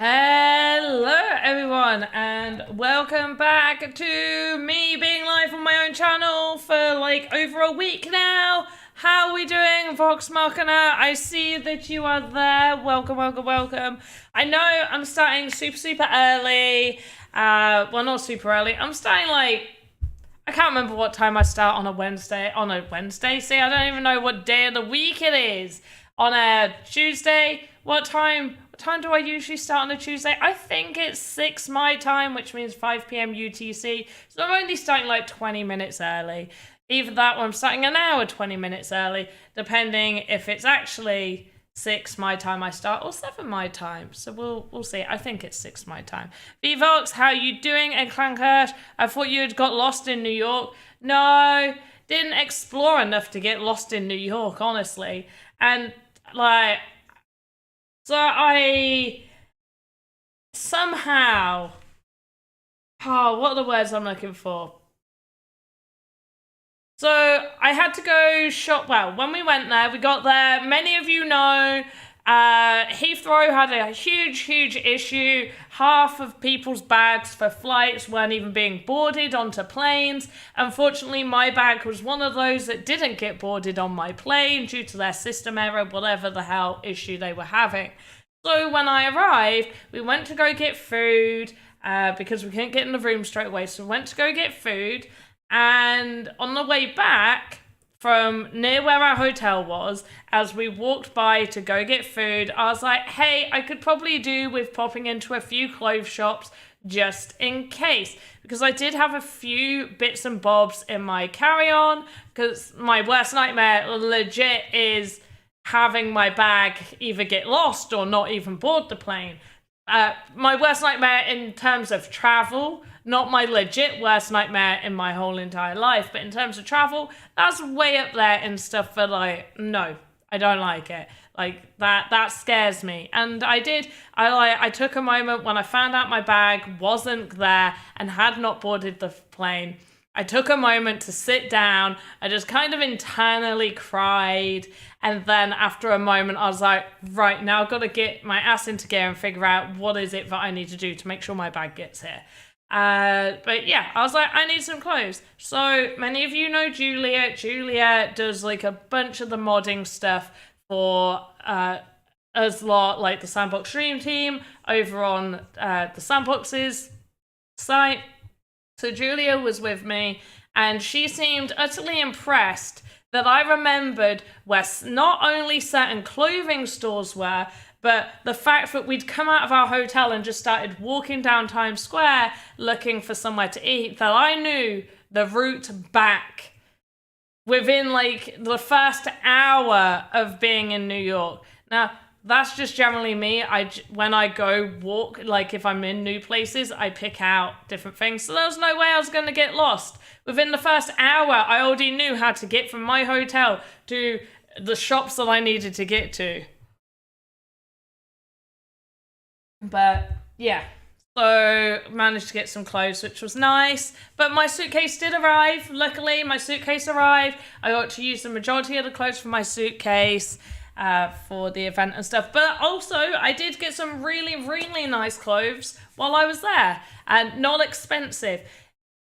Hello everyone and welcome back to me being live on my own channel for like over a week now. How are we doing, Vox Machina? I see that you are there. Welcome. I know I'm starting super early. Well, not super early. I'm starting like, I can't remember what time I start on a Wednesday. See, I don't even know what day of the week it is. On a Tuesday, what time do I usually start on a Tuesday? I think it's 6 my time, which means 5 p.m. UTC. So I'm only starting like 20 minutes early. Either that or I'm starting an hour 20 minutes early, depending if it's actually 6 my time I start or 7 my time. So we'll see. I think it's 6 my time. VVox, how are you doing? And Clankert, I thought you had got lost in New York. No, didn't explore enough to get lost in New York, honestly. And like, so I somehow, what are the words I'm looking for? So I had to go shop. Well, when we went there, we got there. Many of you know, Heathrow had a huge issue. Half of people's bags for flights weren't even being boarded onto planes. Unfortunately, my bag was one of those that didn't get boarded on my plane due to their system error, whatever the hell issue they were having. So when I arrived, we went to go get food because we couldn't get in the room straight away. So we went to go get food. And on the way back from near where our hotel was, as we walked by to go get food, I was like, hey, I could probably do with popping into a few clothes shops just in case. Because I did have a few bits and bobs in my carry-on, because my worst nightmare legit is having my bag either get lost or not even board the plane. My worst nightmare in terms of travel, not my legit worst nightmare in my whole entire life, but in terms of travel, that's way up there and stuff for like, no, I don't like it. Like that scares me. And I took a moment when I found out my bag wasn't there and had not boarded the plane. I took a moment to sit down. I just kind of internally cried. And then after a moment, I was like, right, now I've got to get my ass into gear and figure out what is it that I need to do to make sure my bag gets here. But yeah, I was like, I need some clothes. So many of you know Julia. Julia does like a bunch of the modding stuff for us lot, like the Sandbox Stream team over on the Sandbox's site. So Julia was with me and she seemed utterly impressed that I remembered where not only certain clothing stores were, but the fact that we'd come out of our hotel and just started walking down Times Square looking for somewhere to eat, that I knew the route back within like the first hour of being in New York. Now, that's just generally me. When I go walk, like if I'm in new places, I pick out different things. So there was no way I was going to get lost. Within the first hour, I already knew how to get from my hotel to the shops that I needed to get to. But yeah, so managed to get some clothes, which was nice. But my suitcase did arrive. Luckily, my suitcase arrived. I got to use the majority of the clothes from my suitcase for the event and stuff. But also, I did get some really nice clothes while I was there, and not expensive.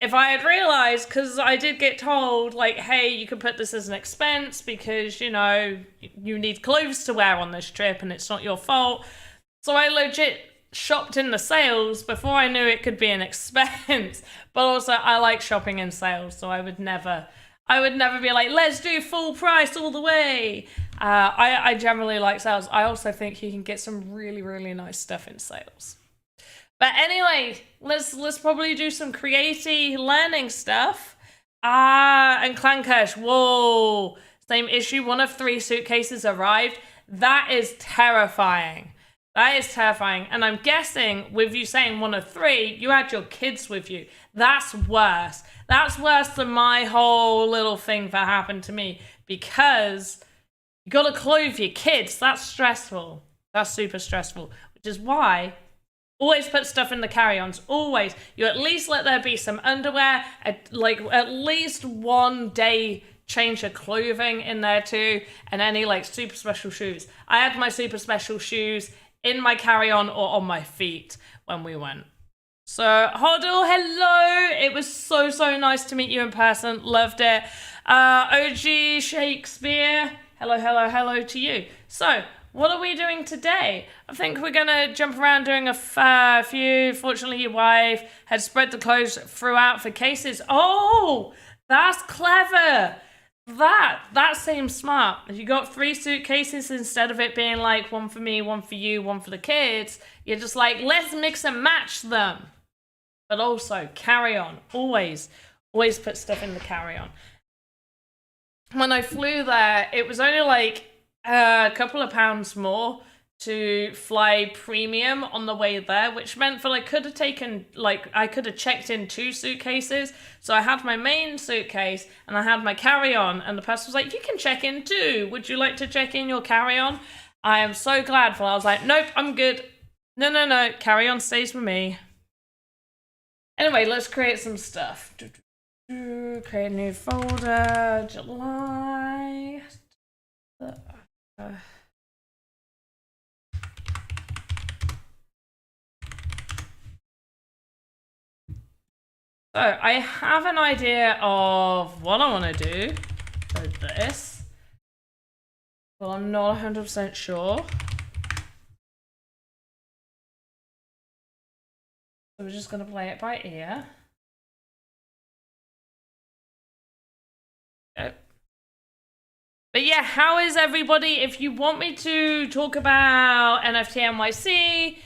If I had realized, because I did get told, like, hey, you can put this as an expense because, you know, you need clothes to wear on this trip and it's not your fault. So I legit shopped in the sales before I knew it could be an expense. But also, I like shopping in sales, so I would never be like, let's do full price all the way. I generally like sales. I also think you can get some really nice stuff in sales. But anyway, let's probably do some creative learning stuff. And Clankirsch, whoa, same issue. 1 of 3 suitcases arrived. That is terrifying. That is terrifying. And I'm guessing with you saying 1 of 3, you had your kids with you. That's worse. That's worse than my whole little thing that happened to me, because you got to clothe your kids. That's stressful. That's super stressful, which is why always put stuff in the carry-ons. Always. You at least let there be some underwear, at least 1 day change of clothing in there too, and any like super special shoes. I had my super special shoes in my carry-on or on my feet when we went. So, Hoddle, hello. It was so nice to meet you in person. Loved it. OG Shakespeare, hello to you. So, what are we doing today? I think we're going to jump around doing a few. Fortunately, your wife had spread the clothes throughout for cases. Oh, that's clever. That seems smart. If you got 3 suitcases instead of it being like one for me, one for you, one for the kids, you're just like, let's mix and match them. But also carry on. Always put stuff in the carry on. When I flew there, it was only like a couple of pounds more to fly premium on the way there, which meant that I could have checked in 2 suitcases. So I had my main suitcase and I had my carry-on, and the person was like, you can check in too. Would you like to check in your carry-on? I am so glad, for I was like, nope, I'm good. No, carry-on stays with me. Anyway, let's create some stuff. Create a new folder, July. So I have an idea of what I want to do for this, but I'm not 100% sure. So we're just going to play it by ear. Okay. But yeah, how is everybody? If you want me to talk about NFT NYC,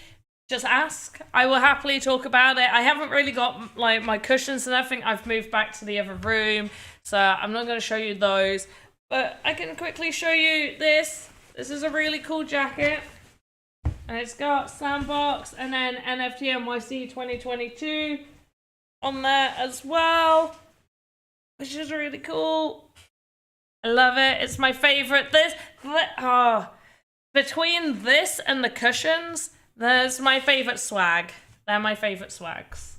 just ask. I will happily talk about it. I haven't really got like my cushions and everything. I've moved back to the other room, so I'm not going to show you those. But I can quickly show you this. This is a really cool jacket. And it's got Sandbox and then NFT NYC 2022 on there as well, which is really cool. I love it. It's my favorite. Between this and the cushions, there's my favorite swag. They're my favorite swags.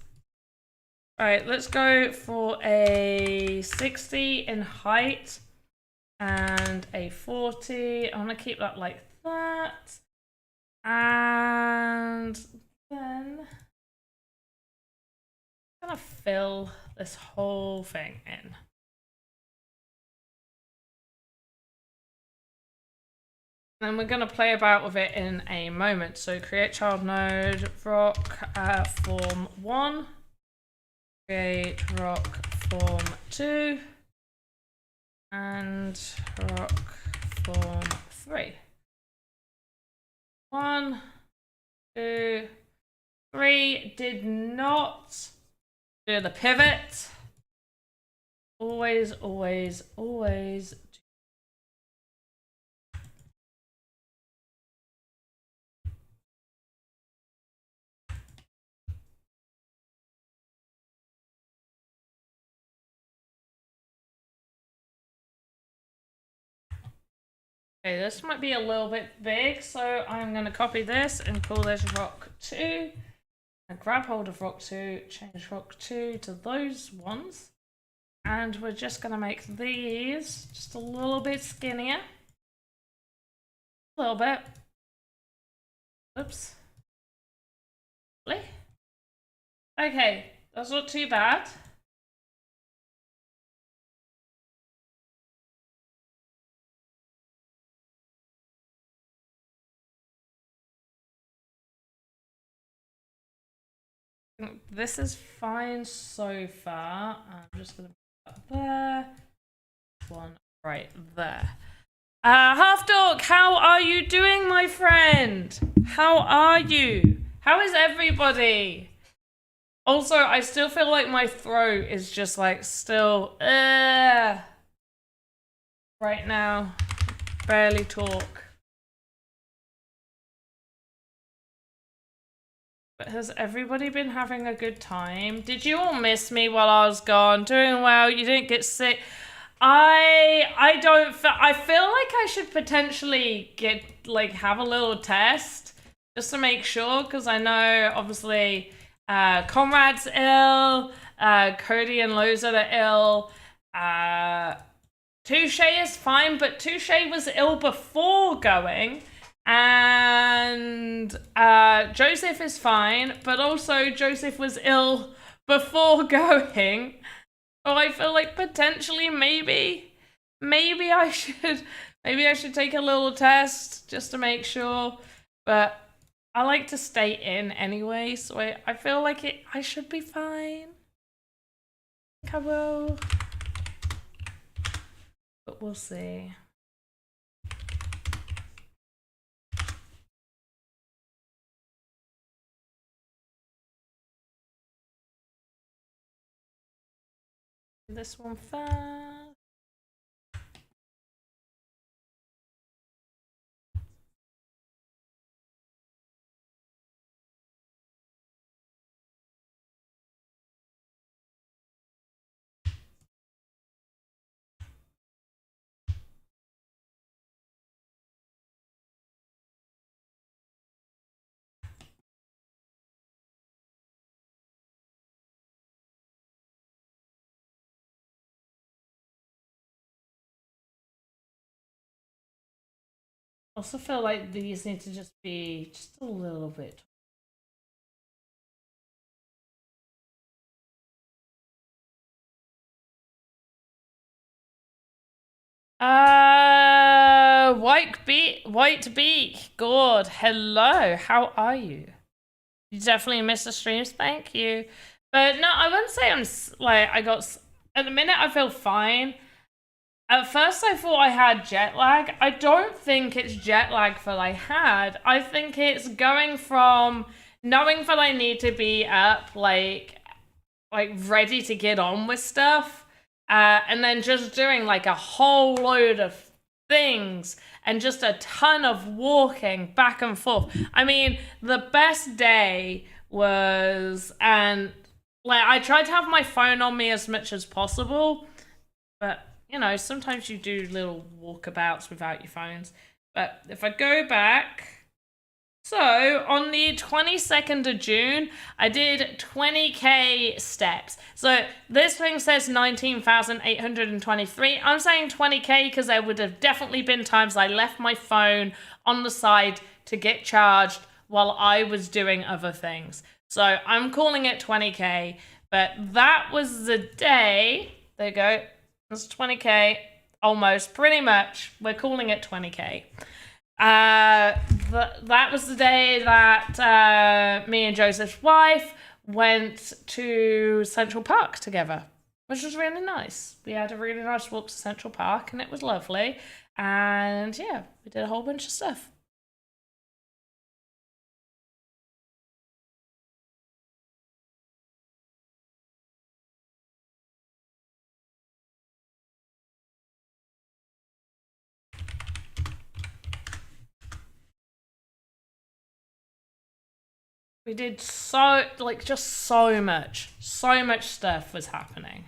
All right, let's go for a 60 in height and a 40. I want to keep that like that. And then I'm gonna fill this whole thing in. And we're gonna play about with it in a moment. So create child node, rock form 1, create rock form 2, and rock form 3. 1, 2, 3. Did not do the pivot. Always. Okay, this might be a little bit big, so I'm going to copy this and call this rock 2. And grab hold of rock 2, change rock 2 to those ones. And we're just going to make these just a little bit skinnier. A little bit. Oops. Okay, that's not too bad. This is fine so far. I'm just going to put that there. One right there. Half Dog, how are you doing, my friend? How are you? How is everybody? Also, I still feel like my throat is just like still right now. Barely talk. But has everybody been having a good time? Did you all miss me while I was gone? Doing well? You didn't get sick? I don't feel, I feel like I should potentially have a little test just to make sure, because I know obviously Conrad's ill, Cody and Loza are ill, Touche is fine, but Touche was ill before going, And Joseph is fine, but also Joseph was ill before going. So I feel like potentially maybe I should take a little test just to make sure. But I like to stay in anyway, so I feel like I should be fine. I think I will. But we'll see. This one first. I also feel like these need to just be just a little bit. White Beak, God, hello, how are you? You definitely missed the streams, thank you. But no, I wouldn't say I'm like at the minute I feel fine. At first I thought I had jet lag. I don't think it's jet lag that I had. I think it's going from knowing that I need to be up like ready to get on with stuff, and then just doing like a whole load of things and just a ton of walking back and forth. I mean, the best day was, and like I tried to have my phone on me as much as possible, but you know, sometimes you do little walkabouts without your phones. But if I go back, so on the 22nd of June, I did 20k steps. So this thing says 19,823. I'm saying 20k because there would have definitely been times I left my phone on the side to get charged while I was doing other things. So I'm calling it 20k, but that was the day. There you go. That's 20k, almost, pretty much. We're calling it 20k. That was the day that me and Joseph's wife went to Central Park together, which was really nice. We had a really nice walk to Central Park, and it was lovely. And yeah, we did a whole bunch of stuff. We did just so much stuff was happening.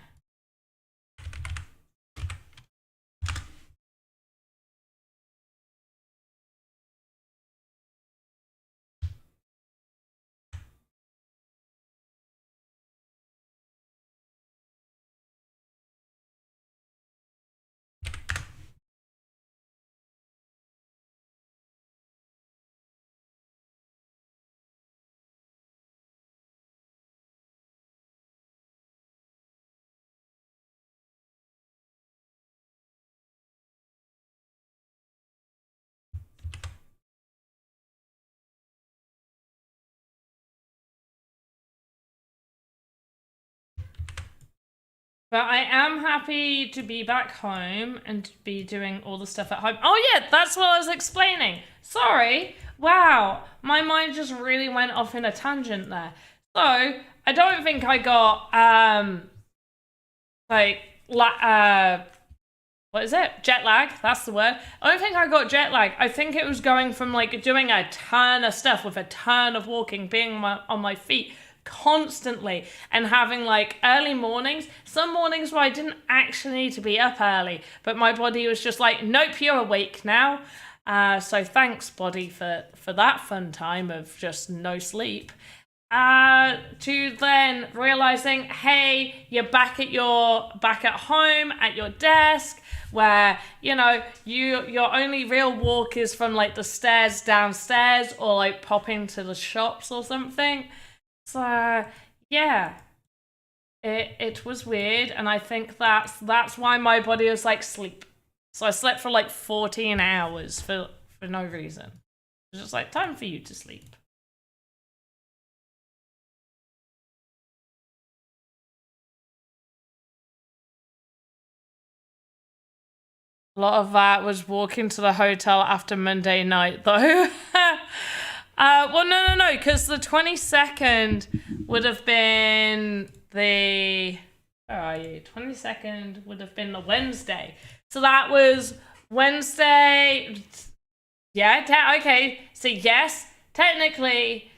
But I am happy to be back home and to be doing all the stuff at home. Oh yeah, that's what I was explaining. Sorry. Wow, my mind just really went off in a tangent there. So, I don't think I got, what is it? Jet lag, that's the word. I don't think I got jet lag. I think it was going from like doing a ton of stuff with a ton of walking, being on my feet constantly, and having like early mornings, some mornings where I didn't actually need to be up early, but my body was just like, nope, you're awake now. So thanks, body, for that fun time of just no sleep. to then realizing, hey, you're back at home at your desk, where your only real walk is from like the stairs downstairs, or like popping to the shops or something. So yeah, it was weird, and I think that's why my body was like, sleep. So I slept for like 14 hours for no reason. It was just like, time for you to sleep. A lot of that was walking to the hotel after Monday night, though. Well, no, because the 22nd would have been the. Where are you? 22nd would have been the Wednesday. So that was Wednesday. Yeah, okay. So, yes, technically,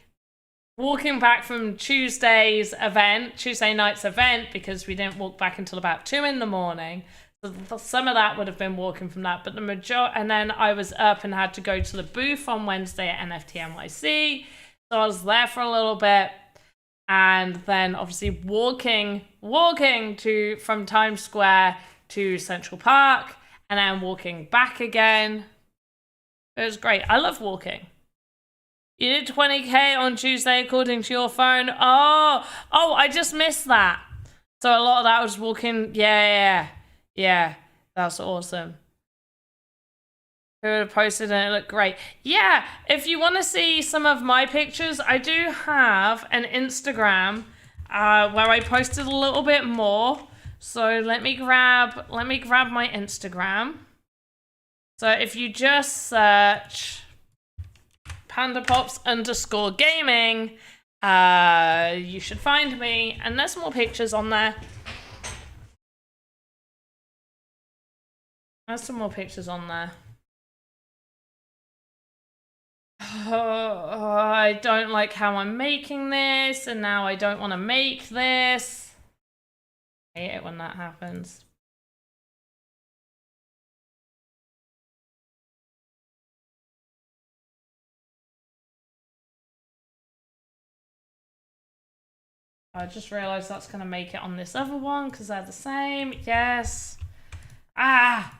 walking back from Tuesday night's event, because we didn't walk back until about 2 in the morning. So some of that would have been walking from that, but the majority, and then I was up and had to go to the booth on Wednesday at NFT NYC. So I was there for a little bit, and then obviously walking from Times Square to Central Park, and then walking back again. It was great. I love walking. You did 20K on Tuesday according to your phone. Oh, I just missed that. So a lot of that was walking. Yeah, that's awesome. Who would have posted and it looked great. Yeah, if you want to see some of my pictures, I do have an Instagram where I posted a little bit more. So let me grab my Instagram. So if you just search pandapops_gaming, you should find me, and there's more pictures on there. There's some more pictures on there. Oh, I don't like how I'm making this, and now I don't want to make this. I hate it when that happens. I just realized that's going to make it on this other one because they're the same. Yes. Ah.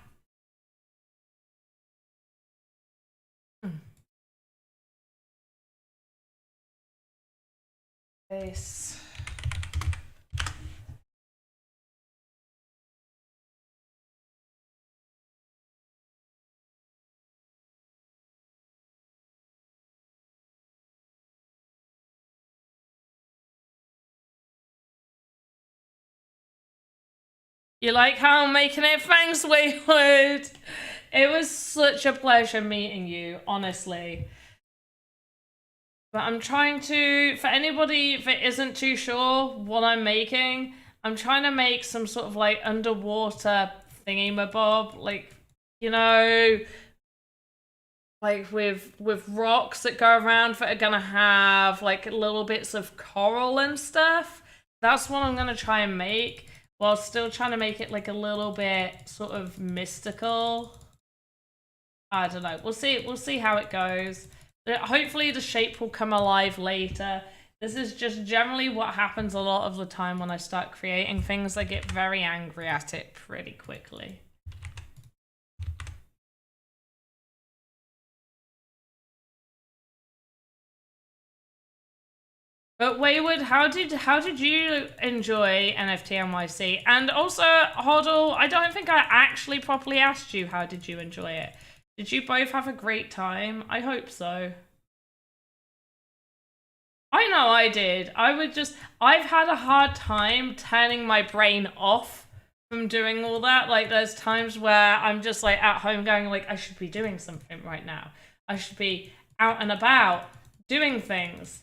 This. You like how I'm making it? Thanks, Wayward. It was such a pleasure meeting you, honestly. But I'm trying to, for anybody that isn't too sure what I'm making, I'm trying to make some sort of like underwater thingy-mabob, like, like with rocks that go around that are gonna have like little bits of coral and stuff. That's what I'm gonna try and make, while still trying to make it like a little bit sort of mystical. I don't know. We'll see how it goes. Hopefully the shape will come alive later. This is just generally what happens a lot of the time when I start creating things. I get very angry at it pretty quickly. But Wayward, how did you enjoy NFT NYC? And also, Hoddle, I don't think I actually properly asked you how did you enjoy it. Did you both have a great time? I hope so. I know I did. I've had a hard time turning my brain off from doing all that. Like, there's times where I'm just like at home going like, I should be doing something right now. I should be out and about doing things.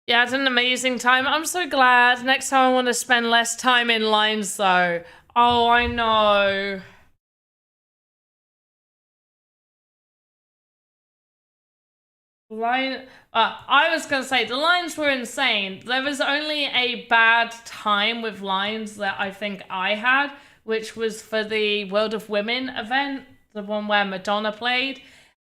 Yeah, I had an amazing time. I'm so glad. Next time I want to spend less time in lines though. Oh, I know. I was gonna say the lines were insane. There was only a bad time with lines that I think I had, which was for the World of Women event, the one where Madonna played.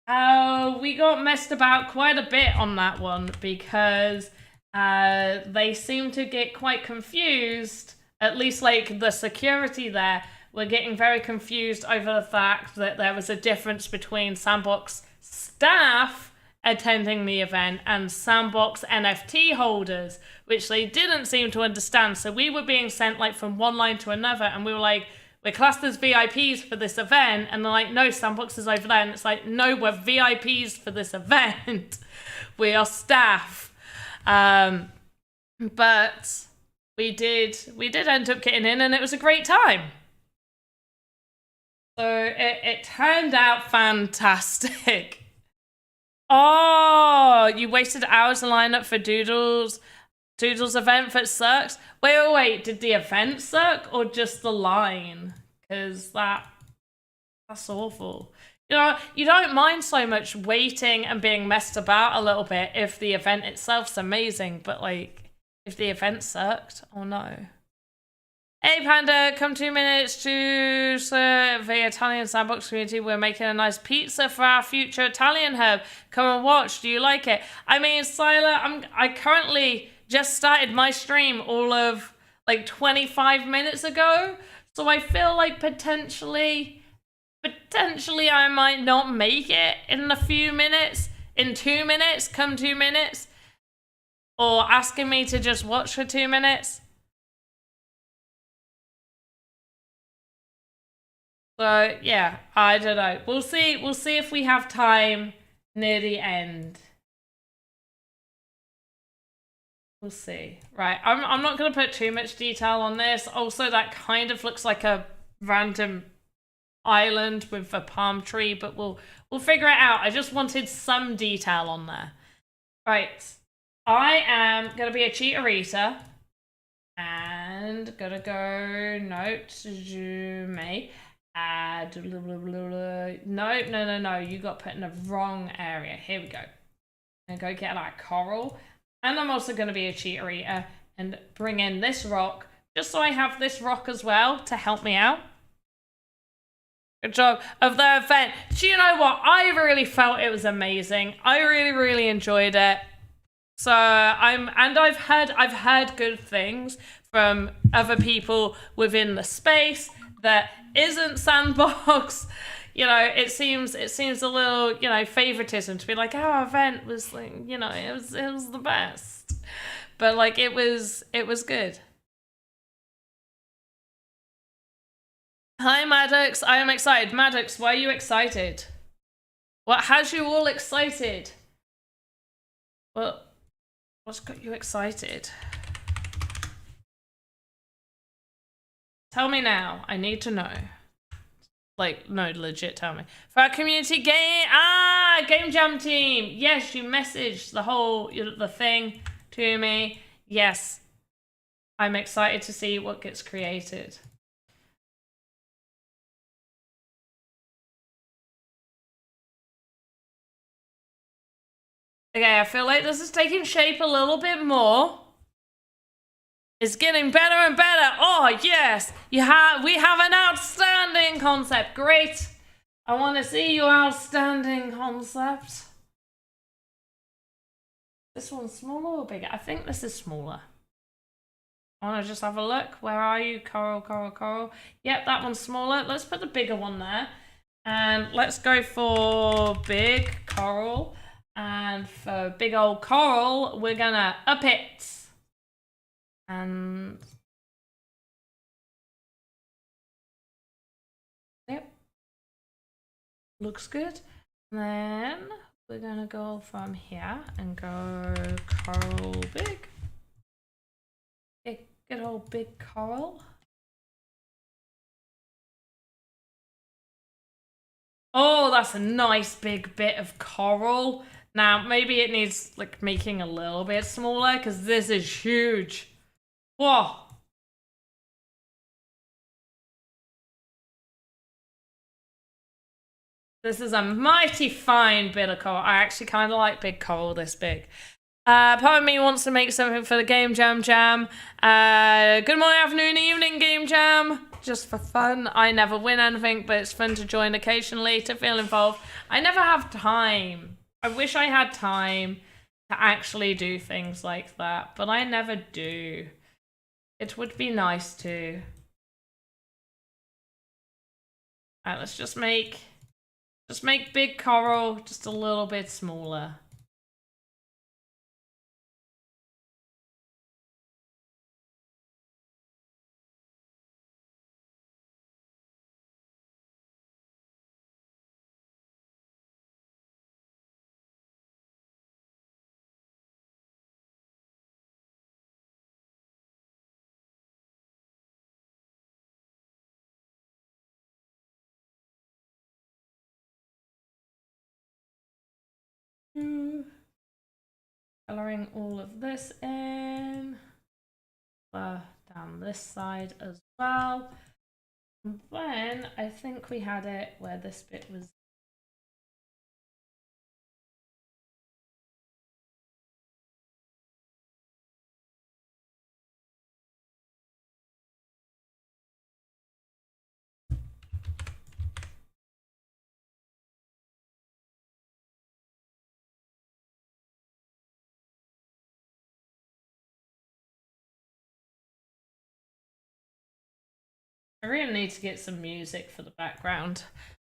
We got messed about quite a bit on that one because they seemed to get quite confused. At least, like, the security there were getting very confused over the fact that there was a difference between Sandbox staff attending the event and Sandbox NFT holders, which they didn't seem to understand. So we were being sent, like, from one line to another, and we were like, we're classed as VIPs for this event, and they're like, no, Sandbox is over there, and it's like, no, we're VIPs for this event. We are staff. But we did end up getting in, and it was a great time. So it turned out fantastic. Oh, you wasted hours in line up for Doodle's event that sucks. Wait. Did the event suck or just the line? Because that's awful. You know, you don't mind so much waiting and being messed about a little bit if the event itself's amazing, but like, if the event sucked, oh no. Hey Panda, come 2 minutes to serve the Italian Sandbox community. We're making a nice pizza for our future Italian hub. Come and watch. Do you like it? I mean, Sila, I currently just started my stream all of like 25 minutes ago. So I feel like potentially I might not make it in a few minutes. In 2 minutes, come 2 minutes. Or asking me to just watch for 2 minutes. So yeah, I don't know. We'll see if we have time near the end. We'll see. Right, I'm not gonna put too much detail on this. Also, that kind of looks like a random island with a palm tree, but we'll figure it out. I just wanted some detail on there. Right. I am gonna be a cheaterita. And gotta go note me. No, you got put in the wrong area. Here we go. I'm gonna go get that coral. And I'm also gonna be a cheater and bring in this rock, just so I have this rock as well to help me out. Good job of the event. Do you know what? I really felt it was amazing. I really enjoyed it. So I've heard good things from other people within the space that isn't Sandbox. You know, it seems a little, you know, favoritism to be like, our event was like, you know, it was the best. But like it was good. Hi Maddox, I am excited. Maddox, why are you excited? What has you all excited? Well, what's got you excited? Tell me now. I need to know. Like, no, legit, tell me. For our community game... Game Jam team! Yes, you messaged the thing to me. Yes. I'm excited to see what gets created. Okay, I feel like this is taking shape a little bit more. It's getting better and better. Oh, yes. We have an outstanding concept. Great. I want to see your outstanding concept. This one's smaller or bigger? I think this is smaller. I want to just have a look. Where are you? Coral. Yep, that one's smaller. Let's put the bigger one there. And let's go for big coral. And for big old coral, we're gonna up it. And yep, looks good. And then we're gonna go from here and go coral big. Good old big coral. Oh, that's a nice big bit of coral. Now, maybe it needs, like, making a little bit smaller, because this is huge. Whoa. This is a mighty fine bit of coral. I actually kind of like big coral this big. Part of me wants to make something for the Game Jam Jam. Good morning, afternoon, evening, Game Jam. Just for fun. I never win anything, but it's fun to join occasionally, to feel involved. I never have time. I wish I had time to actually do things like that, but I never do. It would be nice to. Alright, let's just make big coral just a little bit smaller. Coloring all of this in. Down this side as well. And then I think we had it where this bit was. I really need to get some music for the background.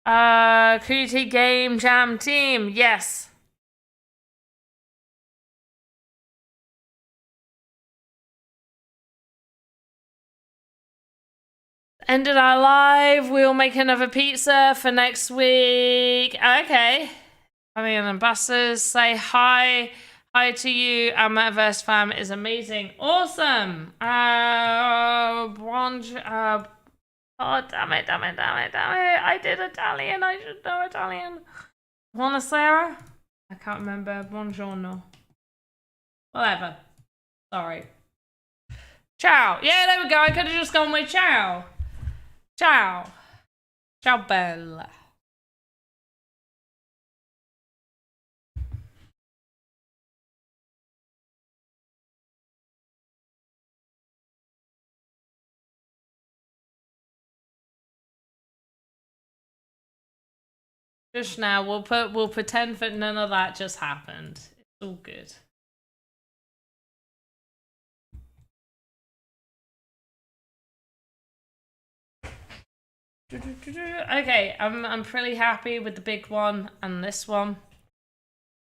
QT Game Jam Team, yes. Ended our live. We'll make another pizza for next week. Okay. I mean, ambassadors say hi. Hi to you. Our metaverse fam is amazing. Awesome. Bronze. Oh, damn it. I did Italian. I should know Italian. Buonasera? I can't remember. Buongiorno. Whatever. Sorry. Ciao. Yeah, there we go. I could have just gone with ciao. Ciao. Ciao, bella. Just now, we'll pretend that none of that just happened. It's all good. Okay, I'm pretty happy with the big one and this one.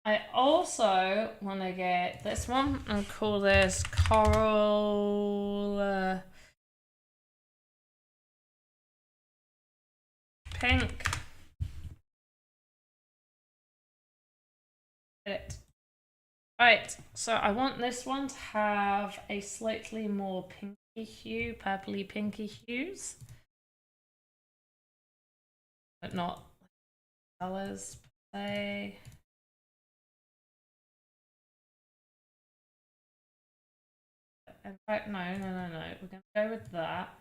I also want to get this one and call this coral pink. It. Right, so I want this one to have a slightly more pinky hue, purpley pinky hues, but not colors per se. In fact, no. We're going to go with that.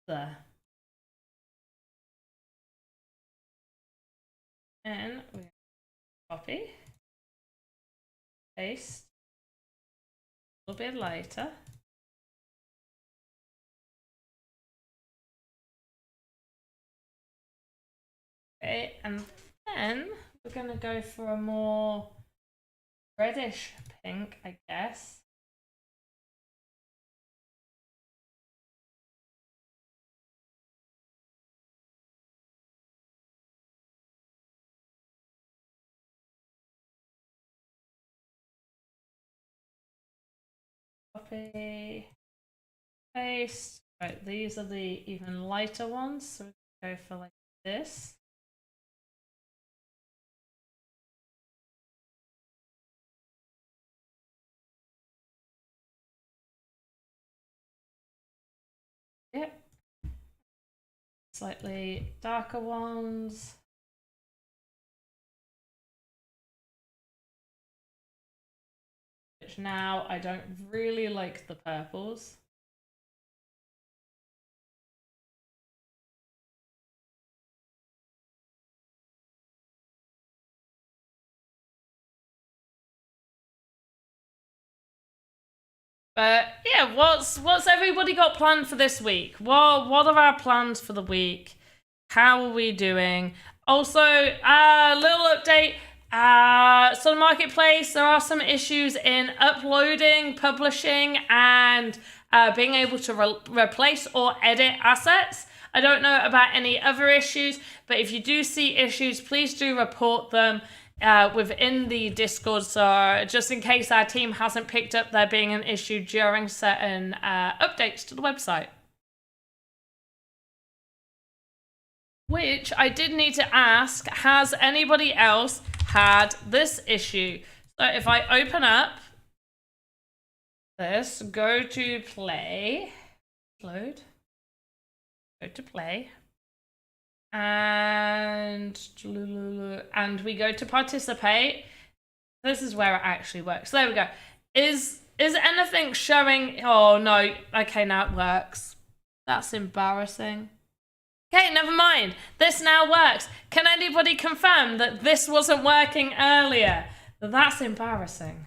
There. And we're going to copy, paste, a little bit lighter. Okay, and then we're going to go for a more reddish pink, I guess. Copy, paste. Right, these are the even lighter ones, so we can go for like this. slightly darker ones. Which now I don't really like the purples. But yeah, what's everybody got planned for this week? What are our plans for the week? How are we doing? Also, a little update. So the marketplace, there are some issues in uploading, publishing, and being able to replace or edit assets. I don't know about any other issues, but if you do see issues, please do report them within the Discord, so just in case our team hasn't picked up there being an issue during certain updates to the website. Which I did need to ask, has anybody else had this issue? So if I open up this, go to play, load, go to play, and we go to participate. This is where it actually works. There we go. Is anything showing? Oh no. Okay, now it works. That's embarrassing. Okay, never mind. This now works. Can anybody confirm that this wasn't working earlier? That's embarrassing.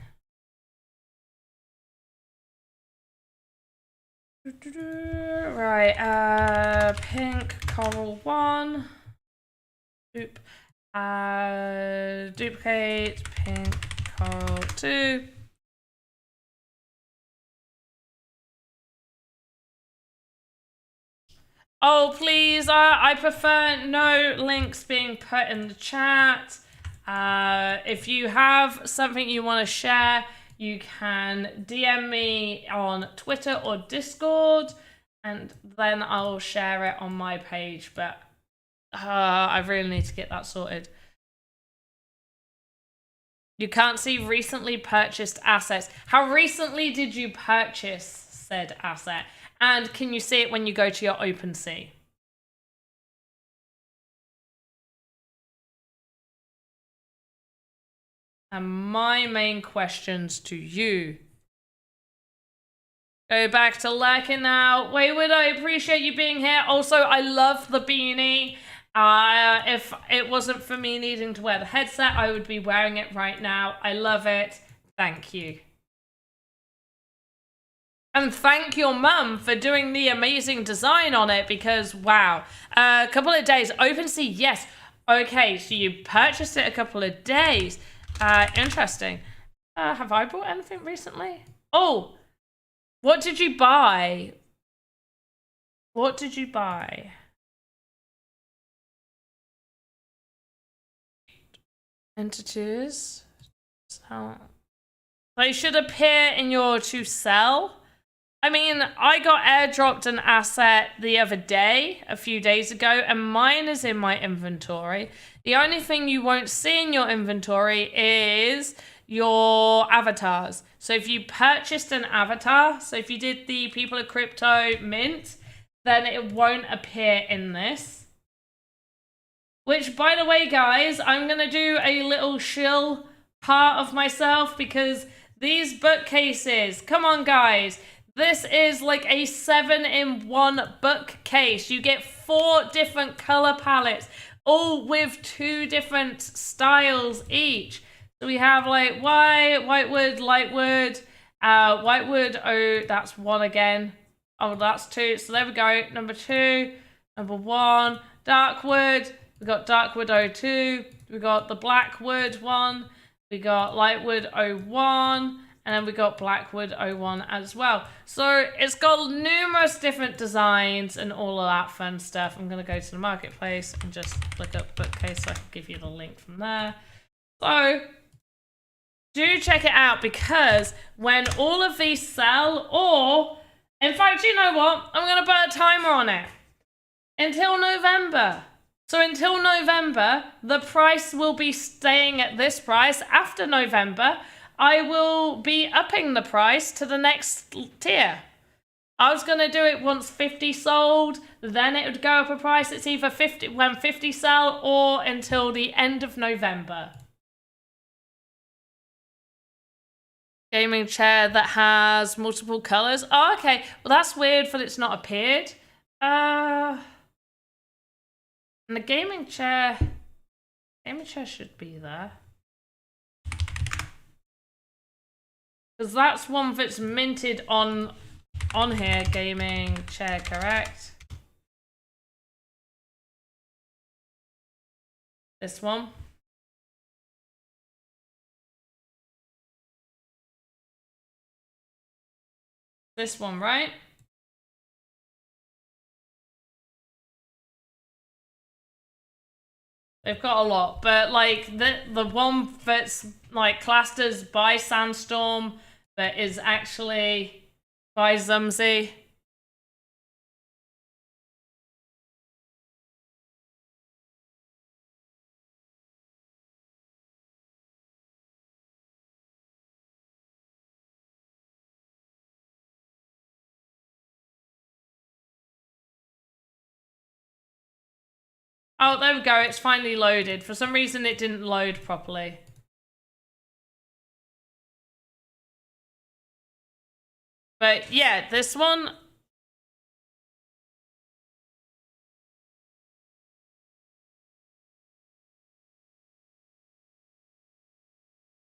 Right, pink coral 1. Duplicate pink coral 2. Oh, please, I prefer no links being put in the chat. If you have something you want to share, you can DM me on Twitter or Discord, and then I'll share it on my page, but I really need to get that sorted. You can't see recently purchased assets. How recently did you purchase said asset? And can you see it when you go to your OpenSea? And my main questions to you. Go back to lurking now. Wayward, I appreciate you being here. Also, I love the beanie. If it wasn't for me needing to wear the headset, I would be wearing it right now. I love it. Thank you. And thank your mum for doing the amazing design on it, because, wow. A couple of days. OpenSea, yes. Okay, so you purchased it a couple of days. Interesting. Have I bought anything recently? Oh, what did you buy? What did you buy? Entities. So they should appear in your to sell. I mean, I got airdropped an asset the other day, a few days ago, and mine is in my inventory. The only thing you won't see in your inventory is your avatars. So if you purchased an avatar, so if you did the People of Crypto mint, then it won't appear in this. Which, by the way, guys, I'm going to do a little shill part of myself, because these bookcases, come on, guys. This is like a 7-in-1 bookcase. You get 4 different color palettes, all with 2 different styles each. So we have like whitewood, lightwood, whitewood. Oh, that's 1 again. Oh, that's 2. So there we go. Number 2, number 1, darkwood. We got darkwood 02. We got the blackwood 1. We got lightwood 01. And then we got Blackwood 01 as well. So it's got numerous different designs and all of that fun stuff. I'm going to go to the marketplace and just look up bookcase so I can give you the link from there. So do check it out, because when all of these sell, or in fact, you know what? I'm going to put a timer on it until November. So until November, the price will be staying at this price. After November, I will be upping the price to the next tier. I was gonna do it once 50 sold, then it would go up a price. It's either 50 when 50 sell or until the end of November. Gaming chair that has multiple colors. Oh, okay. Well, that's weird that it's not appeared. And the gaming chair should be there. Because that's one that's minted on here. Gaming chair, correct? This one. This one, right? They've got a lot, but like the one that's like classed as by Sandstorm that is actually by Zumsy. Oh, there we go. It's finally loaded. For some reason, it didn't load properly. But yeah, this one.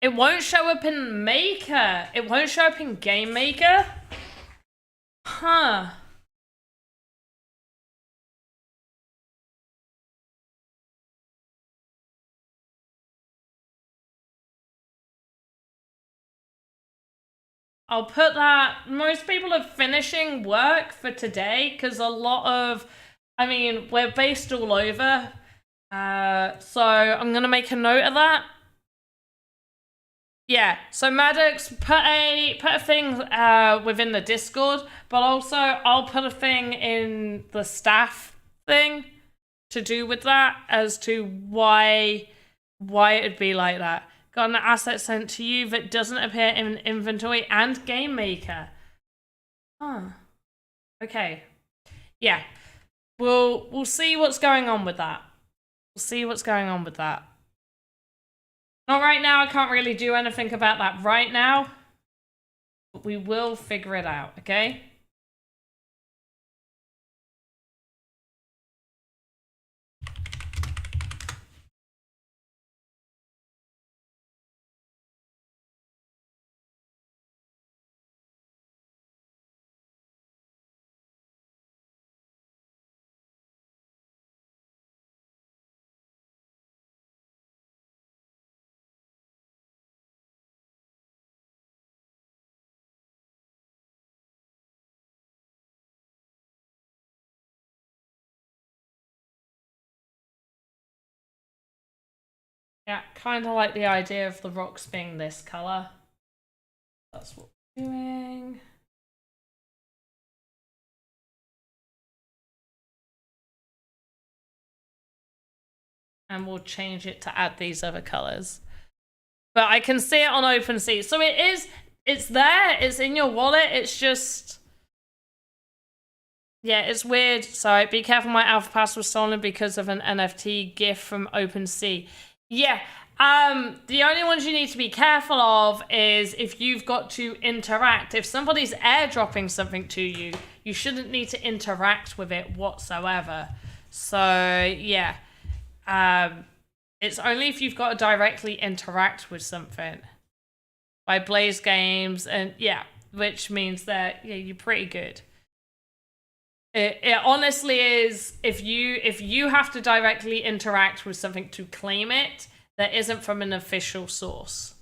It won't show up in Maker. It won't show up in Game Maker. Huh. I'll put that. Most people are finishing work for today because a lot of, I mean, we're based all over. So I'm gonna make a note of that. Yeah. So Maddox, put a thing within the Discord, but also I'll put a thing in the staff thing to do with that as to why it'd be like that. Got an asset sent to you that doesn't appear in inventory and game maker. Huh. Okay. Yeah. We'll see what's going on with that. We'll see what's going on with that. Not right now. I can't really do anything about that right now. But we will figure it out, okay? Yeah, kind of like the idea of the rocks being this color. That's what we're doing. And we'll change it to add these other colors. But I can see it on OpenSea. So it's there, it's in your wallet, it's just... Yeah, it's weird. So be careful, my Alpha Pass was stolen because of an NFT gift from OpenSea. Yeah, the only ones you need to be careful of is if you've got to interact. If somebody's airdropping something to you, you shouldn't need to interact with it whatsoever. So, yeah. It's only if you've got to directly interact with something. By Blaze Games, and yeah, which means that, yeah, you're pretty good. It honestly is, if you have to directly interact with something to claim it, that isn't from an official source.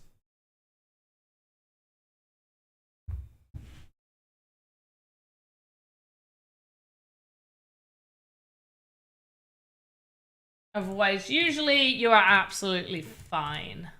Otherwise, usually you are absolutely fine.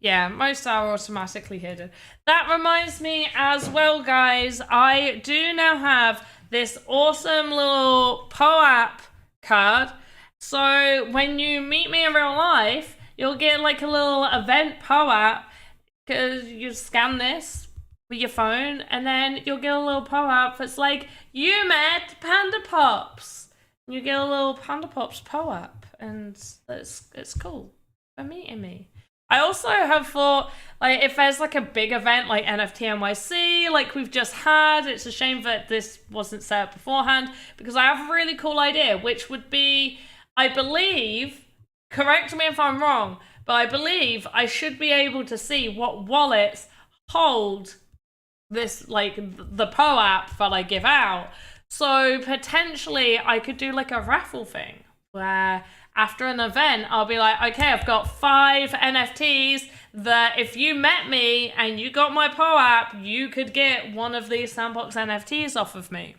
Yeah, most are automatically hidden. That reminds me as well, guys. I do now have this awesome little POAP card. So when you meet me in real life, you'll get like a little event POAP because you scan this with your phone and then you'll get a little POAP that's like, you met Panda Pops. You get a little Panda Pops POAP and it's cool for meeting me. I also have thought, like, if there's like a big event like NFT NYC, like we've just had, it's a shame that this wasn't set up beforehand, because I have a really cool idea, which would be, I believe, correct me if I'm wrong, but I believe I should be able to see what wallets hold this, like, the POAP that I give out. So potentially I could do like a raffle thing where after an event, I'll be like, okay, I've got 5 NFTs that if you met me and you got my POAP, you could get one of these Sandbox NFTs off of me.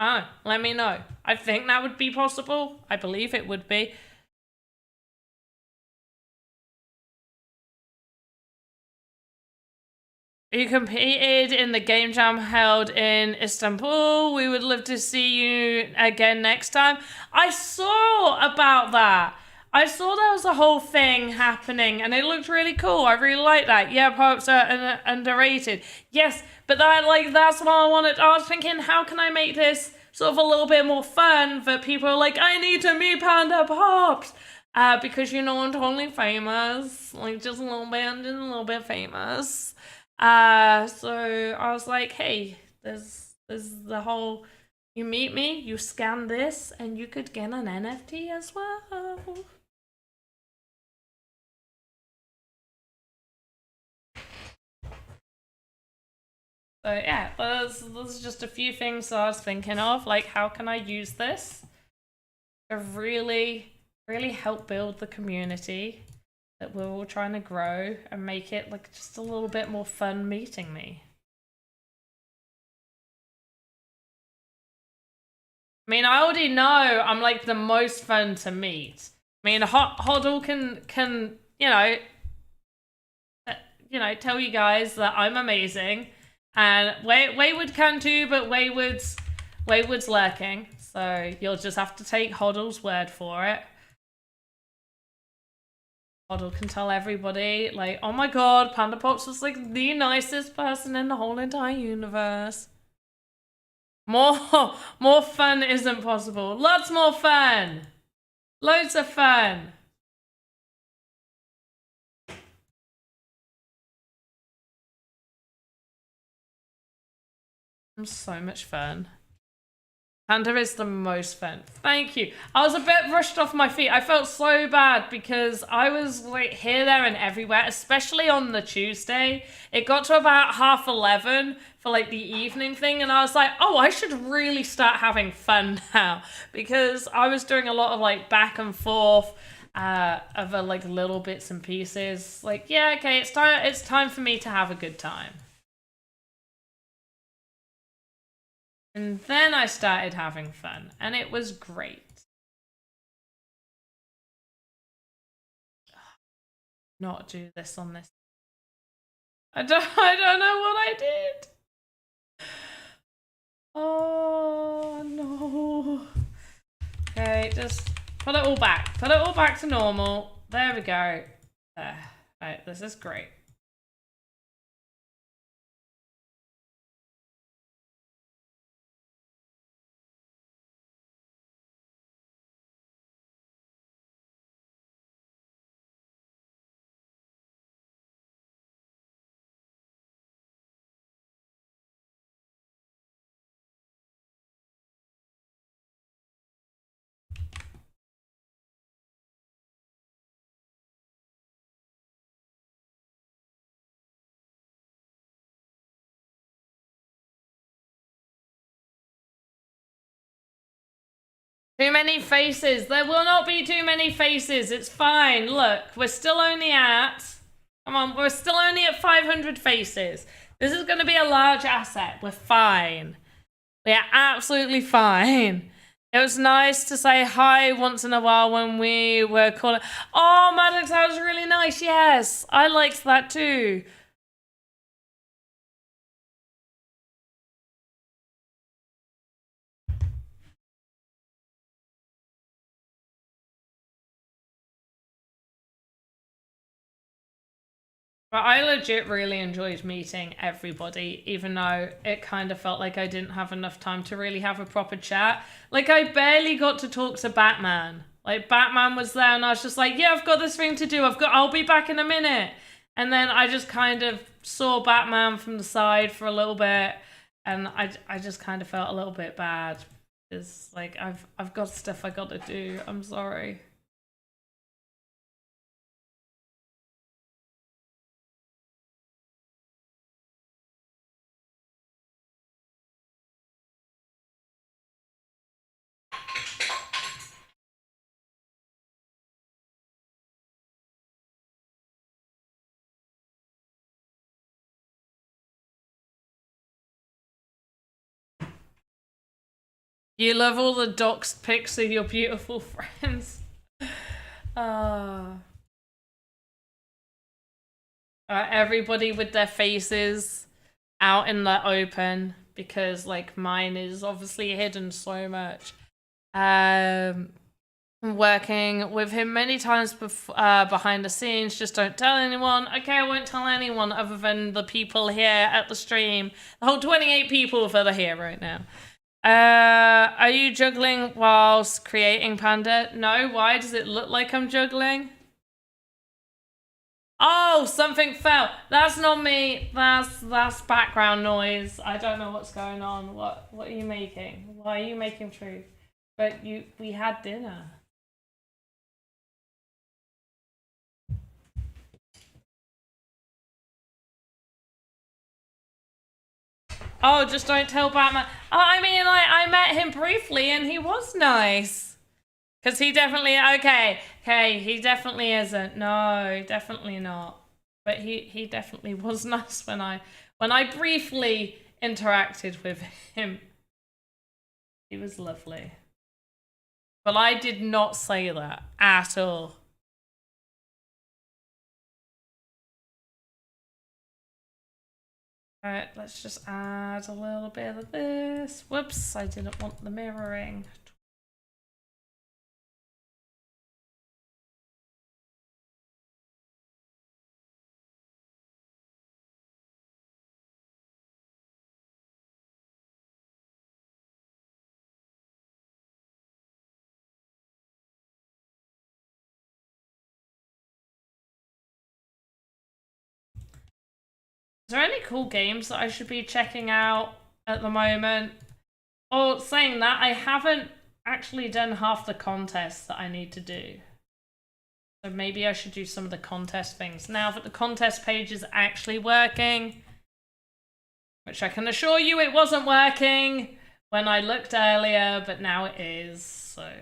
Oh, let me know. I think that would be possible. I believe it would be. You competed in the game jam held in Istanbul. We would love to see you again next time. I saw about that. I saw there was a whole thing happening and it looked really cool. I really like that. Yeah, pops are underrated. Yes, but that's what I wanted. I was thinking, how can I make this sort of a little bit more fun that people are like, I need to meet Panda Pops. Because, I'm totally famous. Like, just a little bit famous. So I was like, hey, there's the whole, you meet me, you scan this, and you could get an NFT as well. So yeah, there's just a few things I was thinking of, like how can I use this to really, really help build the community that we're all trying to grow and make it like just a little bit more fun meeting me. I mean, I already know I'm like the most fun to meet. I mean, Hoddle can tell you guys that I'm amazing, and Wayward can too, but Wayward's lurking, so you'll just have to take Hoddle's word for it. Hoddle can tell everybody, like, oh my god, Panda Pops was like the nicest person in the whole entire universe. More fun isn't possible. Lots more fun. Loads of fun. I'm so much fun. Panda is the most fun. Thank you. I was a bit rushed off my feet. I felt so bad because I was like here, there, and everywhere, especially on the Tuesday. It got to about 11:30 for like the evening thing, and I was like, oh, I should really start having fun now, because I was doing a lot of like back and forth of like little bits and pieces. Like, yeah, okay, it's time for me to have a good time. And then I started having fun, and it was great. Not do this on this. I don't know what I did. Oh no. Okay, just put it all back. Put it all back to normal. There we go. There. Right, this is great. Too many faces. There will not be too many faces. It's fine. Look, we're still only at... Come on, we're still only at 500 faces. This is going to be a large asset. We're fine. We are absolutely fine. It was nice to say hi once in a while when we were calling. Oh, Maddox, that was really nice. Yes, I liked that too. But I legit really enjoyed meeting everybody, even though it kind of felt like I didn't have enough time to really have a proper chat. Like, I barely got to talk to Batman. Like, Batman was there and I was just like, yeah, I've got this thing to do. I'll be back in a minute. And then I just kind of saw Batman from the side for a little bit. And I just kind of felt a little bit bad. It's like, I've got stuff I got to do. I'm sorry. You love all the doxed pics of your beautiful friends. Everybody with their faces out in the open because like mine is obviously hidden so much. Working with him many times behind the scenes. Just don't tell anyone. Okay, I won't tell anyone other than the people here at the stream. The whole 28 people that are here right now. Are you juggling whilst creating Panda? No, why does it look like I'm juggling? Oh, something fell. That's not me. That's background noise. I don't know what's going on. What are you making? Why are you making food? But we had dinner. Oh, just don't tell Batman. Oh, I mean, like, I met him briefly and he was nice. Because he definitely, okay, he definitely isn't. No, definitely not. But he definitely was nice when I briefly interacted with him. He was lovely. But I did not say that at all. Alright, let's just add a little bit of this. Whoops, I didn't want the mirroring. Is there any cool games that I should be checking out at the moment? Oh, saying that, I haven't actually done half the contests that I need to do. So maybe I should do some of the contest things now that the contest page is actually working. Which I can assure you it wasn't working when I looked earlier, but now it is, so...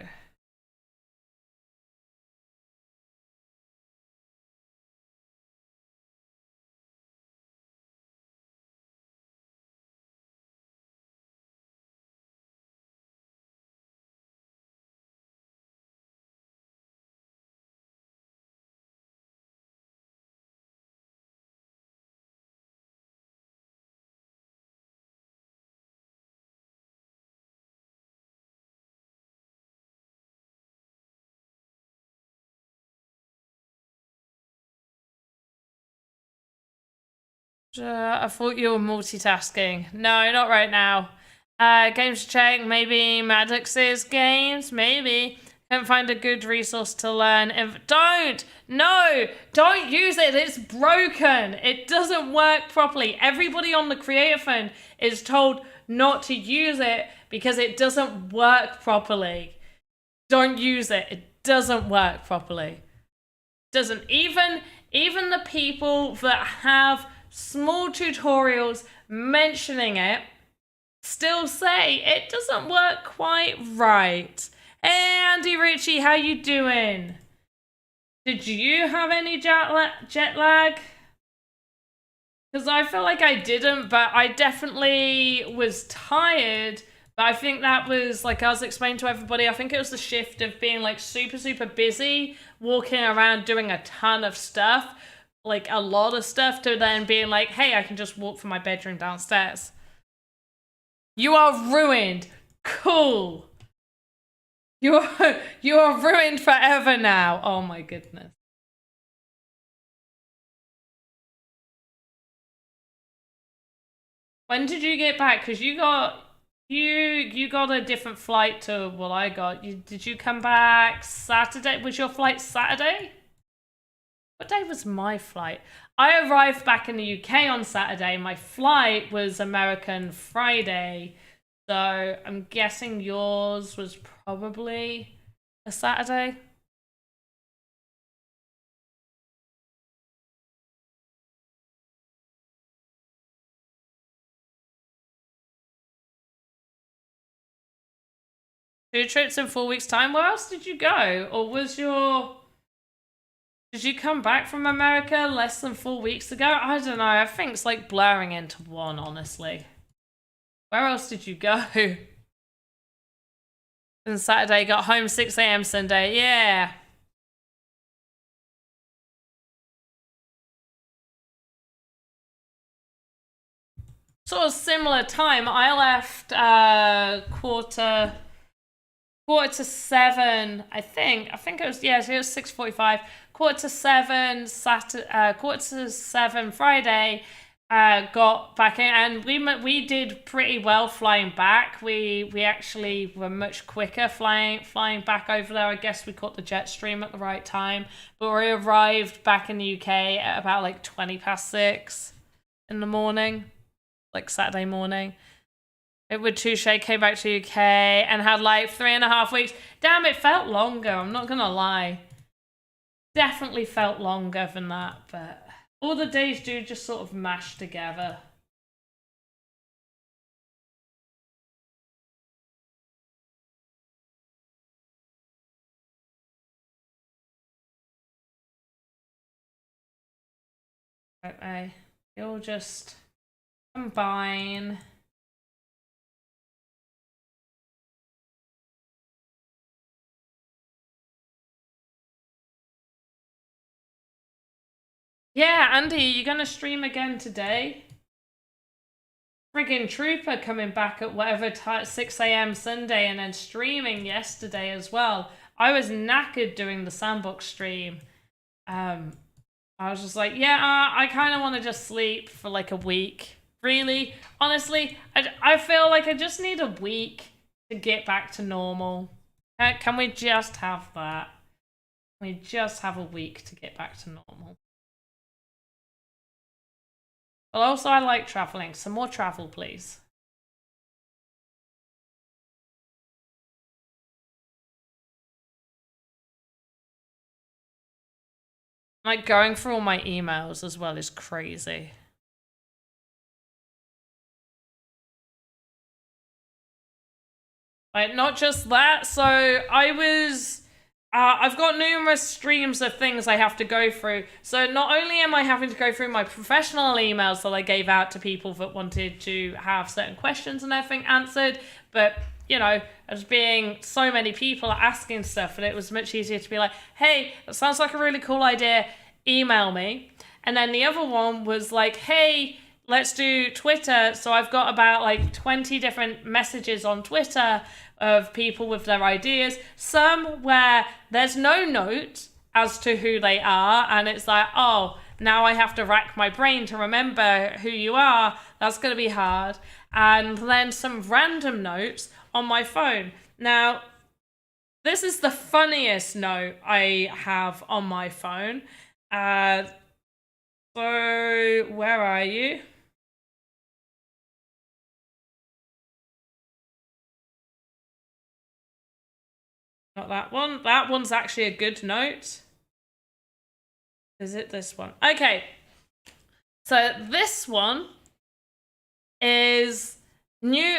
I thought you were multitasking. No, not right now. Games to check, maybe Maddox's games, maybe. Can't find a good resource to learn. Don't use it. It's broken. It doesn't work properly. Everybody on the Creator Fund is told not to use it because it doesn't work properly. Don't use it. It doesn't work properly. Doesn't even the people that have small tutorials mentioning it still say it doesn't work quite right. Hey, Andy Ritchie, how you doing? Did you have any jet lag? Because I feel like I didn't, but I definitely was tired But I think that was, like I was explaining to everybody, I think it was the shift of being like super, super busy, walking around doing a ton of stuff, like a lot of stuff, to then being like, hey, I can just walk from my bedroom downstairs. You are ruined. Cool. You are ruined forever now. Oh my goodness. When did you get back? Because you got a different flight to what I got. Did you come back Saturday? Was your flight Saturday? What day was my flight? I arrived back in the UK on Saturday. My flight was American Friday. So I'm guessing yours was probably a Saturday. Two trips in 4 weeks' time. Where else did you go? Or did you come back from America less than 4 weeks ago? I don't know. I think it's like blurring into one, honestly. Where else did you go? And Saturday, got home 6 a.m. Sunday. Yeah. Sort of similar time. I left quarter to 7, I think. I think it was, yeah, so it was 6:45. Quarter to 7 Saturday, quarter to 7 Friday. Got back in, and we did pretty well flying back. We actually were much quicker flying back over there. I guess we caught the jet stream at the right time, but we arrived back in the UK at about like 6:20 in the morning, like Saturday morning. Edward Touche came back to UK and had like 3.5 weeks. Damn, it felt longer. I'm not gonna lie. Definitely felt longer than that, but all the days do just sort of mash together. Okay, you'll just combine. Yeah, Andy, you gonna stream again today? Friggin' Trooper coming back at whatever time, 6 a.m. Sunday, and then streaming yesterday as well. I was knackered doing the Sandbox stream. I was just like, yeah, I kind of want to just sleep for like a week. Really, honestly, I feel like I just need a week to get back to normal. Can we just have that? Can we just have a week to get back to normal? But also, I like traveling. Some more travel, please. Like, going through all my emails as well is crazy. Like, not just that. So I've got numerous streams of things I have to go through. So not only am I having to go through my professional emails that I gave out to people that wanted to have certain questions and everything answered, but, you know, as being so many people asking stuff, and it was much easier to be like, hey, that sounds like a really cool idea, email me. And then the other one was like, hey, let's do Twitter. So I've got about like 20 different messages on Twitter of people with their ideas. Some where there's no note as to who they are, and it's like, oh, now I have to rack my brain to remember who you are. That's going to be hard. And then some random notes on my phone. Now, this is the funniest note I have on my phone. So, where are you? Not that one. That one's actually a good note. Is it this one? Okay. So this one is new.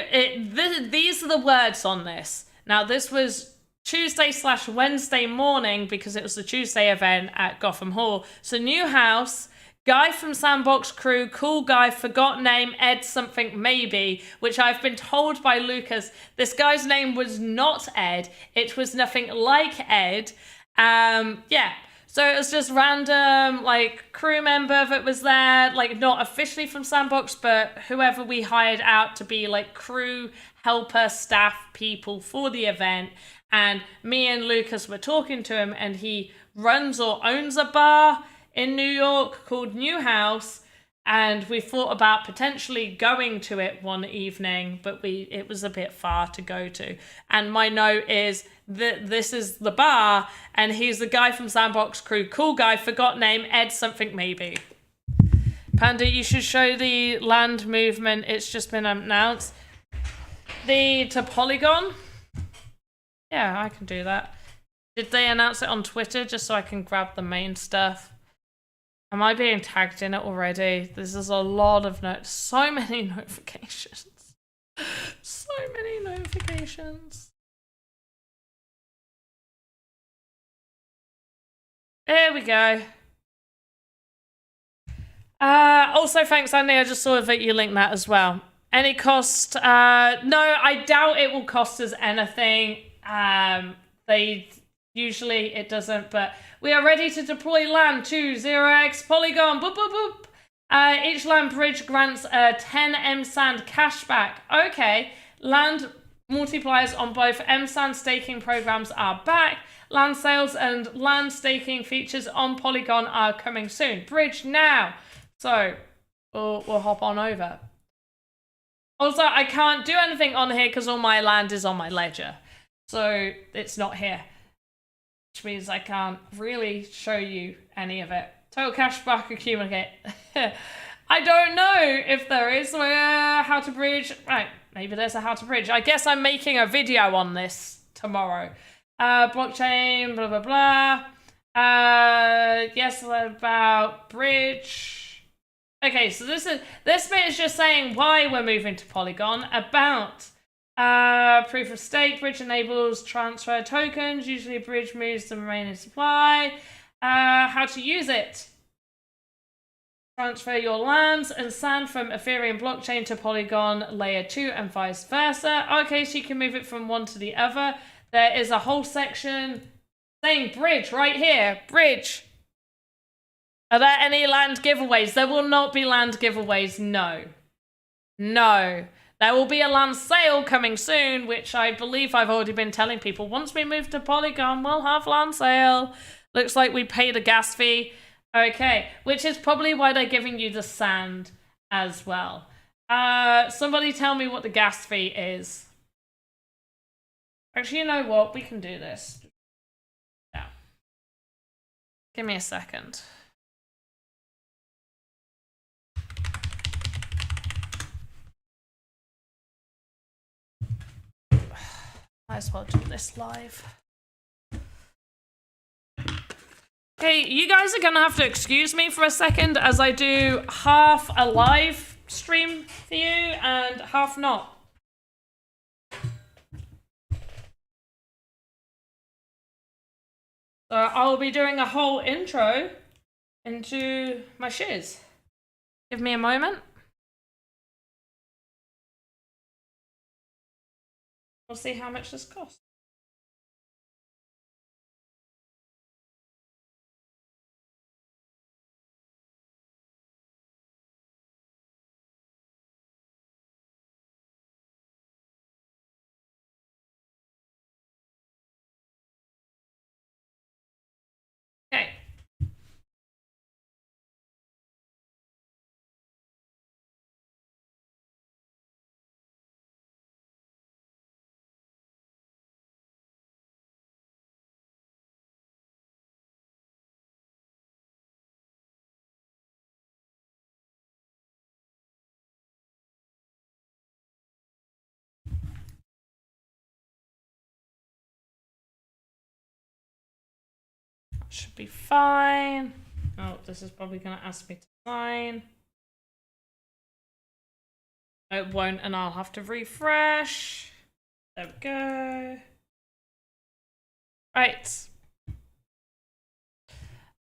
These are the words on this. Now, this was Tuesday/Wednesday morning because it was the Tuesday event at Gotham Hall. So, new house, Guy from Sandbox Crew, cool guy, forgot name, Ed something maybe, which I've been told by Lucas, this guy's name was not Ed, it was nothing like Ed. Yeah, so it was just random, like, crew member that was there, like, not officially from Sandbox, but whoever we hired out to be, like, crew, helper, staff people for the event. And me and Lucas were talking to him, and he runs or owns a bar in New York called New House, and we thought about potentially going to it one evening, but it was a bit far to go to. And my note is that this is the bar, and he's the guy from Sandbox Crew, cool guy, forgot name, Ed something maybe. Panda, you should show the land movement. It's just been announced. To Polygon? Yeah, I can do that. Did they announce it on Twitter just so I can grab the main stuff? Am I being tagged in it already? This is a lot of so many notifications. So many notifications. There we go. Also, thanks, Andy. I just saw that you linked that as well. Any cost? No, I doubt it will cost us anything. Usually it doesn't, but we are ready to deploy land to 0x Polygon. Boop, boop, boop. Each land bridge grants a 10 M-Sand cashback. Okay, land multipliers on both M-Sand staking programs are back. Land sales and land staking features on Polygon are coming soon. Bridge now. So we'll hop on over. Also, I can't do anything on here because all my land is on my ledger. So it's not here. Which means I can't really show you any of it. Total cashback accumulate. I don't know if there is how to bridge. Right, maybe there's a how to bridge. I guess I'm making a video on this tomorrow. Blockchain, blah, blah, blah. Yes, about bridge. Okay, so this bit is just saying why we're moving to Polygon. About proof of stake, bridge enables transfer tokens. Usually a bridge moves the remaining supply. How to use it. Transfer your lands and sand from Ethereum blockchain to Polygon layer 2 and vice versa. Okay, so you can move it from one to the other. There is a whole section saying bridge right here. Bridge. Are there any land giveaways? There will not be land giveaways, no. No. There will be a land sale coming soon, which I believe I've already been telling people. Once we move to Polygon, we'll have land sale. Looks like we paid a gas fee. Okay, which is probably why they're giving you the sand as well. Somebody tell me what the gas fee is. Actually, you know what? We can do this. Yeah. Give me a second. Might as well do this live. Okay, you guys are gonna have to excuse me for a second as I do half a live stream for you and half not. So I'll be doing a whole intro into my shiz. Give me a moment. We'll see how much this costs. Okay. Should be fine. Oh, this is probably going to ask me to sign. It won't, and I'll have to refresh. There we go. Right.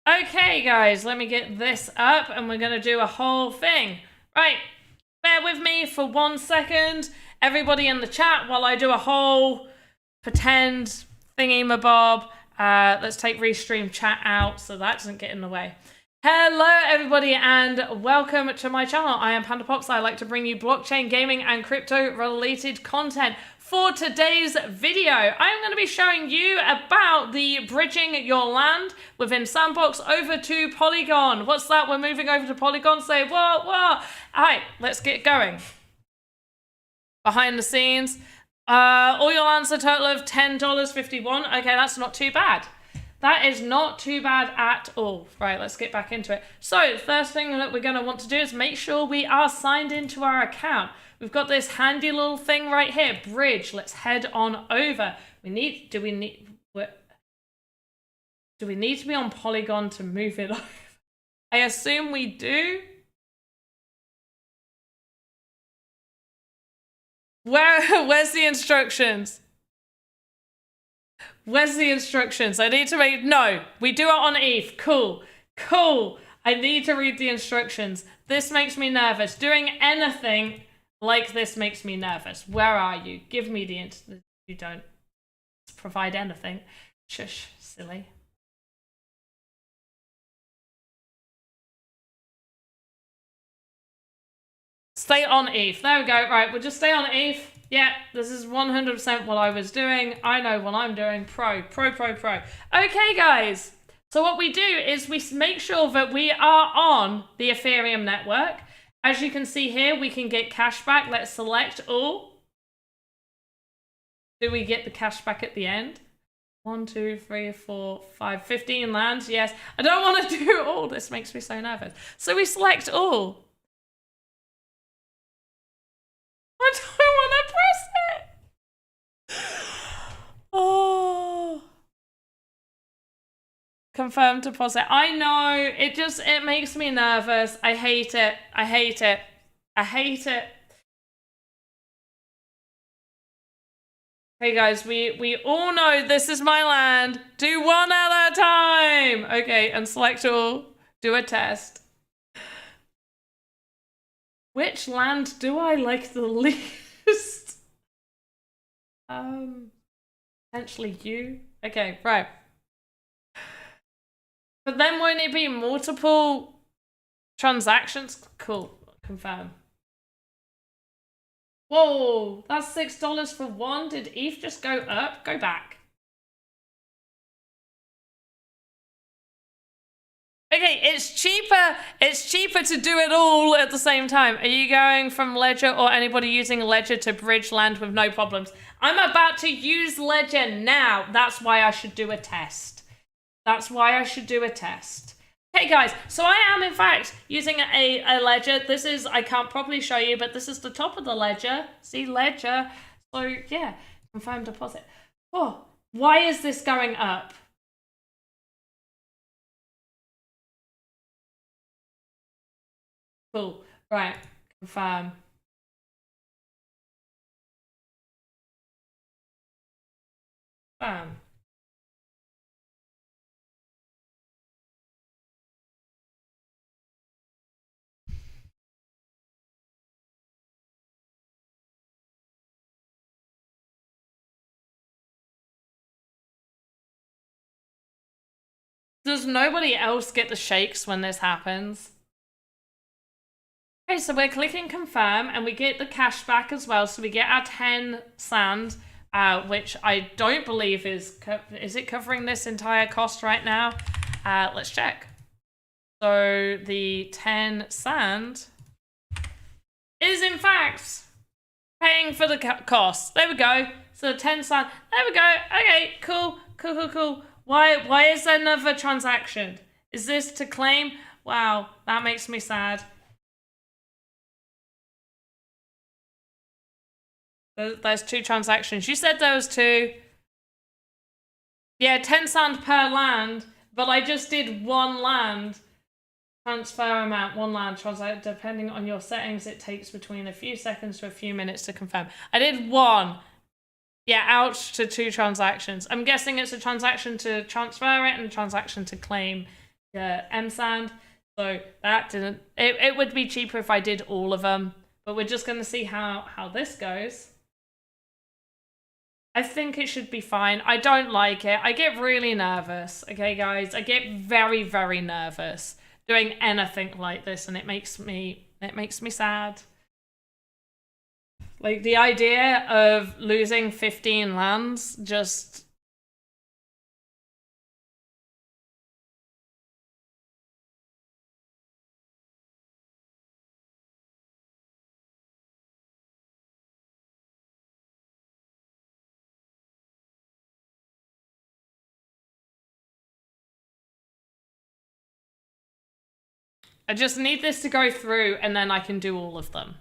Okay, guys, let me get this up and we're going to do a whole thing. Right, bear with me for 1 second. Everybody in the chat while I do a whole pretend thingy-mabob. Let's take Restream chat out so that doesn't get in the way. Hello, everybody, and welcome to my channel. I am Panda Pops. I like to bring you blockchain, gaming, and crypto-related content. For today's video, I'm going to be showing you about the bridging your land within Sandbox over to Polygon. What's that? We're moving over to Polygon. Say, what? All right, let's get going. Behind the scenes, all your lands a total of $10.51. Okay, that's not too bad. That is not too bad at all. Right, let's get back into it. So, the first thing that we're going to want to do is make sure we are signed into our account. We've got this handy little thing right here, bridge. Let's head on over. Do we need to be on Polygon to move it over? I assume we do. Where's the instructions? Where's the instructions? I need to make... No, we do it on ETH. Cool. I need to read the instructions. This makes me nervous. Doing anything like this makes me nervous. Where are you? Give me the... You don't provide anything. Shush, silly. Stay on ETH. There we go. Right, we'll just stay on ETH. Yeah, this is 100% what I was doing. I know what I'm doing. Pro. Okay, guys. So what we do is we make sure that we are on the Ethereum network. As you can see here, we can get cash back. Let's select all. Do we get the cash back at the end? 1, 2, 3, 4, 5, 15 lands. Yes. I don't want to do all. This makes me so nervous. So we select all. I don't want to press it. Oh. Confirm deposit. I know. It makes me nervous. I hate it. Hey guys, we all know this is my land. Do one at a time. Okay, and select all. Do a test. Which land do I like the least? Potentially you. Okay, right. But then won't it be multiple transactions? Cool, confirm. Whoa, that's $6 for one. Did ETH just go up? Go back. Okay, it's cheaper to do it all at the same time. Are you going from Ledger or anybody using Ledger to bridge land with no problems? I'm about to use Ledger now. That's why I should do a test. Okay, guys, so I am, in fact, using a Ledger. This is, I can't probably show you, but this is the top of the Ledger. See, Ledger. So, yeah, confirm deposit. Oh, why is this going up? Cool. Right. Confirm. Confirm. Does nobody else get the shakes when this happens? Okay, so we're clicking confirm and we get the cash back as well. So we get our 10 sand, which I don't believe is it covering this entire cost right now? Let's check. So the 10 sand is in fact paying for the cost. There we go. So the 10 sand, there we go. Okay, cool. Why is there another transaction? Is this to claim? Wow, that makes me sad. There's 2 transactions. You said there was 2. Yeah, 10 sand per land, but I just did 1 land. Transfer amount, 1 land. Depending on your settings, it takes between a few seconds to a few minutes to confirm. I did 1. Yeah, ouch to 2 transactions. I'm guessing it's a transaction to transfer it and a transaction to claim M-Sand. So that didn't... It would be cheaper if I did all of them. But we're just going to see how this goes. I think it should be fine. I don't like it. I get really nervous. Okay, guys? I get very, very nervous doing anything like this, and it makes me sad. Like, the idea of losing 15 lands just... I just need this to go through, and then I can do all of them.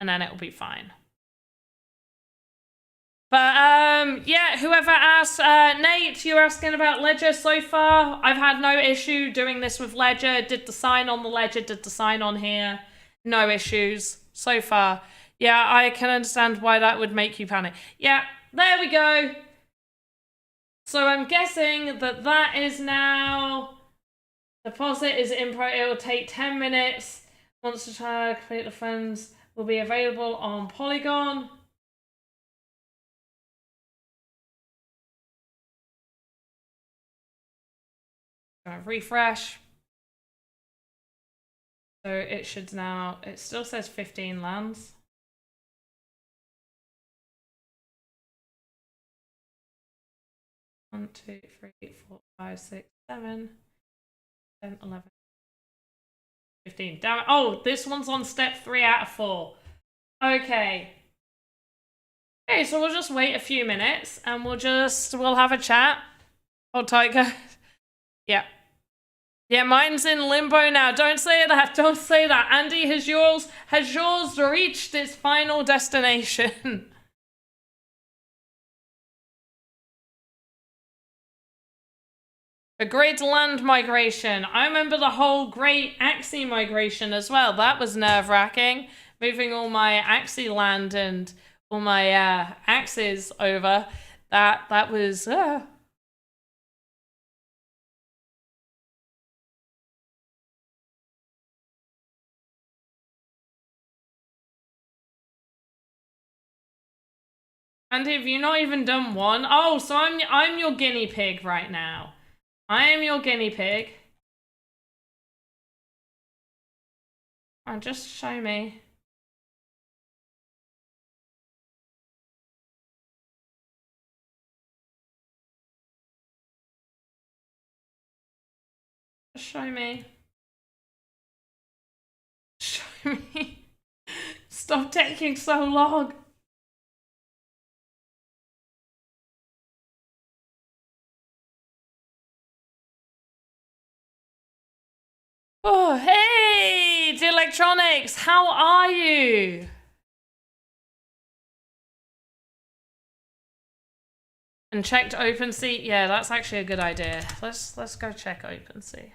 And then it'll be fine. But, yeah, whoever asked, Nate, you're asking about Ledger so far. I've had no issue doing this with Ledger. Did the sign on the Ledger, did the sign on here. No issues so far. Yeah, I can understand why that would make you panic. Yeah, there we go. So I'm guessing that that is now... Deposit is in pro. It will take 10 minutes. Once the child complete the funds will be available on Polygon. Refresh. So it should now, it still says 15 lands. One, 2, 3, 4, 5, 6, 7, 10, 11, 15. Damn it. Oh, this one's on step 3 out of 4. Okay. Okay, so we'll just wait a few minutes and we'll have a chat. Hold tight, guys. Yeah. Yeah, mine's in limbo now. Don't say that. Don't say that. Andy, has yours reached its final destination? A great land migration. I remember the whole great Axie migration as well. That was nerve-wracking. Moving all my Axie land and all my axes over. That was... Andy, have you not even done one? Oh, so I'm your guinea pig right now. I am your guinea pig. Oh, just show me. Just show me. Show me. Stop taking so long. Oh, hey, the electronics. How are you? And checked OpenSea. Yeah, that's actually a good idea. Let's go check OpenSea.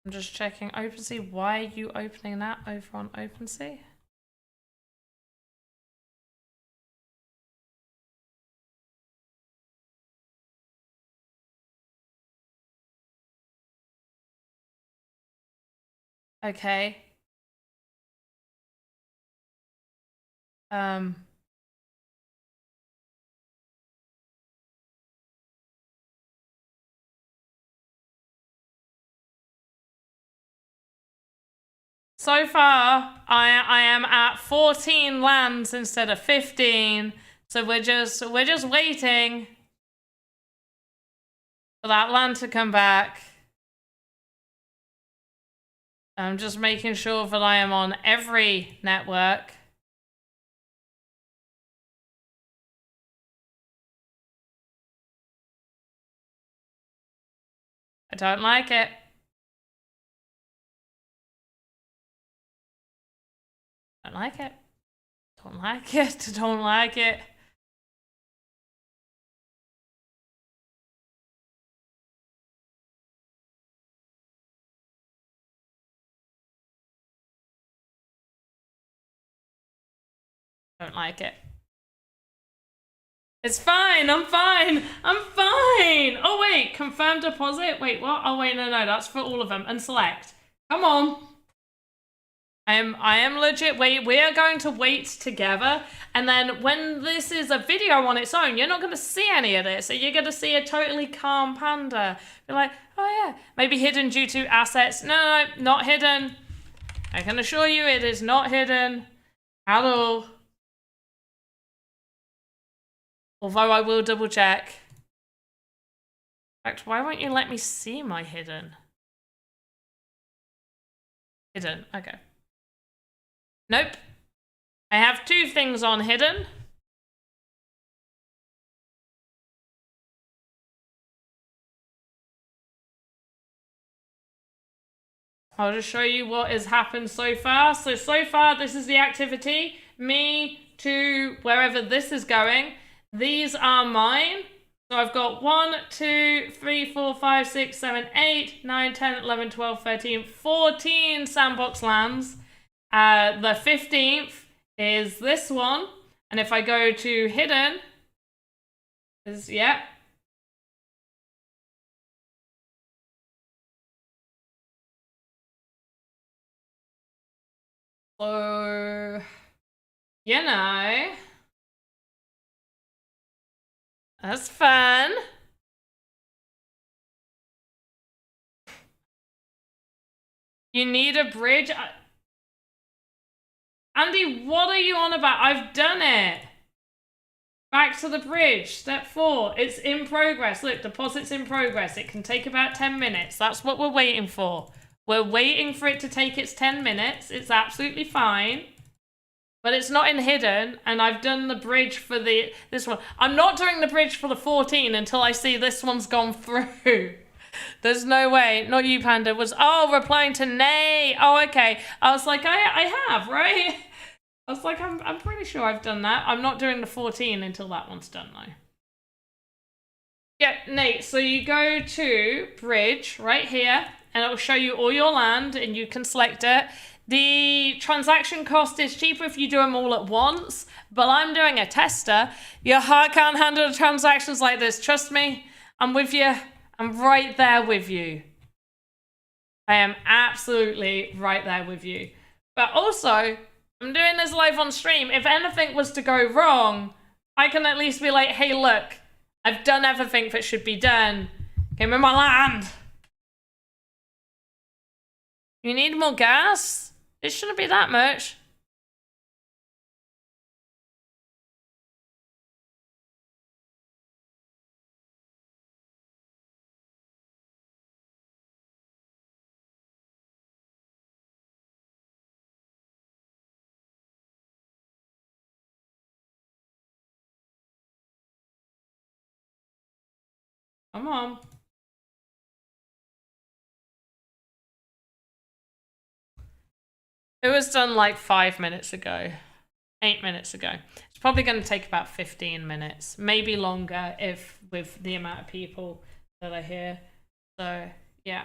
I'm just checking OpenSea. Why are you opening that over on OpenSea? Okay. So far, I am at 14 lands instead of 15. So we're just waiting for that land to come back. I'm just making sure that I am on every network. I don't like it. Don't like it. Don't like it. Don't like it. Don't like it. It's fine. I'm fine. I'm fine. Oh, wait. Confirm deposit? Wait, what? Oh, wait. No. That's for all of them. And select. Come on. I am legit. Wait, we are going to wait together. And then when this is a video on its own, you're not going to see any of this. So you're going to see a totally calm panda. Be like, oh, yeah. Maybe hidden due to assets. No, not hidden. I can assure you it is not hidden at all. Although I will double check. In fact, why won't you let me see my hidden? Hidden, okay. Nope. I have 2 things on hidden. I'll just show you what has happened so far. So far, this is the activity. Me to wherever this is going. These are mine. So I've got 1, 2, 3, 4, 5, 6, 7, 8, 9, 10, 11, 12, 13, 14 sandbox lands. The 15th is this one. And if I go to hidden, yeah. So, you know, that's fun. You need a bridge? Andy, what are you on about? I've done it. Back to the bridge. Step 4. It's in progress. Look, deposit's in progress. It can take about 10 minutes. That's what we're waiting for. We're waiting for it to take its 10 minutes. It's absolutely fine. But it's not in hidden, and I've done the bridge for this one. I'm not doing the bridge for the 14 until I see this one's gone through. There's no way. Not you, Panda. Replying to Nay. Oh, okay. I was like, I have, right? I was like, I'm pretty sure I've done that. I'm not doing the 14 until that one's done, though. Yeah, Nate, so you go to bridge right here, and it will show you all your land, and you can select it. The transaction cost is cheaper if you do them all at once, but I'm doing a tester. Your heart can't handle transactions like this. Trust me, I'm with you. I'm right there with you. I am absolutely right there with you. But also, I'm doing this live on stream. If anything was to go wrong, I can at least be like, hey, look, I've done everything that should be done. Give me my land. You need more gas? It shouldn't be that much. Come on. It was done like 5 minutes ago. 8 minutes ago. It's probably going to take about 15 minutes. Maybe longer if with the amount of people that are here. So, yeah.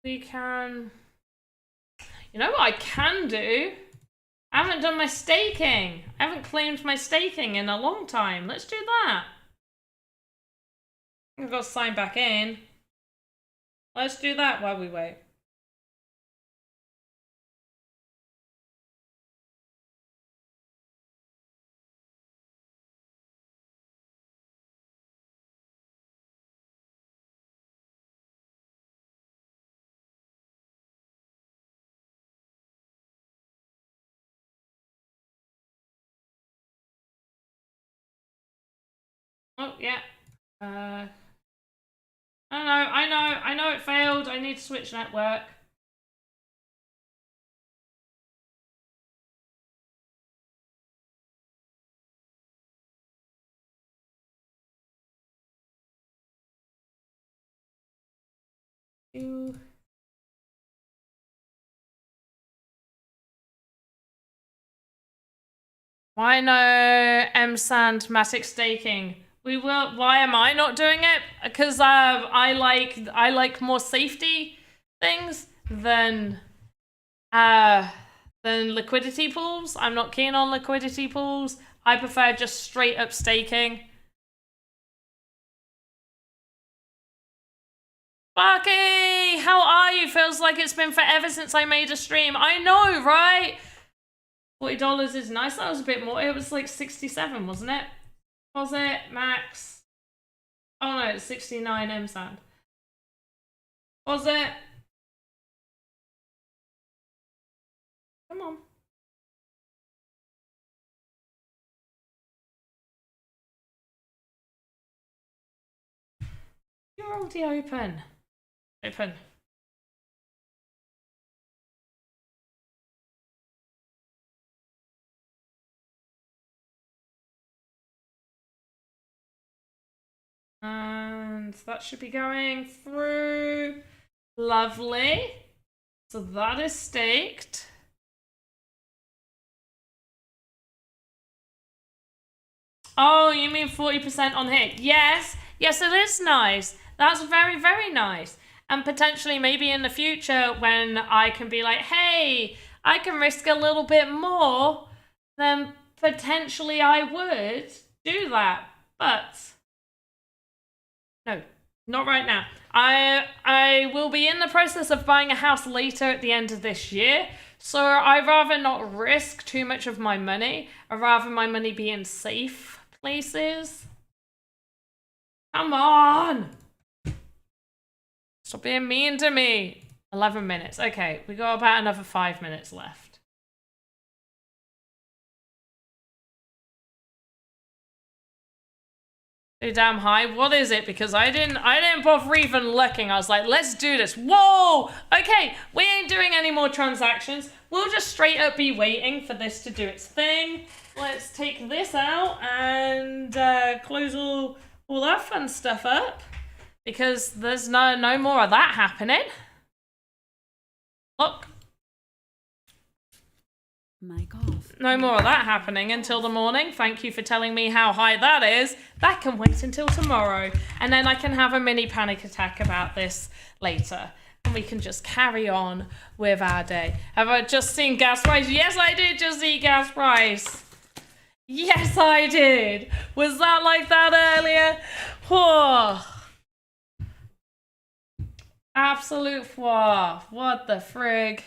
We can... You know what I can do? I haven't done my staking. I haven't claimed my staking in a long time. Let's do that. I've got to sign back in. Let's do that while we wait. Oh, yeah. I don't know. I know it failed. I need to switch network. Why no M-Sand-matic staking? We will. Why am I not doing it? Because I like more safety things than than liquidity pools. I'm not keen on liquidity pools. I prefer just straight up staking. Bucky, how are you? Feels like it's been forever since I made a stream. I know, right? $40 is nice. That was a bit more. It was like 67, wasn't it? Was it, Max? Oh no, it's 69 M-Sand. Was it? Come on. You're already open. Open. And that should be going through. Lovely. So that is staked. Oh, you mean 40% on hit? Yes. Yes, it is nice. That's very, very nice. And potentially maybe in the future when I can be like, hey, I can risk a little bit more, then potentially I would do that. But no, not right now. I will be in the process of buying a house later at the end of this year. So I'd rather not risk too much of my money. I'd rather my money be in safe places. Come on! Stop being mean to me. 11 minutes. Okay, we got about another 5 minutes left. Too damn high. What is it? Because I didn't bother even looking. I was like, let's do this. Whoa! Okay, we ain't doing any more transactions. We'll just straight up be waiting for this to do its thing. Let's take this out and close all that fun stuff up. Because there's no more of that happening. Look. Mic off. No more of that happening until the morning. Thank you for telling me how high that is. That can wait until tomorrow. And then I can have a mini panic attack about this later. And we can just carry on with our day. Have I just seen gas price? Yes, I did just see gas price. Yes, I did. Was that like that earlier? Oh. Absolute foie. What the frig?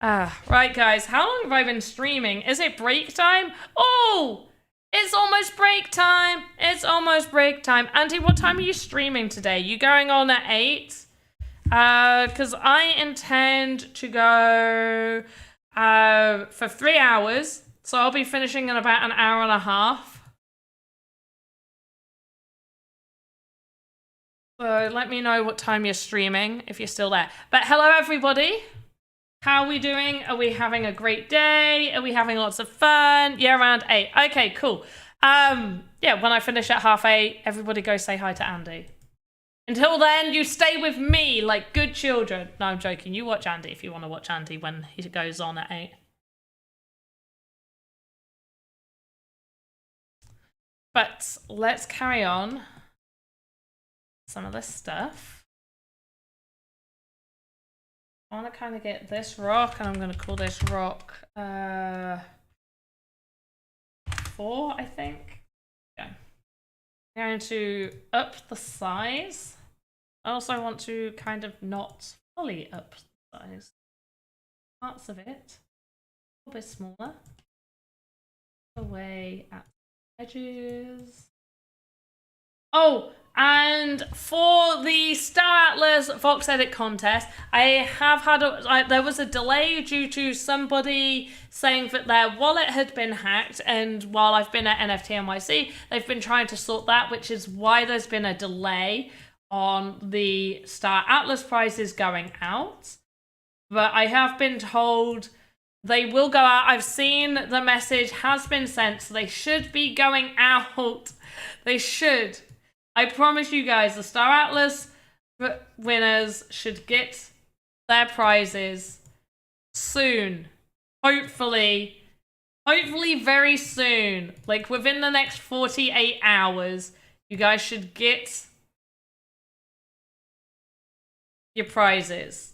Right, guys. How long have I been streaming? Is it break time? Oh, it's almost break time. It's almost break time. Auntie, what time are you streaming today? You going on at 8? Because I intend to go for 3 hours. So I'll be finishing in about an hour and a half. So let me know what time you're streaming if you're still there. But hello, everybody. How are we doing? Are we having a great day? Are we having lots of fun? Yeah, around 8. Okay, cool. Yeah, when I finish at 8:30, everybody go say hi to Andy. Until then, you stay with me like good children. No, I'm joking. You watch Andy if you want to watch Andy when he goes on at 8. But let's carry on some of this stuff. I want to kind of get this rock, and I'm going to call this rock 4, I think. Yeah. I'm going to up the size. I also want to kind of not fully up the size. Parts of it a little bit smaller. Away at the edges. Oh, and for the Star Atlas Voxedit contest, I have had there was a delay due to somebody saying that their wallet had been hacked, and while I've been at NFT NYC, they've been trying to sort that, which is why there's been a delay on the Star Atlas prizes going out. But I have been told they will go out. I've seen the message has been sent, so they should be going out. They should. I promise you guys, the Star Atlas winners should get their prizes soon. Hopefully very soon. Like within the next 48 hours, you guys should get your prizes.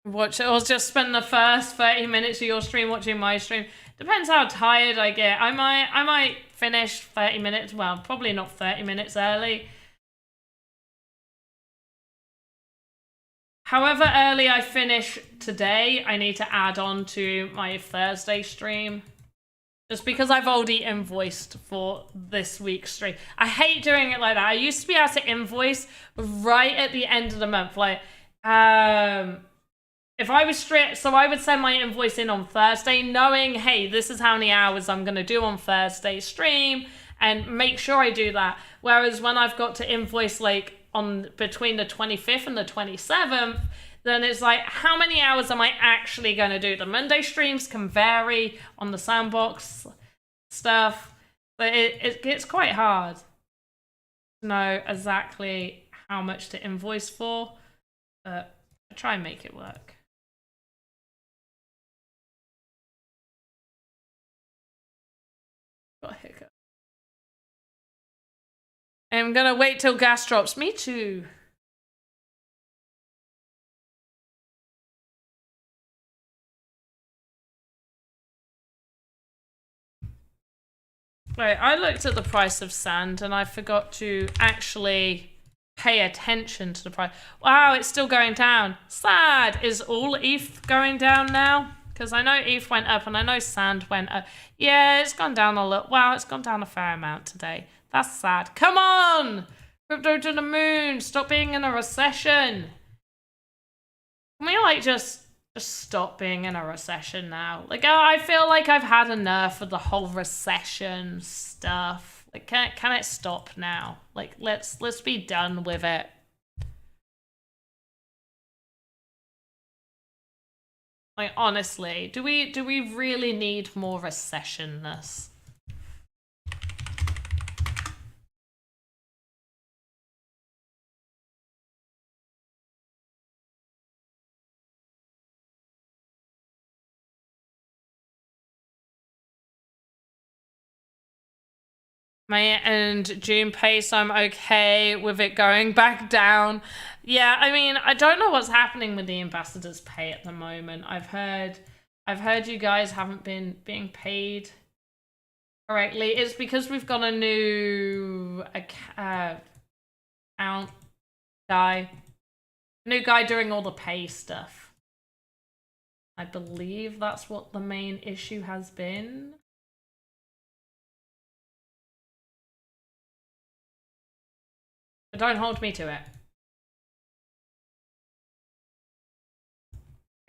Watch it, or just spend the first 30 minutes of your stream watching my stream. Depends how tired I get. I might finish 30 minutes, well, probably not 30 minutes early. However early I finish today, I need to add on to my Thursday stream. Just because I've already invoiced for this week's stream. I hate doing it like that. I used to be able to invoice right at the end of the month. Like, if I was strict, so I would send my invoice in on Thursday, knowing, hey, this is how many hours I'm going to do on Thursday's stream, and make sure I do that. Whereas when I've got to invoice like on between the 25th and the 27th, then it's like, how many hours am I actually going to do? The Monday streams can vary on the Sandbox stuff, but it gets quite hard to know exactly how much to invoice for, but I try and make it work. Got a hiccup. I'm gonna wait till gas drops. Me too. Right, I looked at the price of sand and I forgot to actually pay attention to the price. Wow, it's still going down. Sad. Is all ETH going down now? Because I know ETH went up and I know sand went up. Yeah, it's gone down a little. Wow, it's gone down a fair amount today. That's sad. Come on! Crypto to the moon. Stop being in a recession. Can we, like, just stop being in a recession now? Like, I feel like I've had enough of the whole recession stuff. Like, can it stop now? Like, let's be done with it. Like, honestly, do we really need more recessionness? And June pace, I'm okay with it going back down. Yeah, I mean, I don't know what's happening with the ambassadors' pay at the moment. I've heard you guys haven't been being paid correctly. It's because we've got a new account guy. New guy doing all the pay stuff. I believe that's what the main issue has been. But don't hold me to it.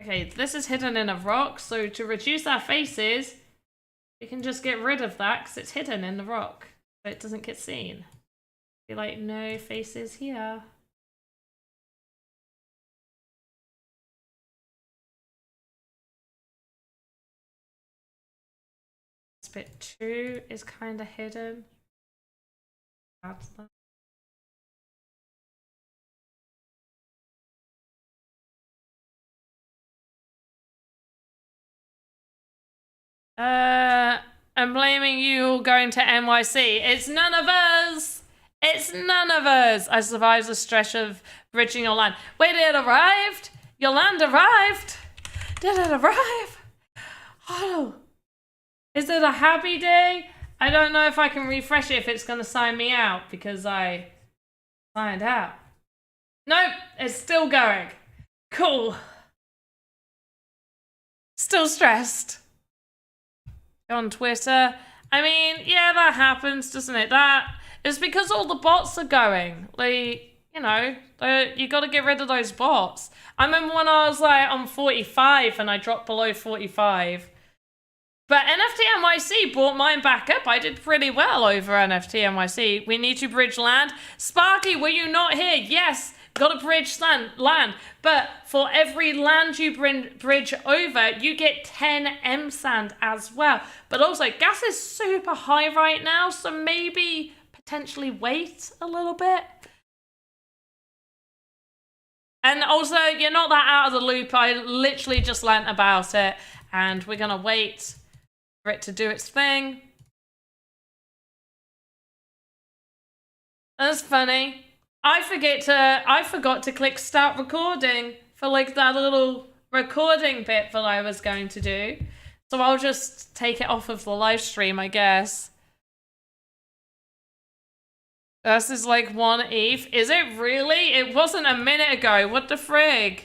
Okay, this is hidden in a rock, so to reduce our faces, we can just get rid of that because it's hidden in the rock, so it doesn't get seen. Be like, no faces here. Bit 2 is kind of hidden. That's that. I'm blaming you going to NYC. It's none of us. It's none of us. I survived the stretch of bridging your land. Wait, it arrived? Your land arrived? Did it arrive? Oh. Is it a happy day? I don't know if I can refresh it if it's going to sign me out because I signed out. Nope, it's still going. Cool. Still stressed. On Twitter. I mean, yeah, that happens, doesn't it? That is because all the bots are going. Like, you know, you got to get rid of those bots. I remember when I was like on 45 and I dropped below 45. But NFT NYC brought mine back up. I did pretty well over NFT NYC. We need to bridge land. Sparky, were you not here? Yes, got to bridge land. But for every land you bridge over, you get 10 M sand as well. But also, gas is super high right now, so maybe potentially wait a little bit. And also, you're not that out of the loop. I literally just learnt about it, and we're going to wait for it to do its thing. That's funny. I forgot to click start recording for like that little recording bit that I was going to do. So I'll just take it off of the live stream, I guess. This is like 1 ETH. Is it really? It wasn't a minute ago. What the frig?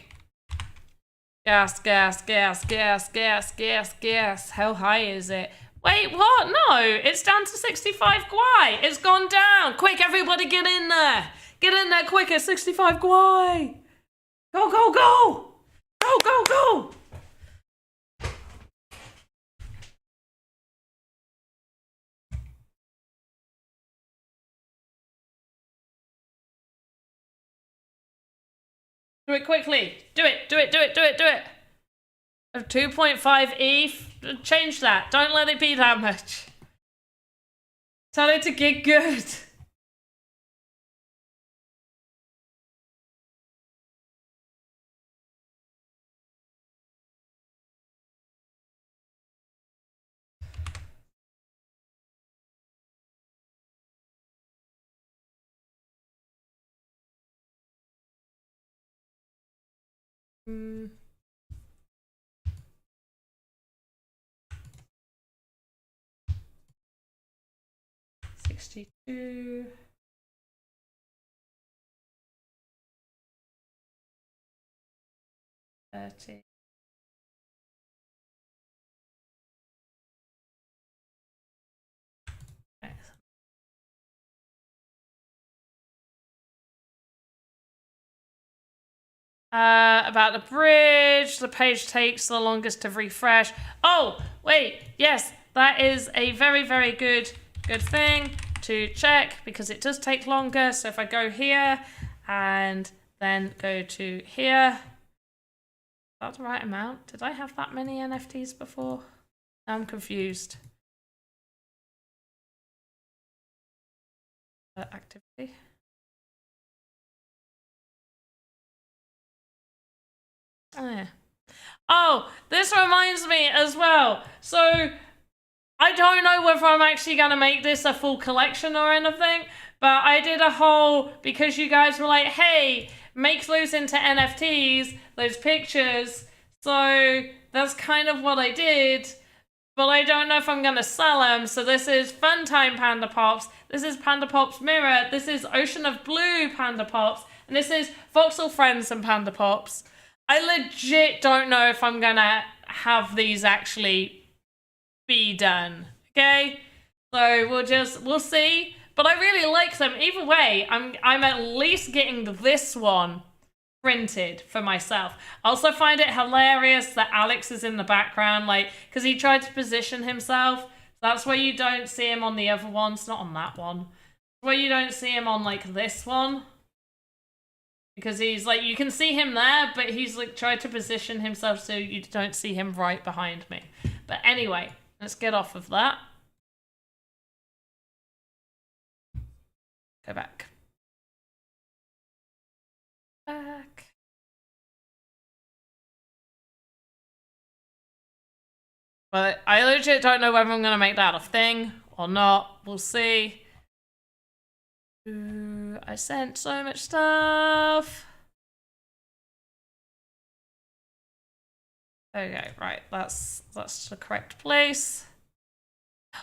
Gas, gas, gas, gas, gas, gas, gas. How high is it? Wait, what? No, it's down to 65 Gwei. It's gone down. Quick, everybody get in there. Get in there quicker, 65 Gwei. Go, go, go. Go, go, go. Do it quickly. Do it, do it, do it, do it, do it. 2.5 ETH. Change that. Don't let it be that much. Tell it to get good. Hmm. 62. $30. About the bridge, the page takes the longest to refresh. Oh, wait, yes, that is a very, very good thing to check because it does take longer. So if I go here and then go to here, is that the right amount? Did I have that many NFTs before? I'm confused. Activity. Oh, yeah. Oh, this reminds me as well. So I don't know whether I'm actually going to make this a full collection or anything, but I did a whole, because you guys were like, hey, make those into NFTs, those pictures. So that's kind of what I did, but I don't know if I'm going to sell them. So this is Funtime Panda Pops. This is Panda Pops Mirror. This is Ocean of Blue Panda Pops. And this is Voxel Friends and Panda Pops. I legit don't know if I'm gonna have these actually be done, okay? So we'll see. But I really like them. Either way, I'm at least getting this one printed for myself. I also find it hilarious that Alex is in the background, like, because he tried to position himself. That's why you don't see him on the other ones, not on that one. Where you don't see him on, like, this one. Because he's like, you can see him there, but he's like tried to position himself so you don't see him right behind me. But anyway, let's get off of that. Go back. Back. But I legit don't know whether I'm going to make that a thing or not. We'll see. Ooh, I sent so much stuff. Okay, right. That's the correct place.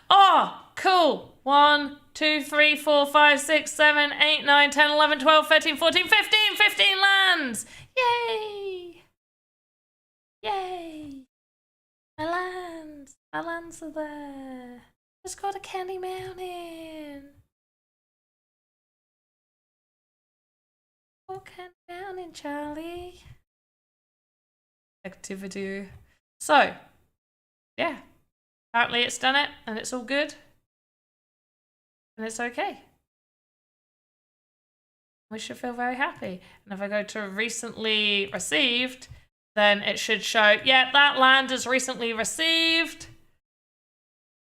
Oh, cool. 1, 2, 3, 4, 5, 6, 7, 8, 9, 10, 11, 12, 13, 14, 15. 15 lands. Yay. Yay. My lands. My lands are there. Just got a Candy Mountain. Okay, down in Charlie. Activity. So, yeah. Apparently it's done it, and it's all good. And it's okay. We should feel very happy. And if I go to recently received, then it should show, yeah, that land is recently received.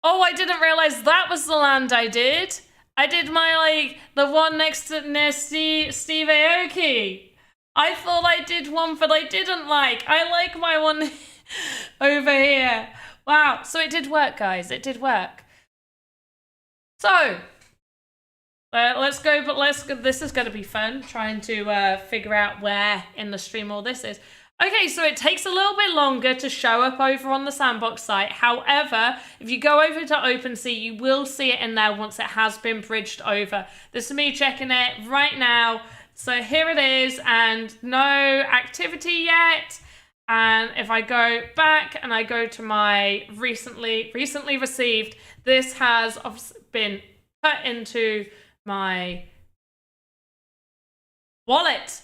Oh, I didn't realize that was the land I did. I did my, like, the one next to near Steve Aoki. I thought I did one, but I didn't like. I like my one over here. Wow. So it did work, guys. It did work. So, let's go, but this is going to be fun, trying to figure out where in the stream all this is. Okay, so it takes a little bit longer to show up over on the Sandbox site. However, if you go over to OpenSea, you will see it in there once it has been bridged over. This is me checking it right now. So here it is, and no activity yet. And if I go back and I go to my recently received, this has been put into my wallet.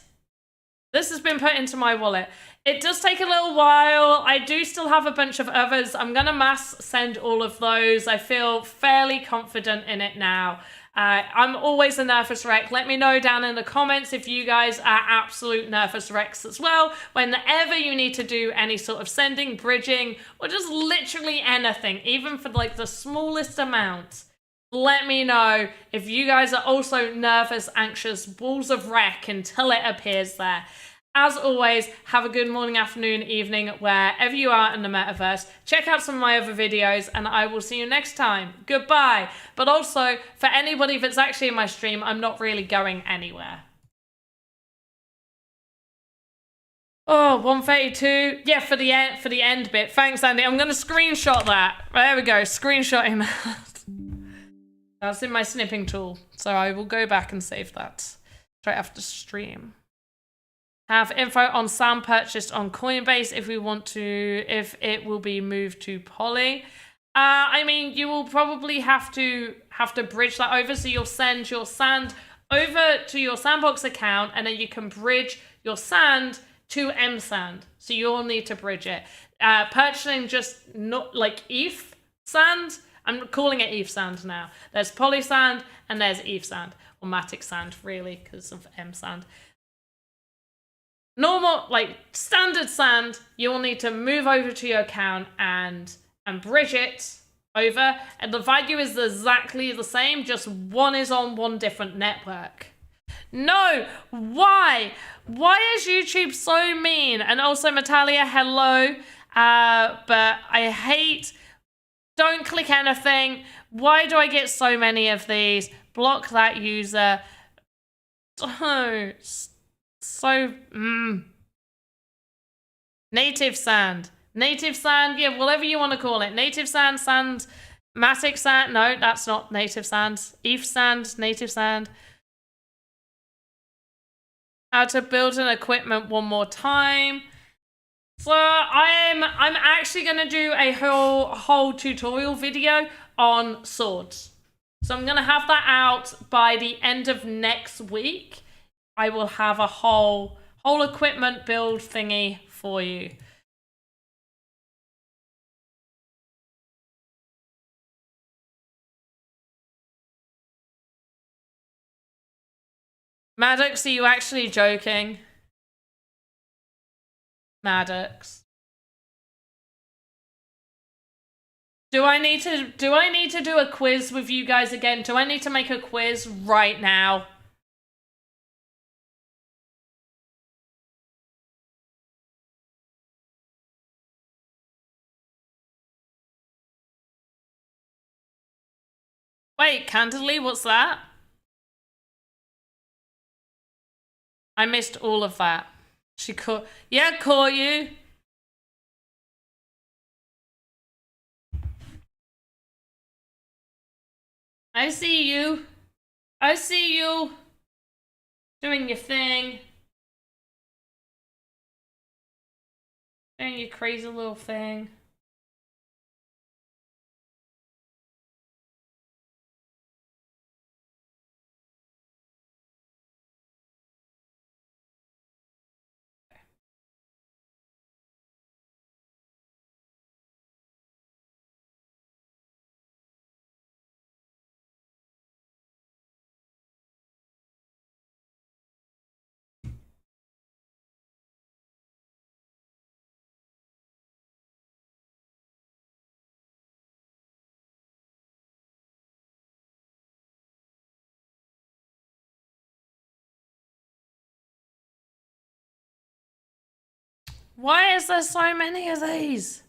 This has been put into my wallet. It does take a little while. I do still have a bunch of others. I'm going to mass send all of those. I feel fairly confident in it now. I'm always a nervous wreck. Let me know down in the comments if you guys are absolute nervous wrecks as well. Whenever you need to do any sort of sending, bridging, or just literally anything, even for like the smallest amount, let me know if you guys are also nervous, anxious, balls of wreck until it appears there. As always, have a good morning, afternoon, evening, wherever you are in the metaverse. Check out some of my other videos, and I will see you next time. Goodbye. But also, for anybody that's actually in my stream, I'm not really going anywhere. Oh, 132. Yeah, for the end bit. Thanks, Andy. I'm going to screenshot that. There we go. Screenshotting that. That's in my snipping tool, so I will go back and save that straight after stream. Have info on Sam purchased on Coinbase if we want to, if it will be moved to Poly. I mean, you will probably have to bridge that over, so you'll send your sand over to your Sandbox account, and then you can bridge your sand to mSand. So you'll need to bridge it. Purchasing just not like ETH sand. I'm calling it ETH sand now. There's Poly sand and there's ETH sand, or Matic sand, really, because of mSand. Normal, like standard sand, you'll need to move over to your account and bridge it over, and the value is exactly the same, just one is on one different network. No, why? Why is YouTube so mean? And also, Natalia, hello. But I hate. Don't click anything. Why do I get so many of these? Block that user. Oh, so, Native sand. Native sand, yeah, whatever you want to call it. Native sand, sand, Matic sand. No, that's not native sand. ETH sand, native sand. How to build an equipment one more time. So I'm actually gonna do a whole tutorial video on swords. So I'm gonna have that out by the end of next week. I will have a whole equipment build thingy for you. Maddox, are you actually joking? Maddox. Do I need to do a quiz with you guys again? Do I need to make a quiz right now? Wait, candidly, what's that? I missed all of that. She caught. Yeah, caught you. I see you. I see you. Doing your thing. Doing your crazy little thing. Why is there so many of these?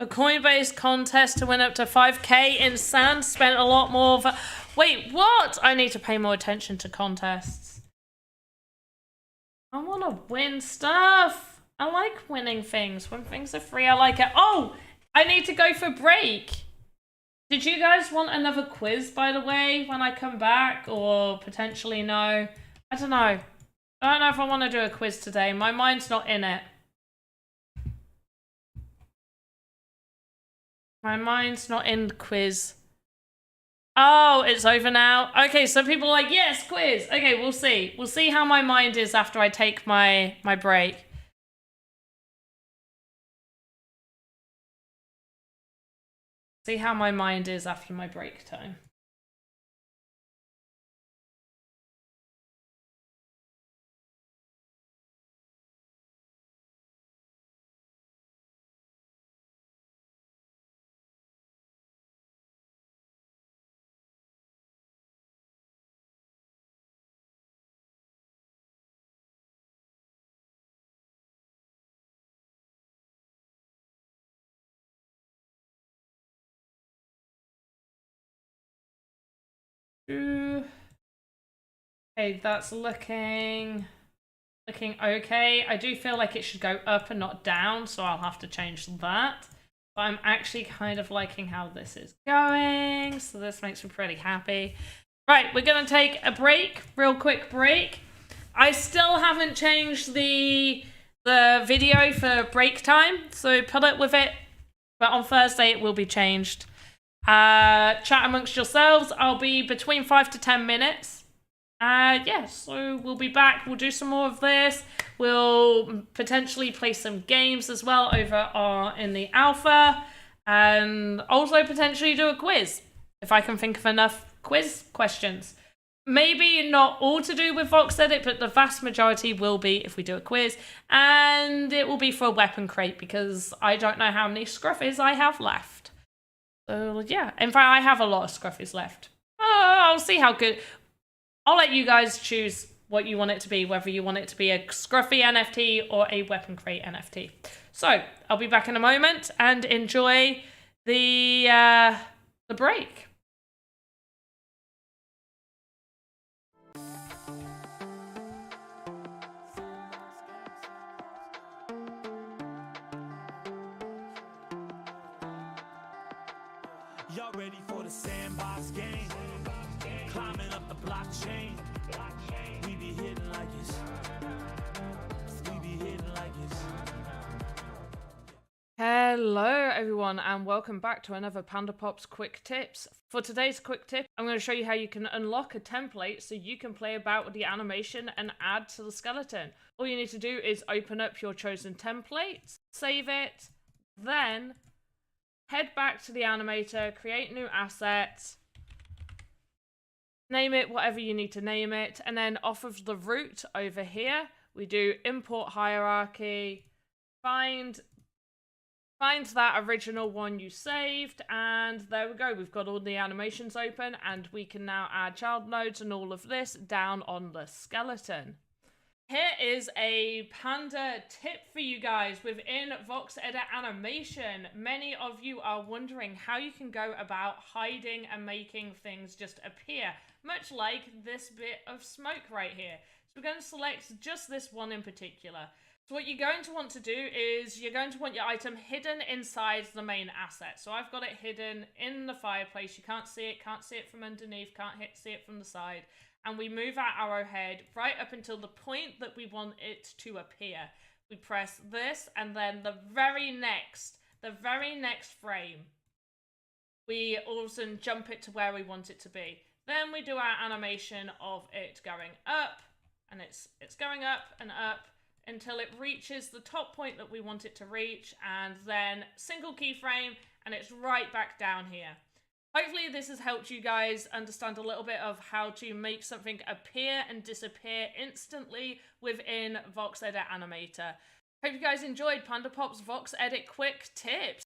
A coin-based contest to win up to 5k in sand. Spent a lot more of... Wait, what? I need to pay more attention to contests. I want to win stuff. I like winning things. When things are free, I like it. Oh, I need to go for break. Did you guys want another quiz, by the way, when I come back? Or potentially no? I don't know. I don't know if I want to do a quiz today. My mind's not in it. My mind's not in the quiz. Oh, it's over now. Okay, so people are like, yes, quiz. Okay, we'll see. We'll see how my mind is after I take my break. See how my mind is after my break time. Okay, that's looking okay. I do feel like it should go up and not down, so I'll have to change that. But I'm actually kind of liking how this is going, so this makes me pretty happy. Right, we're gonna take a break, real quick break. I still haven't changed the video for break time, so put up with it. But on Thursday it will be changed. Chat amongst yourselves. I'll be between 5 to 10 minutes. Yeah, so we'll be back. We'll do some more of this. We'll potentially play some games as well over in the alpha. And also potentially do a quiz, if I can think of enough quiz questions. Maybe not all to do with Voxedit, but the vast majority will be if we do a quiz. And it will be for a weapon crate, because I don't know how many scruffies I have left. So yeah, in fact, I have a lot of scruffies left. I'll see how good... I'll let you guys choose what you want it to be, whether you want it to be a scruffy NFT or a weapon crate NFT. So I'll be back in a moment, and enjoy the break. Y'all ready for the Sandbox Game? Climbing up the blockchain. We be hitting like it's. We be hitting like it's. Hello everyone, and welcome back to another Panda Pops Quick Tips. For today's quick tip, I'm going to show you how you can unlock a template so you can play about with the animation and add to the skeleton. All you need to do is open up your chosen template, save it, then head back to the animator, create new asset, name it whatever you need to name it, and then off of the root over here, we do import hierarchy, find that original one you saved, and there we go. We've got all the animations open, and we can now add child nodes and all of this down on the skeleton. Here is a Panda tip for you guys within Voxedit animation. Many of you are wondering how you can go about hiding and making things just appear, much like this bit of smoke right here. So we're going to select just this one in particular. So what you're going to want to do is you're going to want your item hidden inside the main asset. So I've got it hidden in the fireplace. You can't see it from underneath, can't see it from the side. And we move our arrowhead right up until the point that we want it to appear. We press this, and then the very next frame, we also jump it to where we want it to be. Then we do our animation of it going up, and it's going up and up until it reaches the top point that we want it to reach, and then single keyframe, and it's right back down here. Hopefully this has helped you guys understand a little bit of how to make something appear and disappear instantly within Voxedit Animator. Hope you guys enjoyed Panda Pop's Voxedit Quick Tips.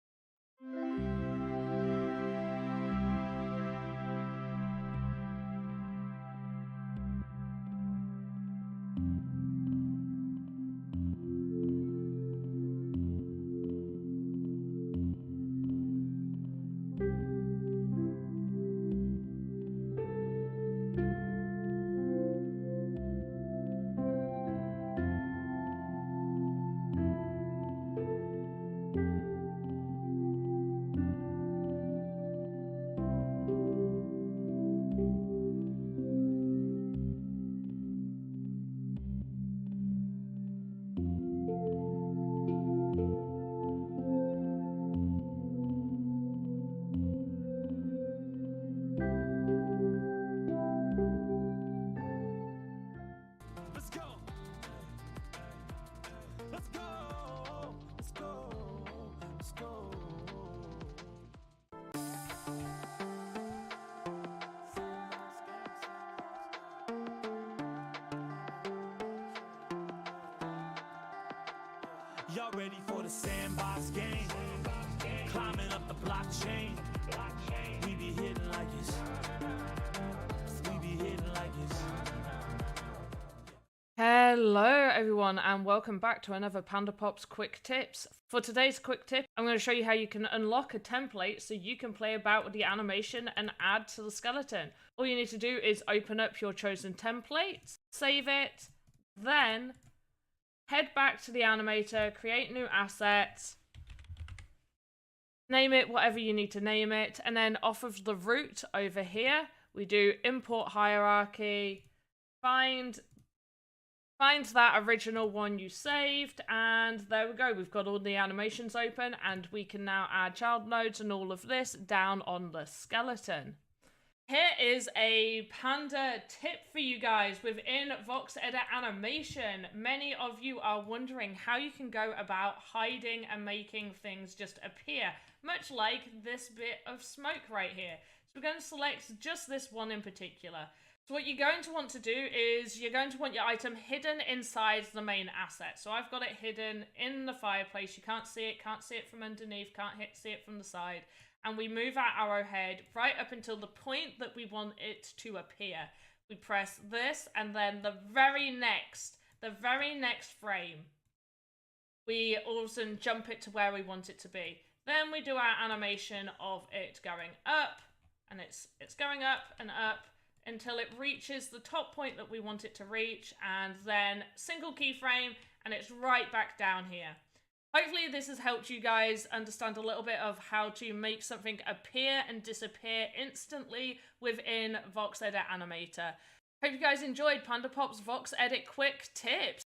Y'all ready for the Sandbox Game? Climbing up the blockchain. We be hitting like it's. We be hitting like it's. Hello everyone and welcome back to another Panda Pops quick tips. For today's quick tip, I'm going to show you how you can unlock a template so you can play about with the animation and add to the skeleton. All you need to do is open up your chosen template, save it, then head back to the animator, create new assets, name it whatever you need to name it, and then off of the root over here, we do import hierarchy, find that original one you saved, and there we go. We've got all the animations open, and we can now add child nodes and all of this down on the skeleton. Here is a Panda tip for you guys within Voxedit animation. Many of you are wondering how you can go about hiding and making things just appear, much like this bit of smoke right here. So we're going to select just this one in particular. So what you're going to want to do is you're going to want your item hidden inside the main asset. So I've got it hidden in the fireplace. You can't see it from underneath, can't see it from the side. And we move our arrowhead right up until the point that we want it to appear. We press this, and then the very next frame, we all of a sudden jump it to where we want it to be. Then we do our animation of it going up, and it's going up and up until it reaches the top point that we want it to reach, and then single keyframe, and it's right back down here. Hopefully this has helped you guys understand a little bit of how to make something appear and disappear instantly within Voxedit Animator. Hope you guys enjoyed Panda Pop's Voxedit quick tips.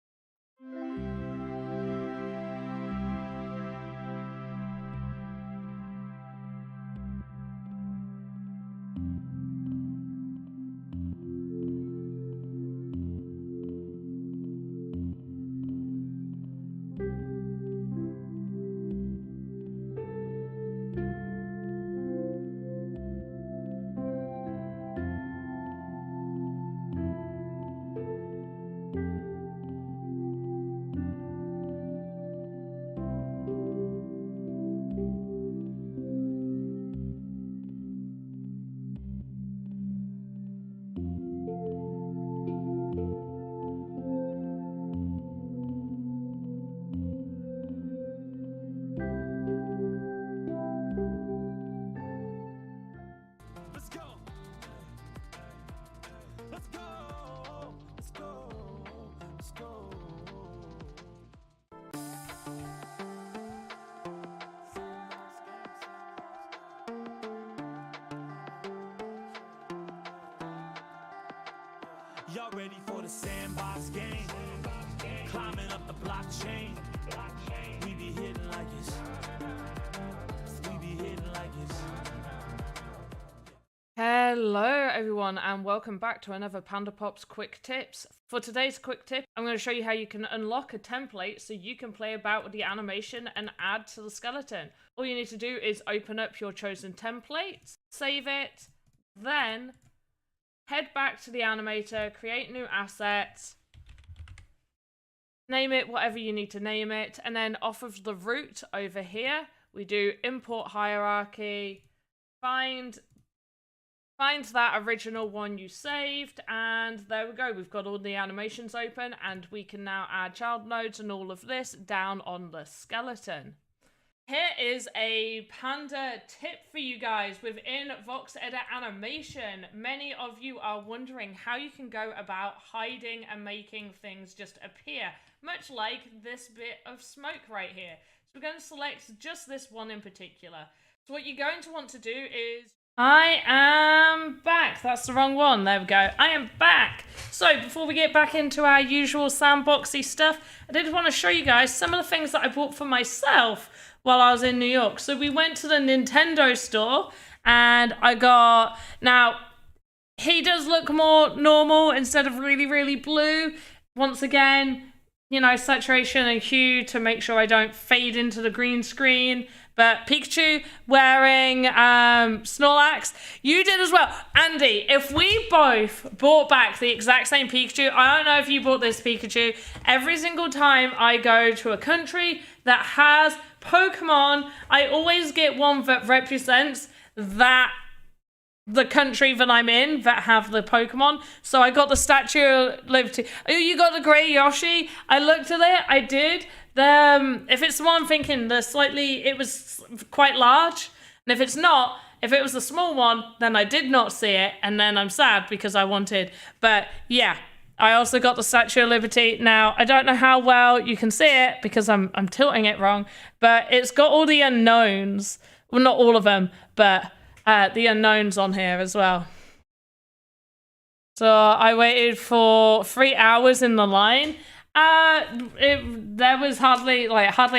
Let's go. Let's go. Let's go. Let's go. Y'all ready for the Sandbox Game? Climbing up the blockchain. We be hitting like it's. We be hitting like it's. Hello everyone and welcome back to another Panda Pops quick tips. For today's quick tip, I'm going to show you how you can unlock a template so you can play about with the animation and add to the skeleton. All you need to do is open up your chosen template, save it, then head back to the animator, create new assets, name it whatever you need to name it, and then off of the root over here, we do import hierarchy, find that original one you saved, and there we go. We've got all the animations open, and we can now add child nodes and all of this down on the skeleton. Here is a Panda tip for you guys within Voxedit animation. Many of you are wondering how you can go about hiding and making things just appear, much like this bit of smoke right here. So we're going to select just this one in particular. So what you're going to want to do is I am back. That's the wrong one. There we go. I am back. So before we get back into our usual sandboxy stuff, I did want to show you guys some of the things that I bought for myself while I was in New York. So we went to the Nintendo store and I got, now he does look more normal instead of really, really blue. Once again, you know, saturation and hue to make sure I don't fade into the green screen. But Pikachu wearing Snorlax, you did as well. Andy, if we both brought back the exact same Pikachu, I don't know if you bought this Pikachu, every single time I go to a country that has Pokemon, I always get one that represents that the country that I'm in that have the Pokemon. So I got the Statue of Liberty. Oh, you got the Grey Yoshi? I looked at it. I did. If it's the one I'm thinking, it was quite large. And if it's not, if it was the small one, then I did not see it. And then I'm sad because I wanted. But yeah, I also got the Statue of Liberty. Now, I don't know how well you can see it because I'm tilting it wrong. But it's got all the unknowns. Well, not all of them, but the unknowns on here as well. So I waited for 3 hours in the line. There was hardly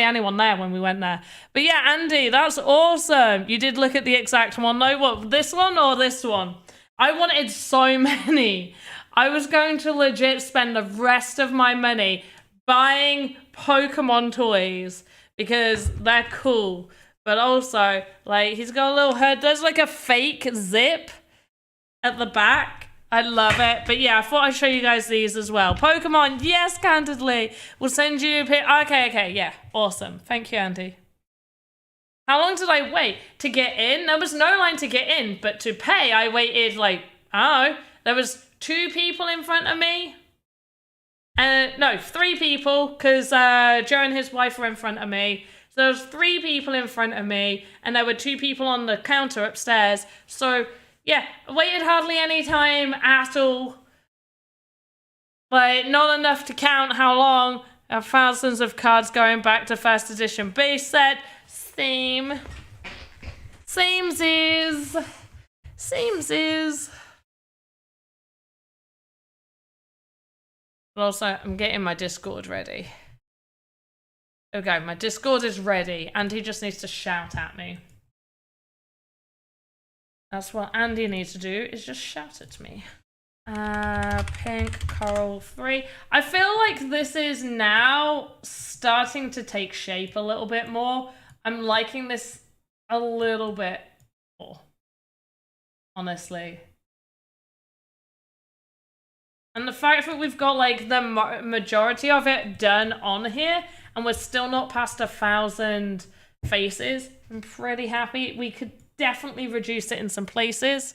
anyone there when we went there. But yeah, Andy, that's awesome. You did look at the exact one though. What, this one or this one? I wanted so many. I was going to legit spend the rest of my money buying Pokemon toys because they're cool. But also, like, he's got a little hood. There's like a fake zip at the back. I love it. But yeah, I thought I'd show you guys these as well. Pokemon, yes, candidly. We'll send you a pic. Okay, yeah, awesome. Thank you, Andy. How long did I wait to get in? There was no line to get in, but to pay, I waited like, there was 2 people in front of me. No, 3 people, because Joe and his wife were in front of me. So there was 3 people in front of me, and there were 2 people on the counter upstairs. So yeah, I waited hardly any time at all. Like, not enough to count how long. Thousands of cards going back to first edition base set. Samesies. But also, I'm getting my Discord ready. Okay, my Discord is ready. Andy just needs to shout at me. That's what Andy needs to do, is just shout at me. Pink Coral 3. I feel like this is now starting to take shape a little bit more. I'm liking this a little bit more, honestly. And the fact that we've got like the majority of it done on here, and we're still not past 1,000 faces, I'm pretty happy. We could definitely reduce it in some places.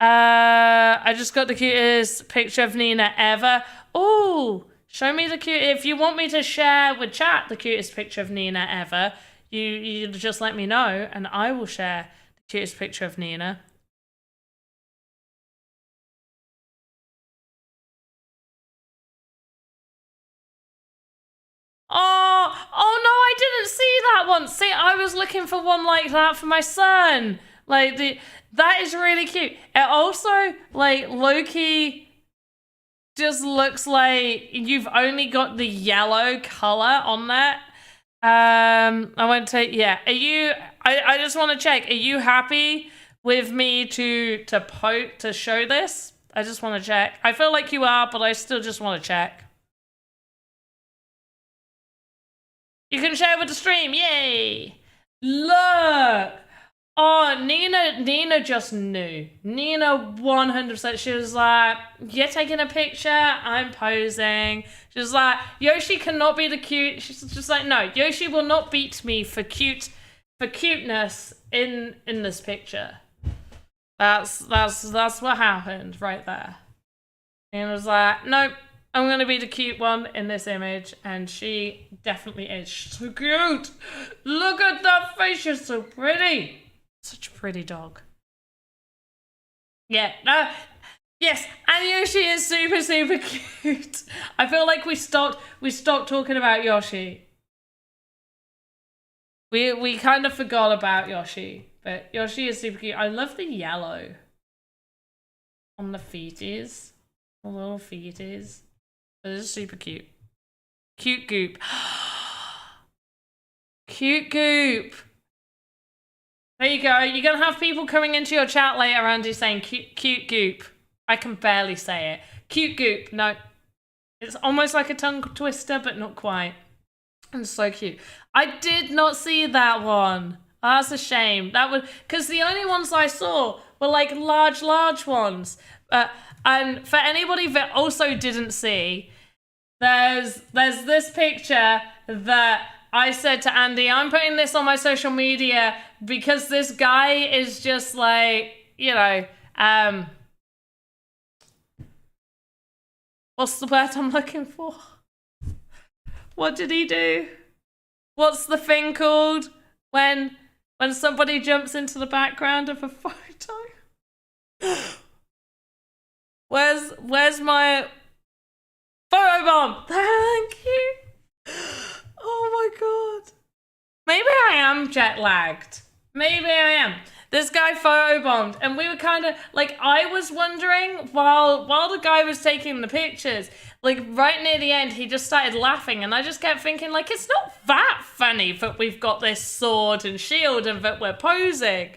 I just got the cutest picture of Nina ever. Oh, show me the cute. If you want me to share with chat the cutest picture of Nina ever, you just let me know, and I will share the cutest picture of Nina. Oh no, I didn't see that one. See, I was looking for one like that for my son. Like, that is really cute. It also, like, low-key just looks like you've only got the yellow color on that. I want to, yeah. I just want to check. Are you happy with me to show this? I just want to check. I feel like you are, but I still just want to check. You can share with the stream, yay! Look! Oh, Nina just knew. Nina 100%, she was like, you're taking a picture, I'm posing. She was like, Yoshi cannot be the cute. She's just like, no, Yoshi will not beat me for cuteness in this picture. That's what happened right there. Nina was like, nope. I'm going to be the cute one in this image, and she definitely is. She's so cute. Look at that face. She's so pretty. Such a pretty dog. Yeah. Yes, and Yoshi is super, super cute. I feel like we stopped talking about Yoshi. We kind of forgot about Yoshi, but Yoshi is super cute. I love the yellow on the feeties. The little feeties. This is super cute. Cute goop. Cute goop. There you go. You're going to have people coming into your chat later, Andy, saying cute goop. I can barely say it. Cute goop. No. It's almost like a tongue twister, but not quite. It's so cute. I did not see that one. Oh, that's a shame. That was because the only ones I saw were like large ones. And for anybody that also didn't see, there's this picture that I said to Andy, I'm putting this on my social media because this guy is just like, you know, what's the word I'm looking for? What did he do? What's the thing called when somebody jumps into the background of a photo? Where's my photo bomb? Thank you. Oh my god. Maybe I am jet lagged. Maybe I am. This guy photobombed, and we were kind of like, I was wondering while the guy was taking the pictures, like right near the end, he just started laughing, and I just kept thinking, like, it's not that funny that we've got this sword and shield and that we're posing.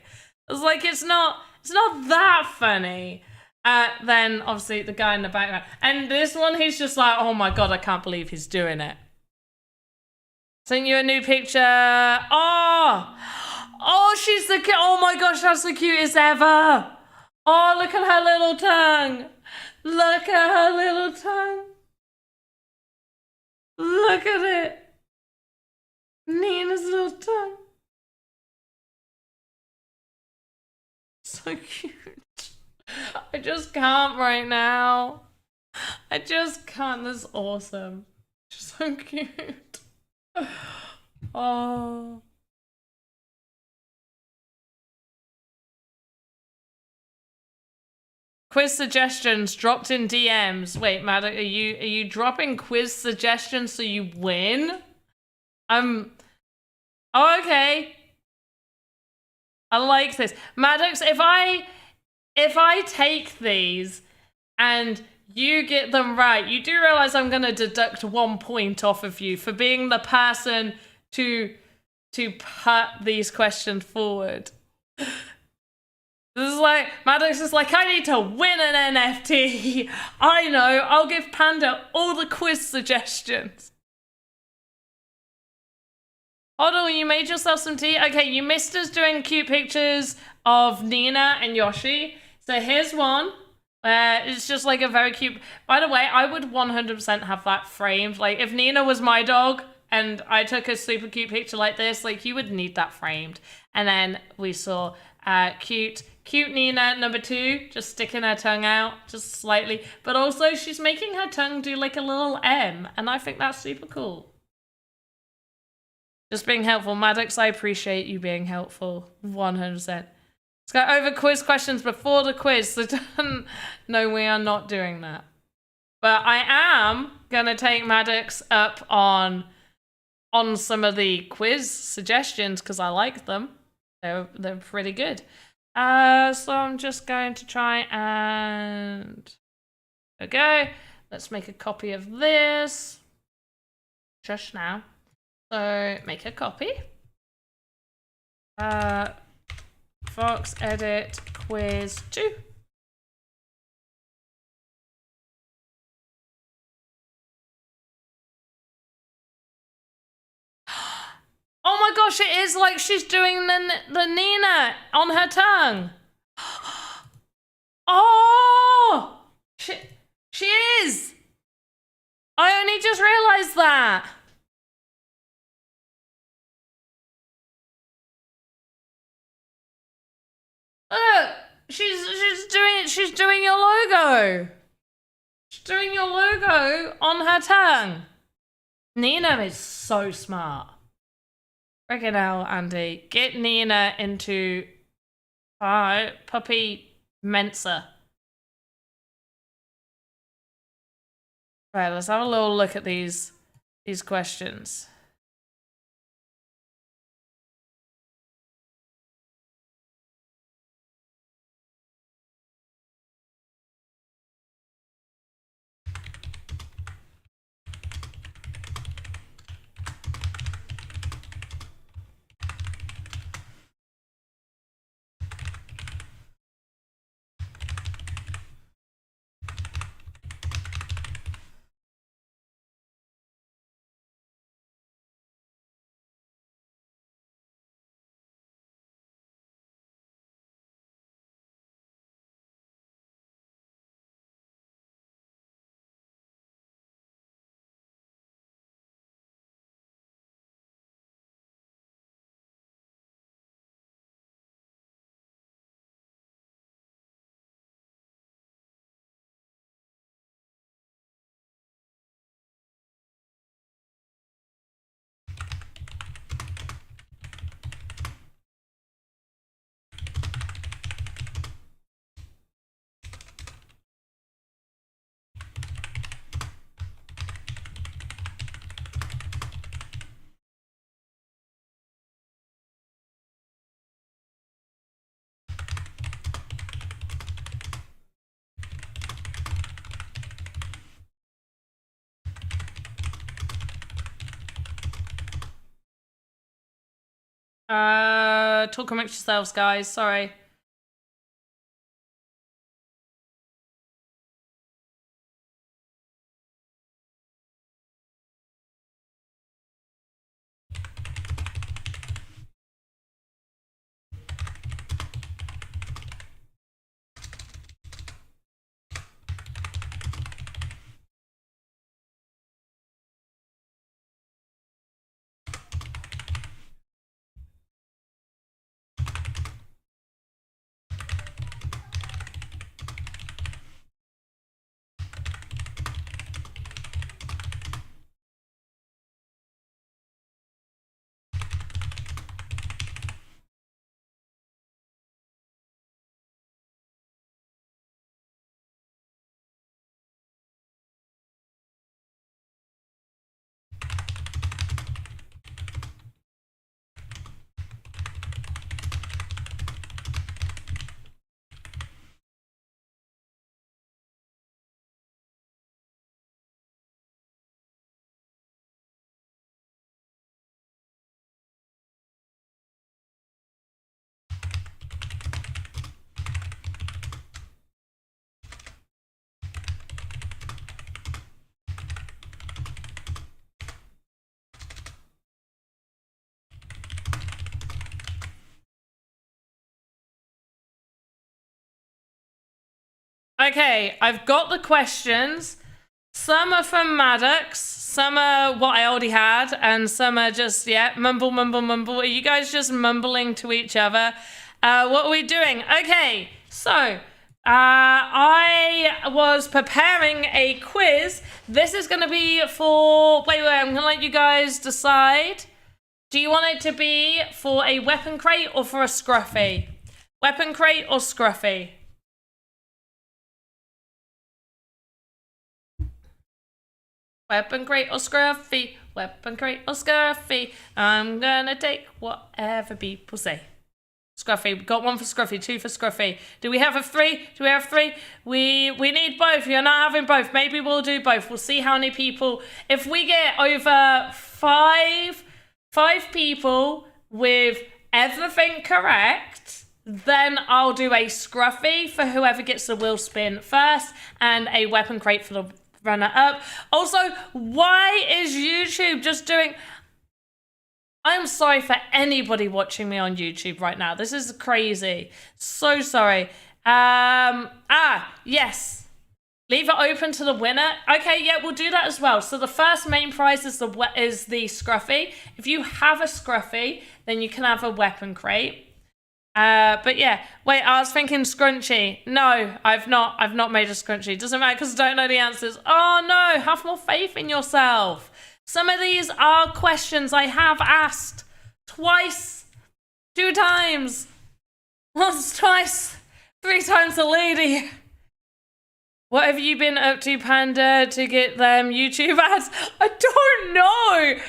I was like, it's not that funny. Then obviously the guy in the background, and this one, he's just like, oh my god, I can't believe he's doing it. Send you a new picture. Oh, she's the cute. Oh my gosh, that's the cutest ever. Oh, look at her little tongue. Look at her little tongue. Look at it. Nina's little tongue. So cute. I just can't right now. I just can't. That's awesome. She's so cute. Oh. Quiz suggestions dropped in DMs. Wait, Maddox, are you dropping quiz suggestions so you win? Oh, okay. I like this. Maddox, if I take these and you get them right, you do realize I'm going to deduct 1 point off of you for being the person to put these questions forward. This is like, Maddox is like, I need to win an NFT. I know, I'll give Panda all the quiz suggestions. Hold on, you made yourself some tea? Okay, you missed us doing cute pictures of Nina and Yoshi. So here's one. It's just like a very cute... By the way, I would 100% have that framed. Like, if Nina was my dog and I took a super cute picture like this, like, you would need that framed. And then we saw cute Nina number 2, just sticking her tongue out, just slightly. But also, she's making her tongue do like a little M, and I think that's super cool. Just being helpful. Maddox, I appreciate you being helpful. 100%. Let's go over quiz questions before the quiz. So no, we are not doing that. But I am going to take Maddox up on some of the quiz suggestions because I like them. They're pretty good. So I'm just going to try and... Okay. Let's make a copy of this. Just now. So make a copy. Voxedit quiz 2. Oh my gosh, it is like she's doing the Nina on her tongue. Oh, she is. I only just realized that. Look, she's doing your logo. She's doing your logo on her tongue. Nina is so smart. Freaking hell, Andy. Get Nina into puppy Mensa. Right, let's have a little look at these questions. Talk amongst yourselves, guys. Sorry. Okay, I've got the questions. Some are from Maddox, some are what I already had, and some are just, yeah, mumble, mumble, mumble. Are you guys just mumbling to each other? What are we doing? Okay, so I was preparing a quiz. This is going to be for... Wait, I'm going to let you guys decide. Do you want it to be for a weapon crate or for a scruffy? Weapon crate or scruffy? Weapon crate or scruffy, weapon crate or scruffy. I'm gonna take whatever people say. Scruffy, we got one for scruffy, two for scruffy. Do we have a three? Do we have three? We need both. You're not having both. Maybe we'll do both. We'll see how many people. If we get over five people with everything correct, then I'll do a scruffy for whoever gets the wheel spin first, and a weapon crate for the runner up. Also, why is YouTube just doing... I'm sorry for anybody watching me on YouTube right now. This is crazy. So sorry. Yes. Leave it open to the winner. Okay, yeah, we'll do that as well. So the first main prize is the scruffy. If you have a scruffy, then you can have a weapon crate. But yeah, wait, I was thinking scrunchy. No, I've not made a scrunchy. Doesn't matter because I don't know the answers. Oh no, have more faith in yourself. Some of these are questions I have asked twice, 2 times, once, twice, 3 times a lady. What have you been up to, Panda, to get them YouTube ads? I don't know.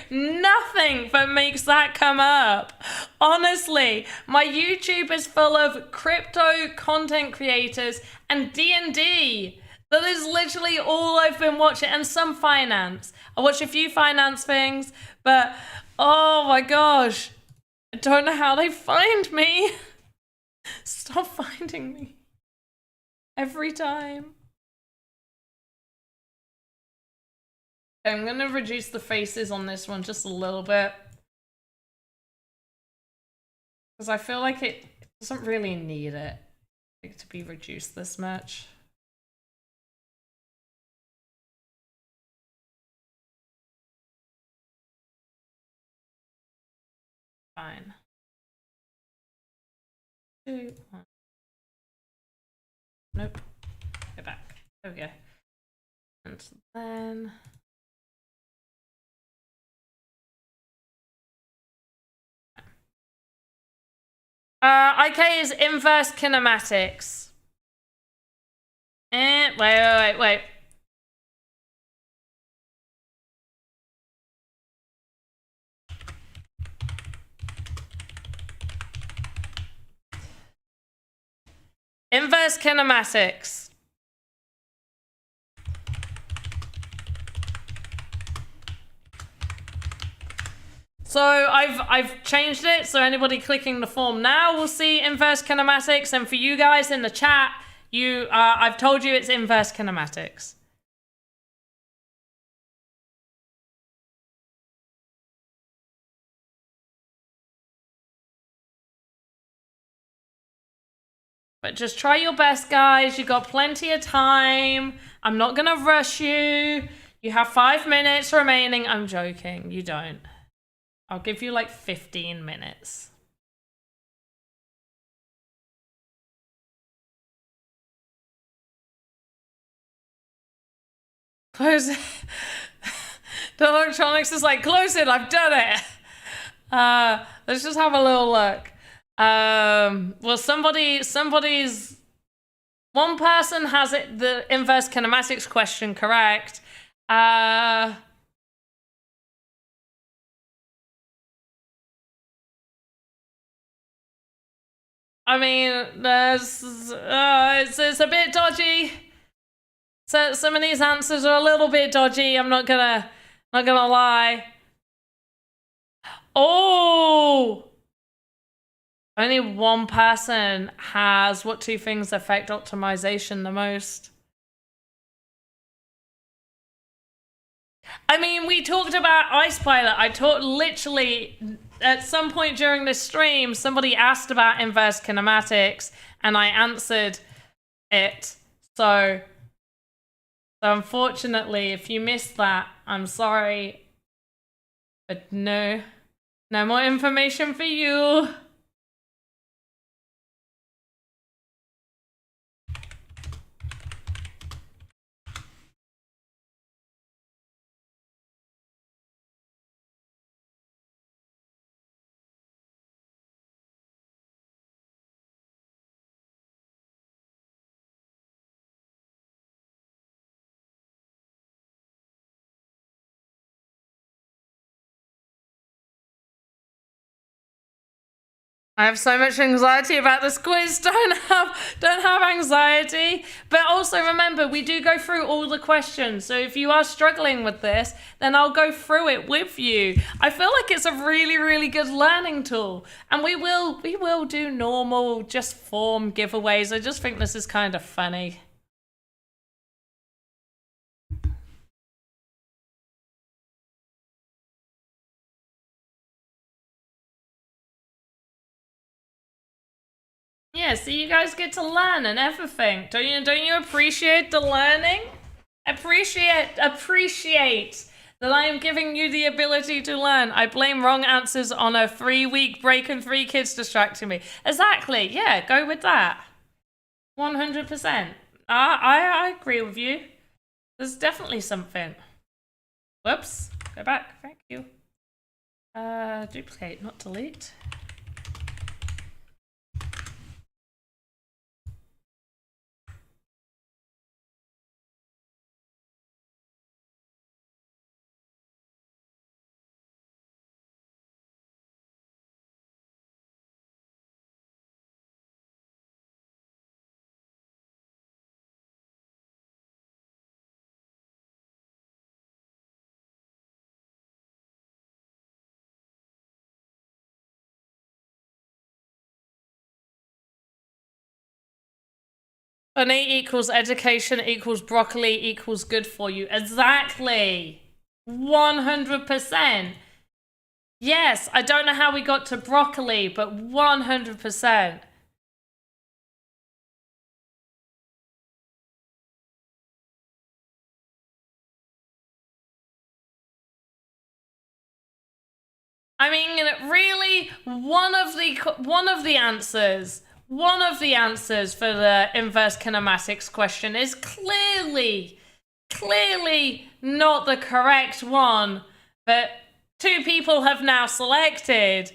Nothing that makes that come up. Honestly, my YouTube is full of crypto content creators and D&D. That is literally all I've been watching, and some finance. I watch a few finance things, but oh my gosh. I don't know how they find me. Stop finding me. Every time. I'm going to reduce the faces on this one just a little bit. Because I feel like it doesn't really need it to be reduced this much. Fine. 2, 1. Nope. Go back. There we go. And then... IK is inverse kinematics. Wait. Inverse kinematics. So I've changed it, so anybody clicking the form now will see inverse kinematics, and for you guys in the chat, I've told you it's inverse kinematics. But just try your best, guys. You got plenty of time. I'm not gonna rush you. You have 5 minutes remaining. I'm joking. You don't. I'll give you like 15 minutes. Close it. The electronics is like, close it. I've done it. Let's just have a little look. Well, one person has the inverse kinematics question correct. I mean, it's a bit dodgy. So some of these answers are a little bit dodgy. I'm not gonna lie. Oh! Only one person has what two things affect optimization the most. I mean, we talked about Ice Pilot. I talked literally at some point during this stream, somebody asked about inverse kinematics and I answered it. So unfortunately, if you missed that, I'm sorry. But no more information for you. I have so much anxiety about this quiz. Don't have anxiety. But also remember, we do go through all the questions. So if you are struggling with this, then I'll go through it with you. I feel like it's a really, really good learning tool. And we will do normal, just form giveaways. I just think this is kind of funny. Yeah, so you guys get to learn and everything. Don't you appreciate the learning? Appreciate that I am giving you the ability to learn. I blame wrong answers on a 3-week break and 3 kids distracting me. Exactly, yeah, go with that. 100%. I agree with you. There's definitely something. Whoops, go back, thank you. Duplicate, not delete. Funny equals education equals broccoli equals good for you. Exactly. 100%. Yes, I don't know how we got to broccoli, but 100%. I mean, really, one of the answers for the inverse kinematics question is clearly not the correct one, but 2 people have now selected.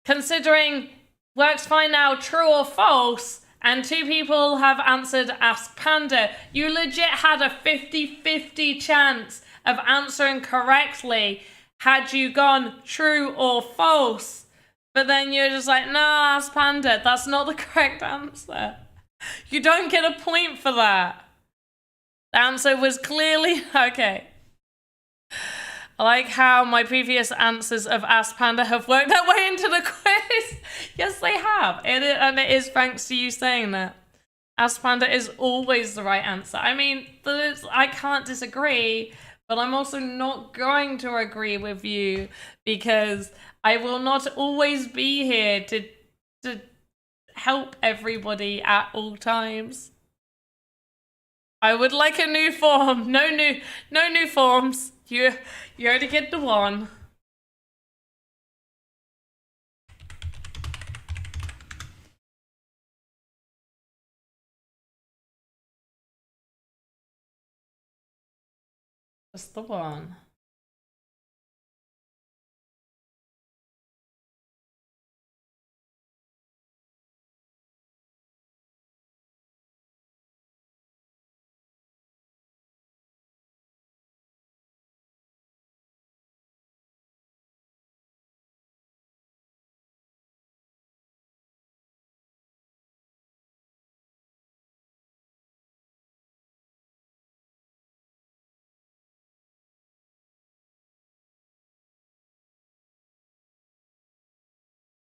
Considering works fine now, true or false, and 2 people have answered Ask Panda. You legit had a 50-50 chance of answering correctly had you gone true or false. But then you're just like, nah, Ask Panda, that's not the correct answer. You don't get a point for that. The answer was clearly, okay. I like how my previous answers of Ask Panda have worked their way into the quiz. Yes, they have. And it is thanks to you saying that. Ask Panda is always the right answer. I mean, I can't disagree, but I'm also not going to agree with you because I will not always be here to help everybody at all times. I would like a new form. No new forms. You already get the one. Just the one.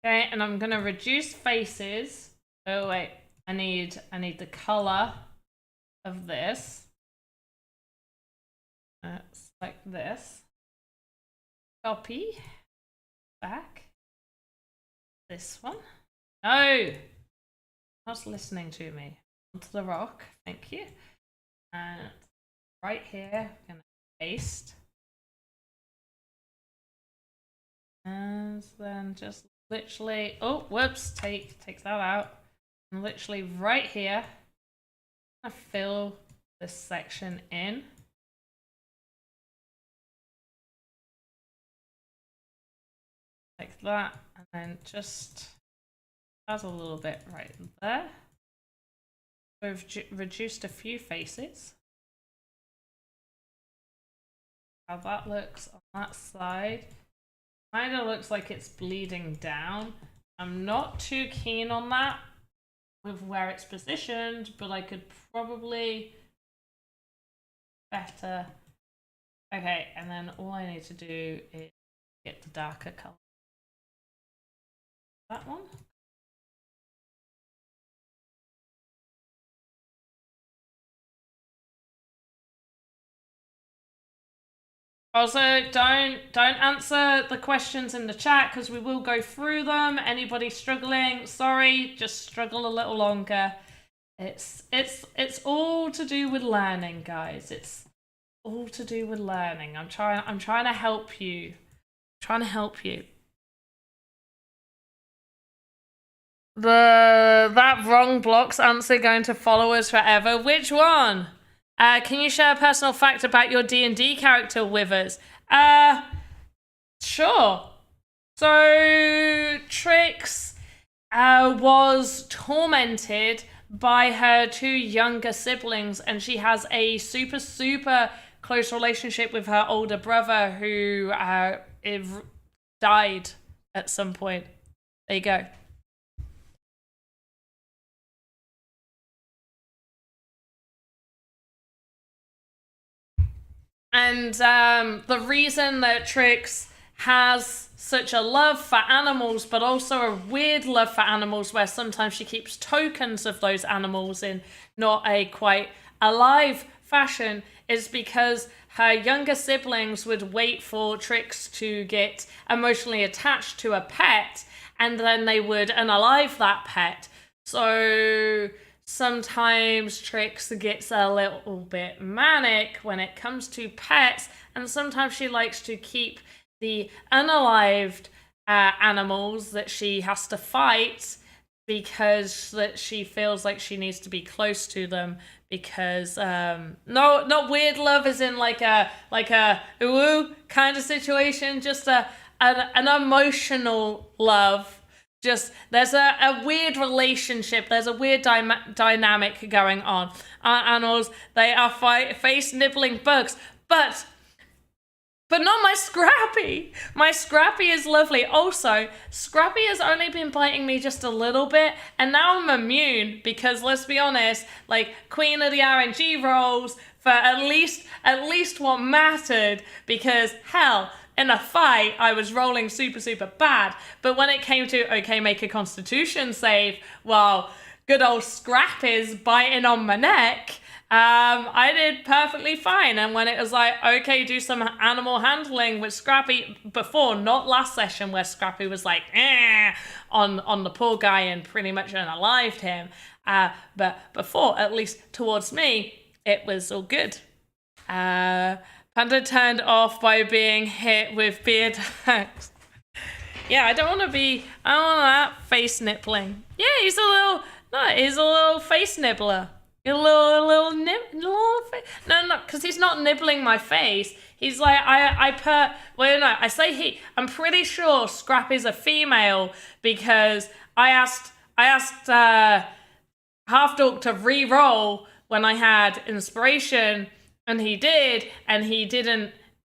Okay, and I'm gonna reduce faces. Oh wait, I need the color of this. Like this. Copy. Back. This one. No! Not listening to me. Onto the rock. Thank you. And right here, I'm gonna paste. And then just literally, oh, whoops, take that out. And literally right here, I fill this section in. Like that, and then just add a little bit right there. We've reduced a few faces. How that looks on that side. Kind of looks like it's bleeding down. I'm not too keen on that with where it's positioned, but I could probably better. Okay, and then all I need to do is get the darker color. That one. Also, don't answer the questions in the chat because we will go through them. Anybody struggling, sorry, just struggle a little longer. It's all to do with learning, guys. It's all to do with learning. I'm trying to help you. That wrong blocks answer going to follow us forever. Which one? Can you share a personal fact about your D&D character with us? Sure. So Trix was tormented by her two younger siblings, and she has a super close relationship with her older brother who died at some point. There you go. And the reason that Trix has such a love for animals, but also a weird love for animals where sometimes she keeps tokens of those animals in not a quite alive fashion, is because her younger siblings would wait for Trix to get emotionally attached to a pet, and then they would unalive that pet. So sometimes Trix gets a little bit manic when it comes to pets, and sometimes she likes to keep the unalived animals that she has to fight because that she feels like she needs to be close to them because not weird love as in like a ooh kind of situation, just an emotional love. Just there's a weird relationship, there's a weird dynamic going on. Animals, they are face nibbling bugs, but But not my Scrappy. My Scrappy is lovely. Also, Scrappy has only been biting me just a little bit, and now I'm immune because let's be honest, like Queen of the RNG rolls for at least what mattered, because hell, in a fight I was rolling super bad. But when it came to okay, make a Constitution save, well, good old Scrappy's biting on my neck. I did perfectly fine. And when it was like, okay, do some animal handling with Scrappy before, not last session where Scrappy was like, on the poor guy and pretty much unalived him. But before, at least towards me, it was all good. Panda turned off by being hit with beard hacks. Yeah, I don't want that face nippling. Yeah, he's a little face nibbler. No, because he's not nibbling my face. He's like, I say he. I'm pretty sure Scrappy's a female because I asked Half Dork to re-roll when I had inspiration, and he did, and he didn't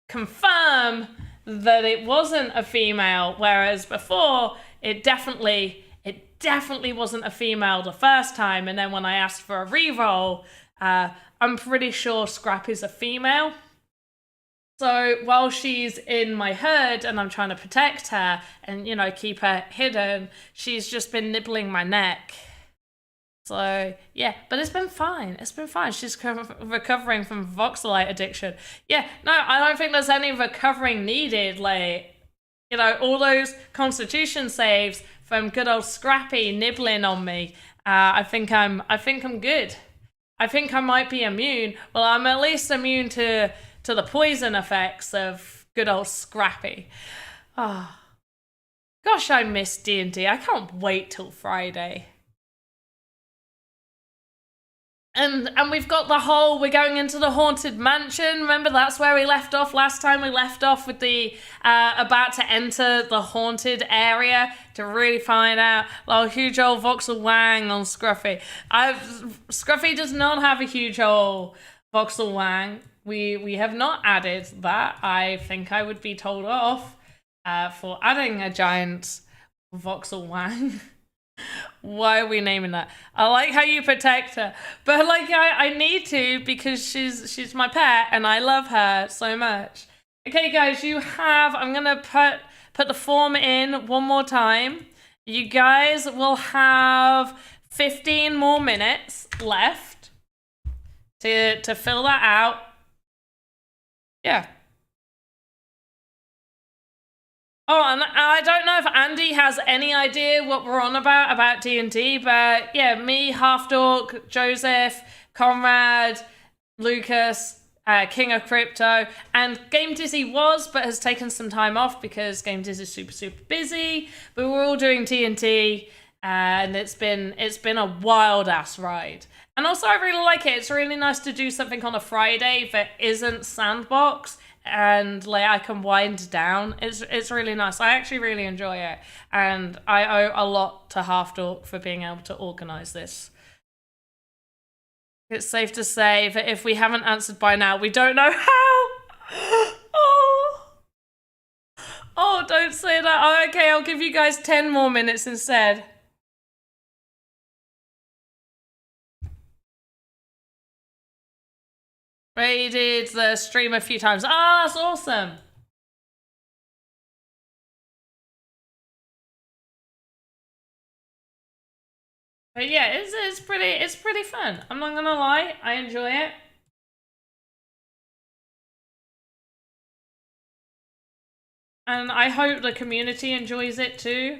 confirm that it wasn't a female, whereas before it definitely wasn't a female the first time, and then when I asked for a reroll, I'm pretty sure Scrappy's a female. So while she's in my herd and I'm trying to protect her and, you know, keep her hidden, she's just been nibbling my neck. So, yeah, but it's been fine. It's been fine. She's recovering from Voxelite addiction. Yeah, no, I don't think there's any recovering needed. Like, you know, all those Constitution saves from good old Scrappy nibbling on me. I think I'm good. I think I might be immune. Well, I'm at least immune to the poison effects of good old Scrappy. Oh, gosh, I miss D&D. I can't wait till Friday. And we've got we're going into the Haunted Mansion. Remember, that's where we left off last time. We left off with the about to enter the haunted area to really find out. Well, huge old Voxel Wang on Scruffy. Scruffy does not have a huge old Voxel Wang. We have not added that. I think I would be told off for adding a giant Voxel Wang. Why are we naming that? I like how you protect her, but like I need to because she's my pet and I love her so much. Okay, guys, I'm gonna put the form in one more time. You guys will have 15 more minutes left to fill that out. Yeah. Oh, and I don't know if Andy has any idea what we're on about D&D, but yeah, me, Half Dork, Joseph, Conrad, Lucas, King of Crypto, and Game Dizzy but has taken some time off because Game Dizzy is super busy, but we're all doing D&D, and it's been a wild ass ride. And also I really like it. It's really nice to do something on a Friday that isn't Sandbox, and like I can wind down. It's really nice. I actually really enjoy it, and I owe a lot to Half Dork for being able to organize this. It's safe to say that if we haven't answered by now, we don't know how. Oh, don't say that. Oh, okay, I'll give you guys 10 more minutes instead. Raided the stream a few times. Ah, that's awesome. But yeah, it's pretty fun. I'm not gonna lie, I enjoy it. And I hope the community enjoys it too.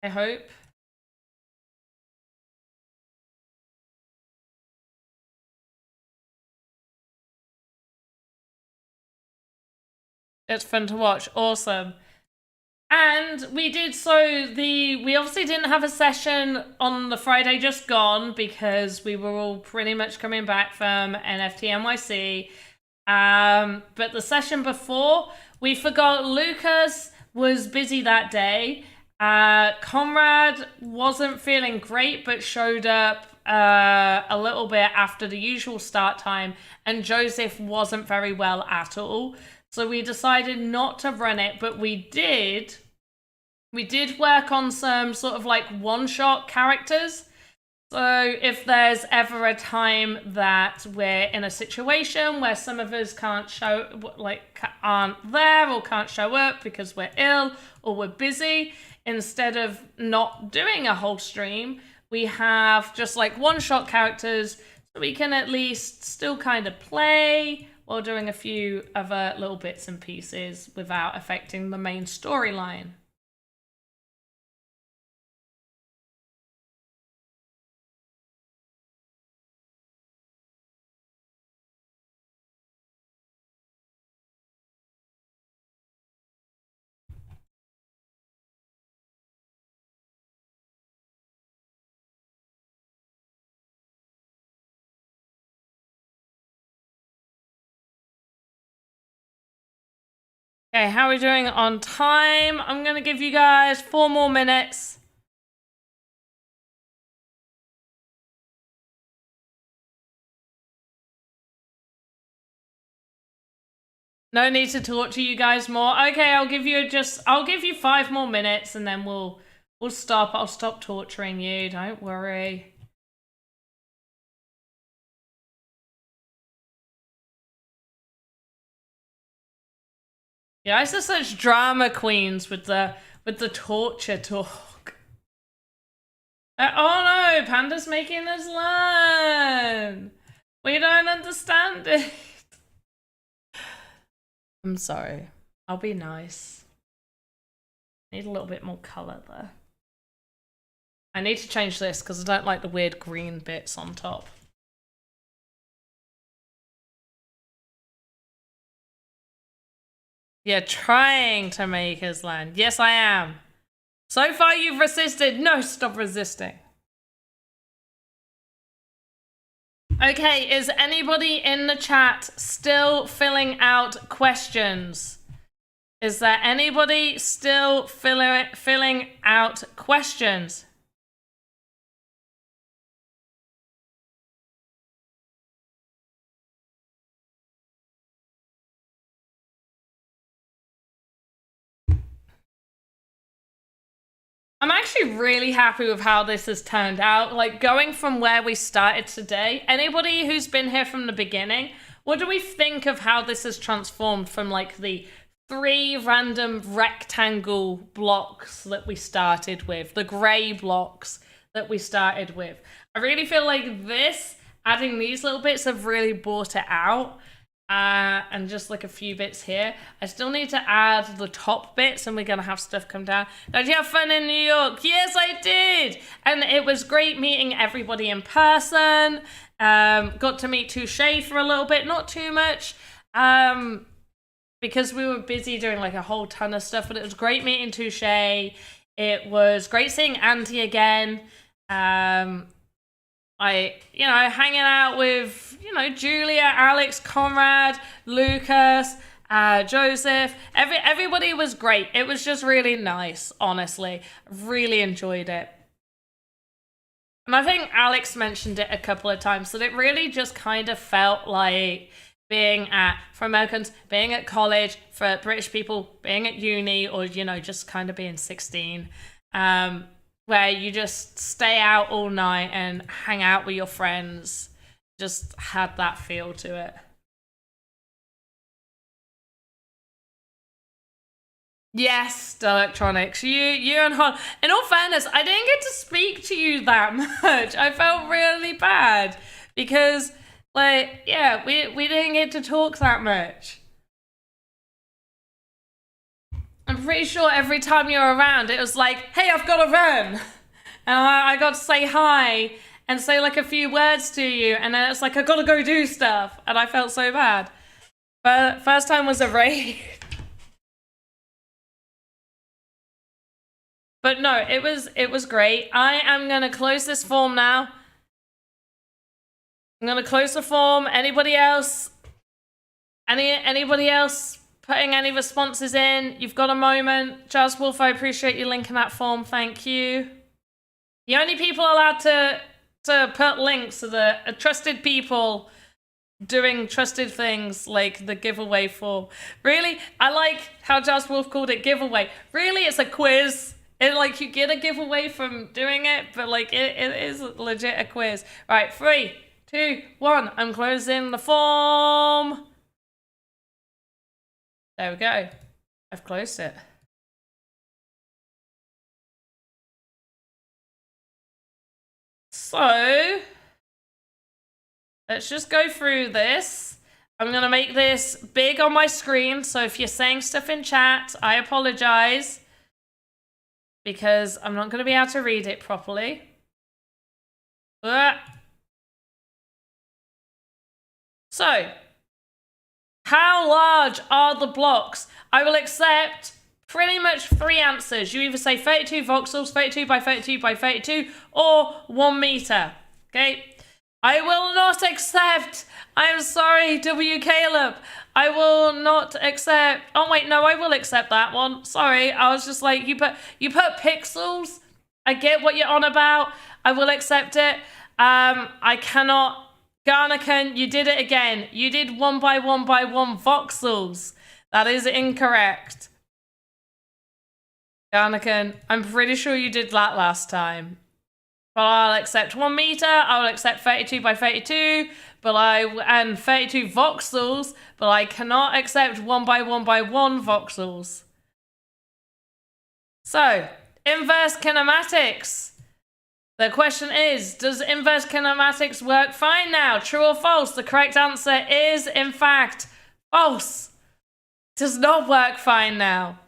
I hope. It's fun to watch. Awesome. And and we did, we obviously didn't have a session on the Friday just gone because we were all pretty much coming back from NFT NYC. But the session before, we forgot Lucas was busy that day. Conrad wasn't feeling great, but showed up a little bit after the usual start time, and Joseph wasn't very well at all. So we decided not to run it, but we did work on some sort of like one-shot characters. So if there's ever a time that we're in a situation where some of us aren't there or can't show up because we're ill or we're busy, instead of not doing a whole stream, we have just like one-shot characters so we can at least still kind of play while doing a few other little bits and pieces without affecting the main storyline. Okay, how are we doing on time? I'm gonna give you guys 4 more minutes. No need to torture you guys more. Okay, I'll give you 5 more minutes and then we'll stop. I'll stop torturing you, don't worry. You guys are such drama queens with the torture talk. Oh no, Panda's making us learn. We don't understand it. I'm sorry. I'll be nice. Need a little bit more color there. I need to change this because I don't like the weird green bits on top. You're trying to make us learn. Yes, I am. So far you've resisted. No, stop resisting. Okay, is anybody in the chat still filling out questions? Is there anybody still filling out questions? I'm actually really happy with how this has turned out. Like, going from where we started today, anybody who's been here from the beginning, what do we think of how this has transformed from like the 3 random rectangle blocks that we started with, the gray blocks that we started with? I really feel like adding these little bits have really brought it out. And just like a few bits here. I still need to add the top bits and we're gonna have stuff come down. Did you have fun in New York? Yes, I did! And it was great meeting everybody in person. Got to meet Touche for a little bit, not too much. Because we were busy doing like a whole ton of stuff, but it was great meeting Touche. It was great seeing Auntie again. Hanging out with, Julia, Alex, Conrad, Lucas, Joseph. Everybody was great. It was just really nice, honestly. Really enjoyed it. And I think Alex mentioned it a couple of times, that it really just kind of felt like for Americans, being at college, for British people, being at uni, or, just kind of being 16. Where you just stay out all night and hang out with your friends. Just had that feel to it. Yes, the electronics. You and Hon. In all fairness, I didn't get to speak to you that much. I felt really bad because, we didn't get to talk that much. I'm pretty sure every time you're around, it was like, hey, I've got to run. And I got to say hi and say like a few words to you. And then it's like, I got to go do stuff. And I felt so bad. But first time was a raid. But no, it was great. I am gonna close this form now. I'm gonna close the form. Anybody else? Anybody else putting any responses in? You've got a moment. Jazz Wolf, I appreciate you linking that form. Thank you. The only people allowed to put links are the trusted people doing trusted things like the giveaway form. Really? I like how Jazz Wolf called it giveaway. Really, it's a quiz. It, like, you get a giveaway from doing it, but like it is legit a quiz. Right, 3, 2, 1. I'm closing the form. There we go. I've closed it. So let's just go through this. I'm gonna make this big on my screen, so if you're saying stuff in chat, I apologize, because I'm not gonna be able to read it properly. So, how large are the blocks? I will accept pretty much 3 answers. You either say 32 voxels, 32 by 32 by 32, or 1 meter. Okay? I will not accept. I'm sorry, W. Caleb. I will not accept. Oh wait, no, I will accept that one. Sorry, I was just like, you put pixels. I get what you're on about. I will accept it. I cannot. Garnican, you did it again. You did 1 by 1 by 1 voxels. That is incorrect. Garnican, I'm pretty sure you did that last time. But I'll accept 1 meter. I will accept 32 by 32. And 32 voxels. But I cannot accept 1 by 1 by 1 voxels. So, inverse kinematics. The question is, does inverse kinematics work fine now? True or false? The correct answer is, in fact, false. It does not work fine now.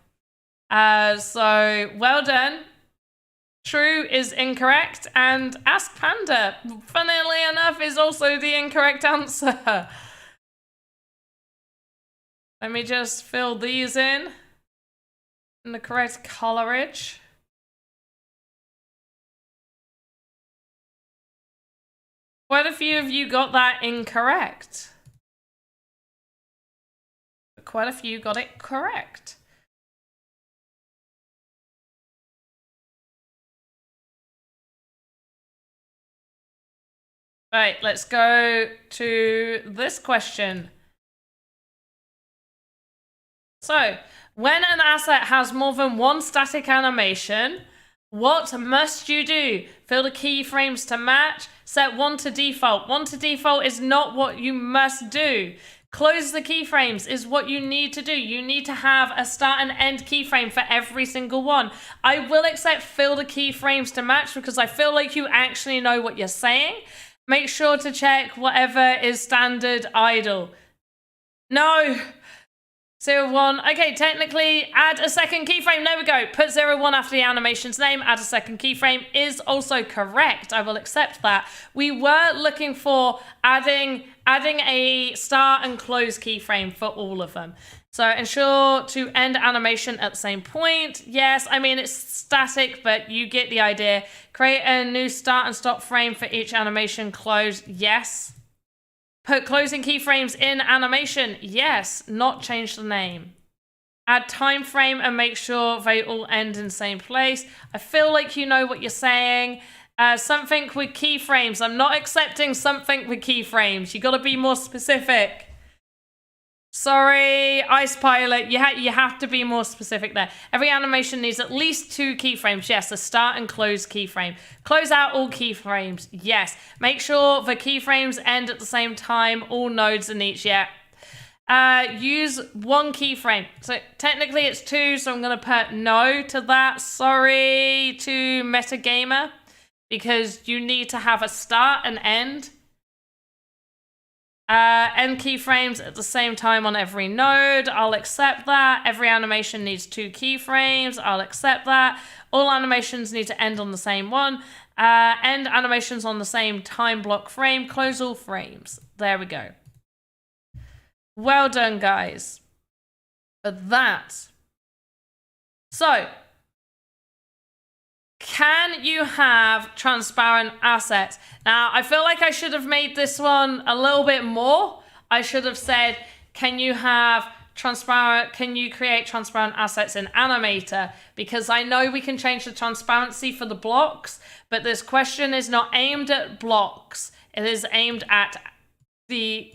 So, well done. True is incorrect, and Ask Panda, funnily enough, is also the incorrect answer. Let me just fill these in the correct colorage. Quite a few of you got that incorrect. Quite a few got it correct. Right, let's go to this question. So, when an asset has more than 1 static animation, what must you do? Fill the keyframes to match. Set 1 to default. 1 to default is not what you must do. Close the keyframes is what you need to do. You need to have a start and end keyframe for every single one. I will accept fill the keyframes to match because I feel like you actually know what you're saying. Make sure to check whatever is standard idle. No. 0, 1. Okay, technically, add a second keyframe. There we go. Put 0, 1 after the animation's name. Add a second keyframe is also correct. I will accept that. We were looking for adding a start and close keyframe for all of them. So ensure to end animation at the same point. Yes, I mean, it's static, but you get the idea. Create a new start and stop frame for each animation. Close. Yes. Put closing keyframes in animation. Yes, not change the name. Add time frame and make sure they all end in the same place. I feel like you know what you're saying. Something with keyframes. I'm not accepting something with keyframes. You got to be more specific. Sorry, Ice Pilot. You have to be more specific there. Every animation needs at least 2 keyframes. Yes, a start and close keyframe. Close out all keyframes. Yes. Make sure the keyframes end at the same time. All nodes in each. Yeah. Use 1 keyframe. So technically it's 2, so I'm going to put no to that. Sorry to Metagamer, because you need to have a start and end. End keyframes at the same time on every node. I'll accept that. Every animation needs 2 keyframes. I'll accept that. All animations need to end on the same one. End animations on the same time block frame. Close all frames. There we go. Well done, guys. For that. So, Can you have transparent assets? Now, I feel like I should have made this one a little bit more. I should have said, can you create transparent assets in Animator? Because I know we can change the transparency for the blocks, but this question is not aimed at blocks. It is aimed at the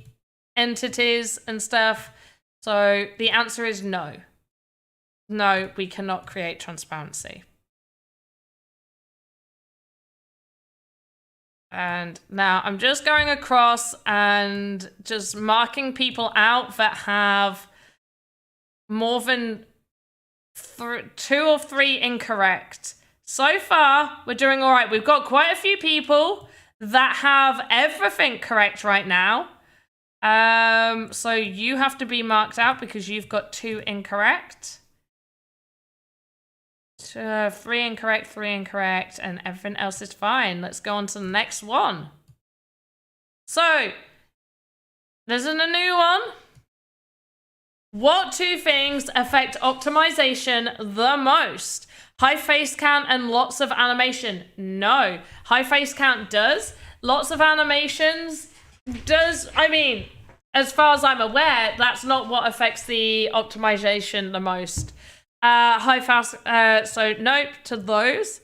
entities and stuff. So the answer is no. No, we cannot create transparency. And now I'm just going across and just marking people out that have more than 2 or 3 incorrect. So far, we're doing all right. We've got quite a few people that have everything correct right now. So you have to be marked out because you've got 2 incorrect. 3 incorrect, 3 incorrect, and everything else is fine. Let's go on to the next one. So, there's a new one. What 2 things affect optimization the most? High face count and lots of animation. No. High face count does. Lots of animations does. I mean, as far as I'm aware, that's not what affects the optimization the most. So nope to those.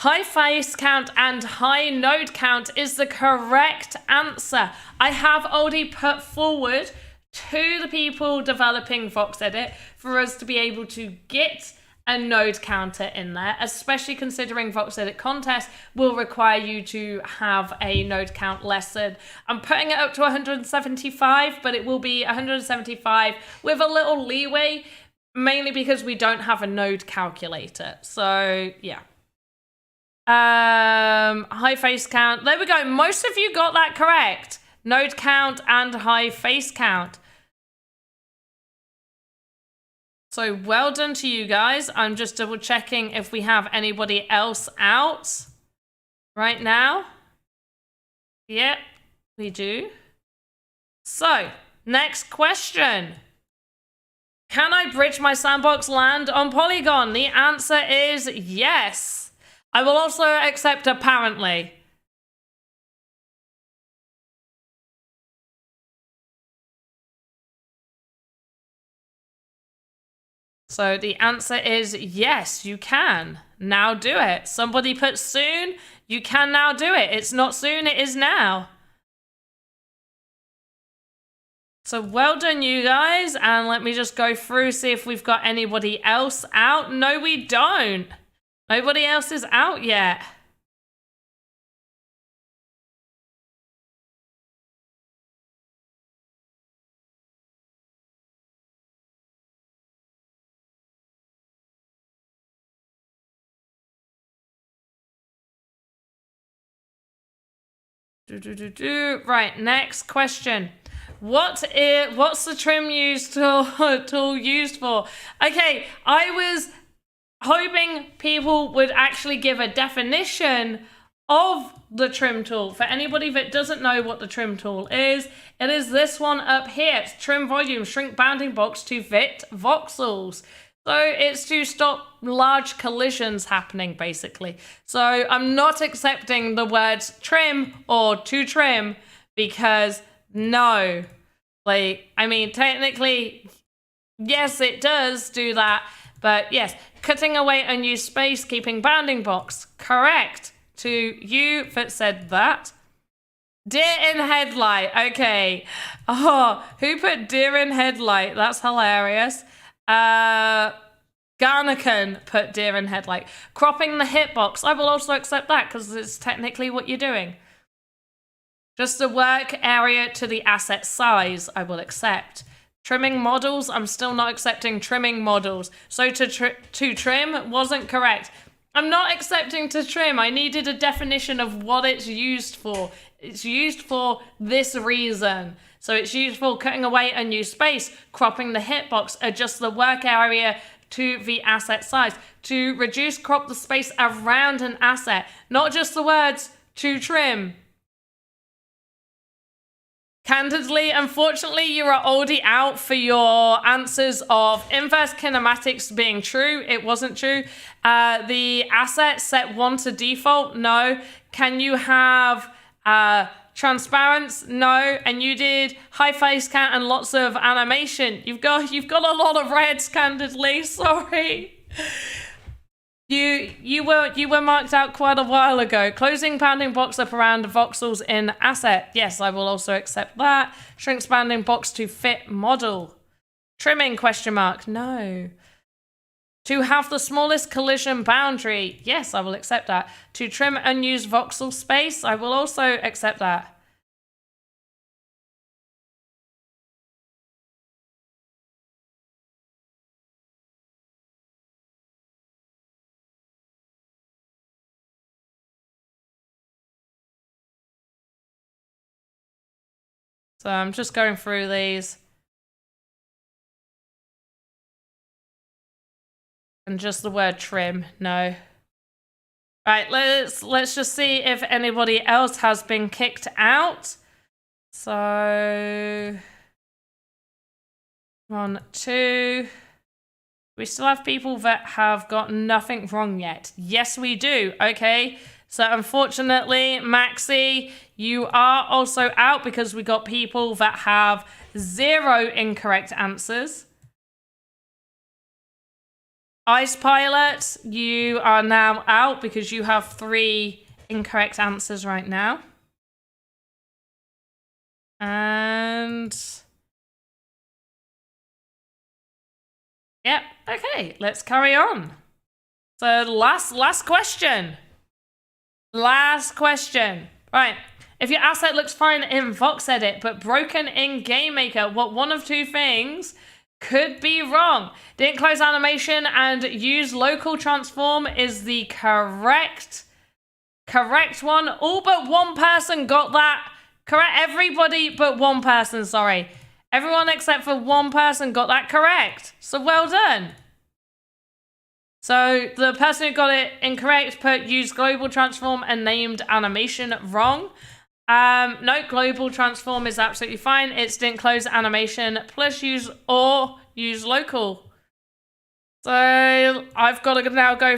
High face count and high node count is the correct answer. I have already put forward to the people developing Voxedit for us to be able to get a node counter in there, especially considering Voxedit contest will require you to have a node count lesson. I'm putting it up to 175, but it will be 175 with a little leeway, mainly because we don't have a node calculator. So yeah. High face count. There we go. Most of you got that correct. Node count and high face count. So well done to you guys. I'm just double checking if we have anybody else out right now. Yep, we do. So, next question. Can I bridge my sandbox land on Polygon? The answer is yes. I will also accept apparently. So the answer is yes, you can now do it. Somebody put soon, you can now do it. It's not soon, it is now. So well done, you guys. And let me just go through, see if we've got anybody else out. No, we don't. Nobody else is out yet. Right, next question. What's the trim tool used for? Okay, I was hoping people would actually give a definition of the trim tool. For anybody that doesn't know what the trim tool is, it is this one up here. It's trim volume, shrink bounding box to fit voxels. So it's to stop large collisions happening, basically. So I'm not accepting the words trim or to trim because no. Like, I mean, technically, yes, it does do that. But yes, cutting away unused space, keeping bounding box. Correct. To you that said that. Deer in headlight. Okay. Oh, who put deer in headlight? That's hilarious. Garnakan put deer in headlight. Cropping the hitbox. I will also accept that because it's technically what you're doing. Just the work area to the asset size, I will accept. Trimming models, I'm still not accepting trimming models. So to trim wasn't correct. I'm not accepting to trim. I needed a definition of what it's used for. It's used for this reason. So it's used for cutting away unused space, cropping the hitbox, adjust the work area to the asset size, to reduce, crop the space around an asset, not just the words to trim. Candidly, unfortunately, you are already out for your answers of inverse kinematics being true. It wasn't true. The asset set 1 to default. No. Can you have transparency? No. And you did high face count and lots of animation. You've got a lot of reds, candidly. Sorry. You were marked out quite a while ago. Closing bounding box up around voxels in asset. Yes, I will also accept that. Shrink bounding box to fit model. Trimming question mark. No. To have the smallest collision boundary. Yes, I will accept that. To trim unused voxel space. I will also accept that. So I'm just going through these. And just the word trim, no. Right, let's just see if anybody else has been kicked out. So 1, 2. We still have people that have got nothing wrong yet. Yes, we do. Okay. So unfortunately, Maxi, you are also out because we got people that have 0 incorrect answers. Ice Pilot, you are now out because you have 3 incorrect answers right now. And yep, okay, let's carry on. So last question. Last question. Right. If your asset looks fine in Voxedit but broken in GameMaker, what one of 2 things could be wrong? Didn't close animation and use local transform is the correct one. All but one person got that correct. Everybody but one person, sorry. Everyone except for one person got that correct. So well done. So the person who got it incorrect put use global transform and named animation wrong. No, global transform is absolutely fine. It's didn't close animation plus use local. So I've got to now go.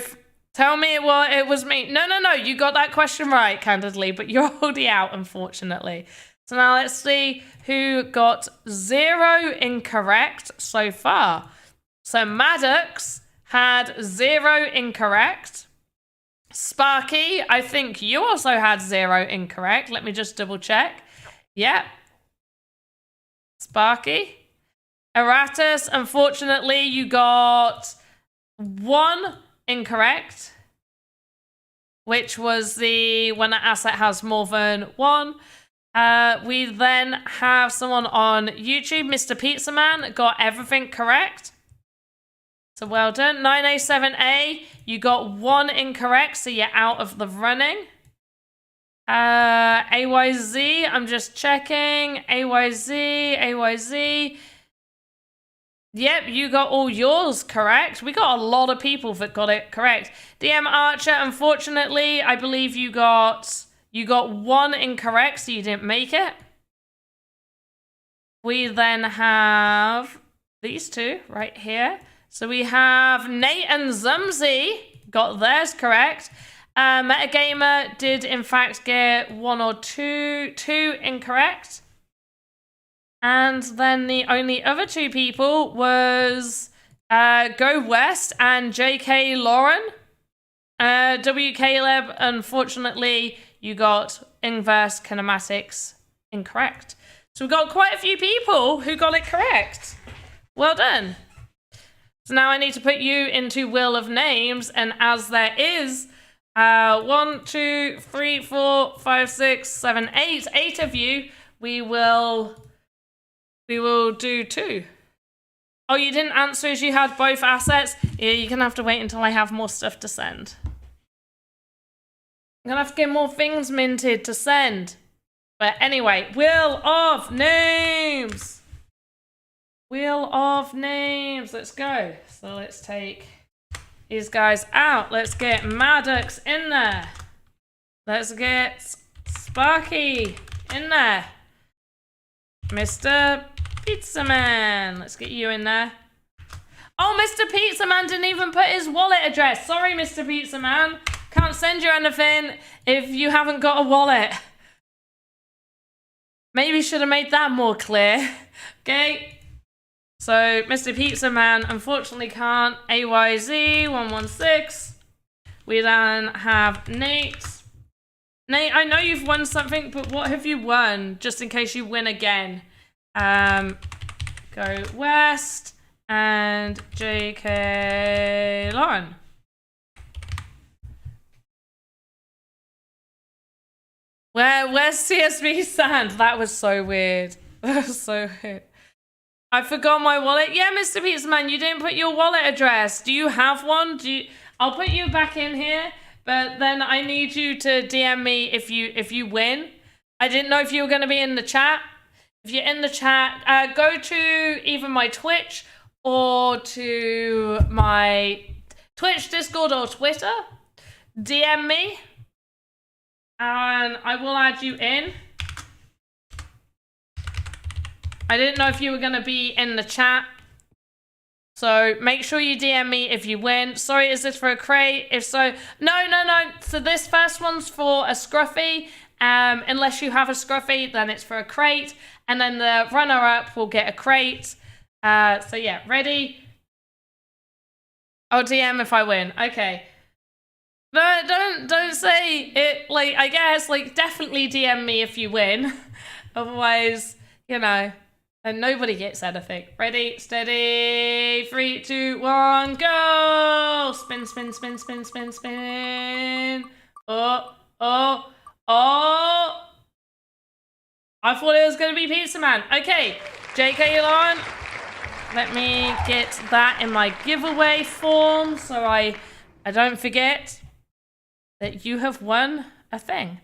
Tell me what it was me. No. You got that question right, candidly, but you're already out, unfortunately. So now let's see who got 0 incorrect so far. So Maddox had 0 incorrect. Sparky, I think you also had 0 incorrect. Let me just double check. Yep. Sparky. Erratus, unfortunately, you got 1 incorrect, which was the when an asset has more than 1. We then have someone on YouTube, Mr. Pizza Man, got everything correct. So well done. 9A7A, you got 1 incorrect, so you're out of the running. AYZ, I'm just checking. AYZ. Yep, you got all yours correct. We got a lot of people that got it correct. DM Archer, unfortunately, I believe you got 1 incorrect, so you didn't make it. We then have these 2 right here. So we have Nate and Zumzy got theirs correct. Metagamer did in fact get 1 or 2 incorrect. And then the only other 2 people was Go West and JK Lauren. W Caleb, unfortunately, you got inverse kinematics incorrect. So we've got quite a few people who got it correct. Well done. So now I need to put you into Wheel of Names, and as there is 1, 2, 3, 4, 5, 6, 7, 8 of you, we will do 2. Oh, you didn't answer as you had both assets? Yeah, you're gonna have to wait until I have more stuff to send. I'm gonna have to get more things minted to send. But anyway, Wheel of Names. Wheel of Names. Let's go. So let's take these guys out. Let's get Maddox in there. Let's get Sparky in there. Mr. Pizza Man. Let's get you in there. Oh, Mr. Pizza Man didn't even put his wallet address. Sorry, Mr. Pizza Man. Can't send you anything if you haven't got a wallet. Maybe should have made that more clear. Okay. So, Mr. Pizza Man unfortunately can't. AYZ116. We then have Nate. Nate, I know you've won something, but what have you won? Just in case you win again. Go West and JK Lauren. Where's CSV Sand? That was so weird. That was so weird. I forgot my wallet. Yeah, Mr. Pizza Man, you didn't put your wallet address. Do you have one? I'll put you back in here, but then I need you to DM me if you win. I didn't know if you were going to be in the chat. If you're in the chat, go to either my Twitch or to my Twitch, Discord, or Twitter. DM me. And I will add you in. I didn't know if you were going to be in the chat. So make sure you DM me if you win. Sorry, is this for a crate? If so, no. So this first one's for a scruffy. Unless you have a scruffy, then it's for a crate. And then the runner-up will get a crate. So yeah, ready? I'll DM if I win. Okay. No, don't say it, like, I guess, like, definitely DM me if you win. Otherwise, you know, and nobody gets anything. Ready, steady, 3, 2, 1, go! Spin, spin, spin, spin, spin, spin. Oh. I thought it was going to be Pizza Man. Okay, JK Elon, let me get that in my giveaway form so I don't forget that you have won a thing.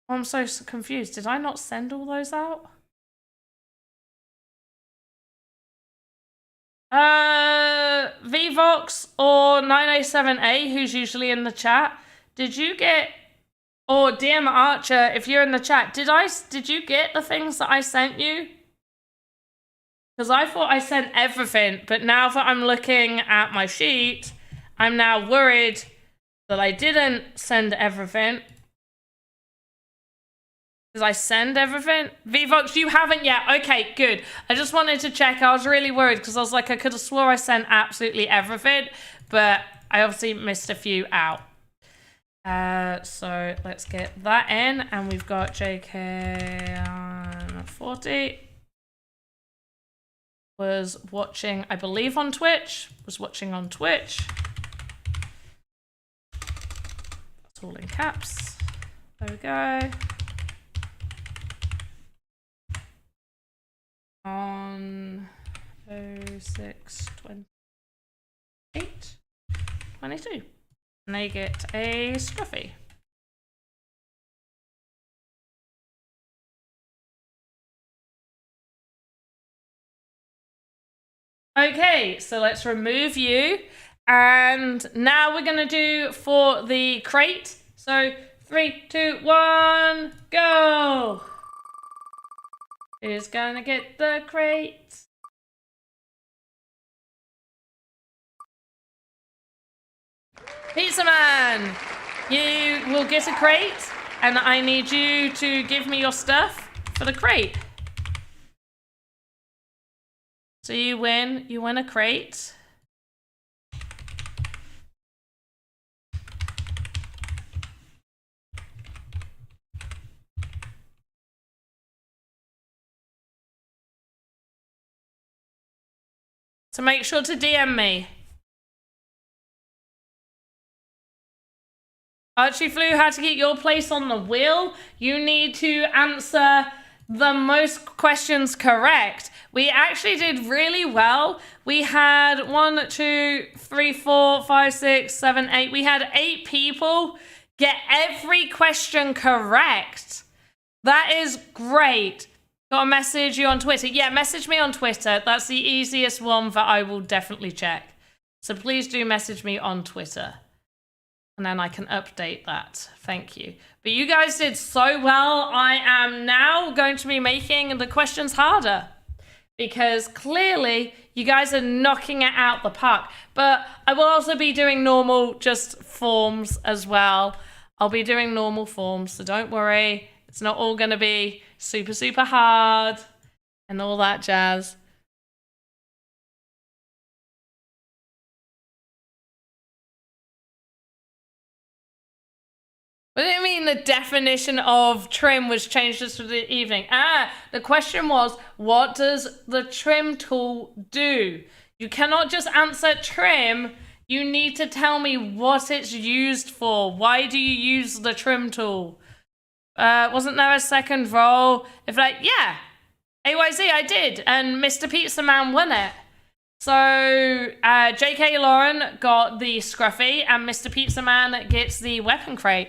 Oh, I'm so confused. Did I not send all those out? VVox or 907A, who's usually in the chat, did you get, or DM Archer, if you're in the chat, did you get the things that I sent you? Because I thought I sent everything, but now that I'm looking at my sheet, I'm now worried that I didn't send everything. Did I send everything? VVox, you haven't yet. Okay, good. I just wanted to check. I was really worried because I was like, I could have swore I sent absolutely everything, but I obviously missed a few out. So let's get that in, and we've got JK on 40. Was watching, I believe, on Twitch. Was watching on Twitch. That's all in caps. There we go. On 06/28/22. And they get a scruffy. Okay, so let's remove you. And now we're gonna do for the crate. So 3, 2, 1, go! Who's gonna get the crate? Pizza Man! You will get a crate, and I need you to give me your stuff for the crate. So you win a crate. So make sure to DM me. Archie Flew, how to get your place on the wheel? You need to answer the most questions correct. We actually did really well. We had 1, 2, 3, 4, 5, 6, 7, 8. We had 8 people get every question correct. That is great. Got to message you on Twitter. Yeah, message me on Twitter. That's the easiest one that I will definitely check. So please do message me on Twitter. And then I can update that. Thank you. But you guys did so well. I am now going to be making the questions harder, because clearly you guys are knocking it out the park. But I will also be doing normal just forms as well. I'll be doing normal forms, so don't worry. It's not all going to be super, super hard and all that jazz. What do you mean the definition of trim was changed just for the evening? The question was, what does the trim tool do? You cannot just answer trim. You need to tell me what it's used for. Why do you use the trim tool? Wasn't there a second role? If like, yeah, AYZ, I did, and Mr. Pizza Man won it. So JK Lauren got the Scruffy, and Mr. Pizza Man gets the weapon crate.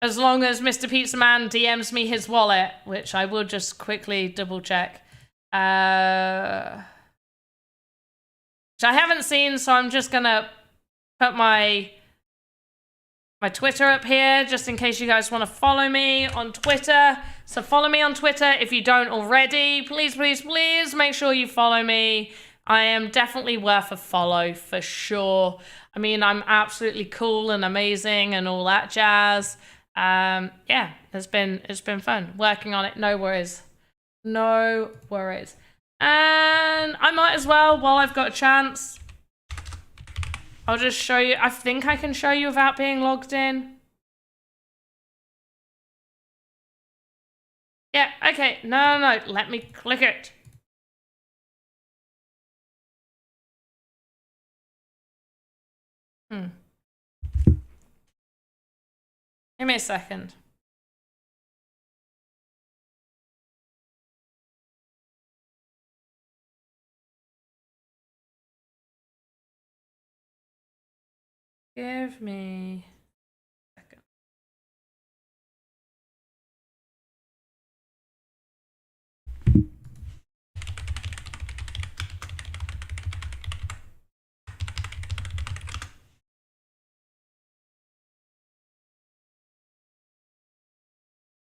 As long as Mr. Pizza Man DMs me his wallet, which I will just quickly double check. Which I haven't seen, so I'm just gonna put my Twitter up here, just in case you guys want to follow me on Twitter. So follow me on Twitter if you don't already. Please, please, please make sure you follow me. I am definitely worth a follow for sure. I mean, I'm absolutely cool and amazing and all that jazz. Yeah, it's been fun working on it. No worries. No worries. And I might as well, while I've got a chance, I'll just show you. I think I can show you without being logged in. Yeah, okay. No, let me click it. Give me a second. Give me a second.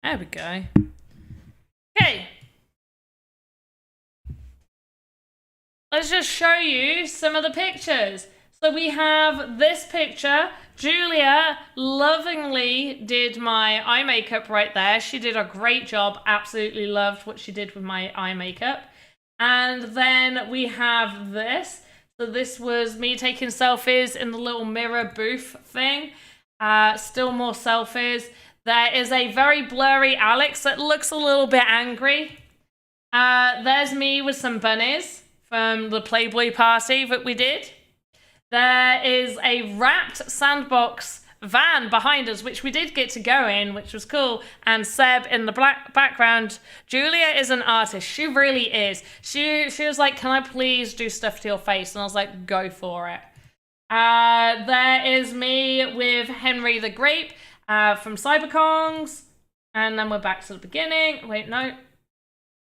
There we go. Okay. Let's just show you some of the pictures. So we have this picture. Julia lovingly did my eye makeup right there. She did a great job. Absolutely loved what she did with my eye makeup. And then we have this. So this was me taking selfies in the little mirror booth thing. Still more selfies. There is a very blurry Alex that looks a little bit angry. There's me with some bunnies from the Playboy party that we did. There is a wrapped Sandbox van behind us, which we did get to go in, which was cool. And Seb in the background. Julia is an artist. She really is. She was like, can I please do stuff to your face? And I was like, go for it. There is me with Henry the Grape from Cyberkongs. And then we're back to the beginning. Wait, no.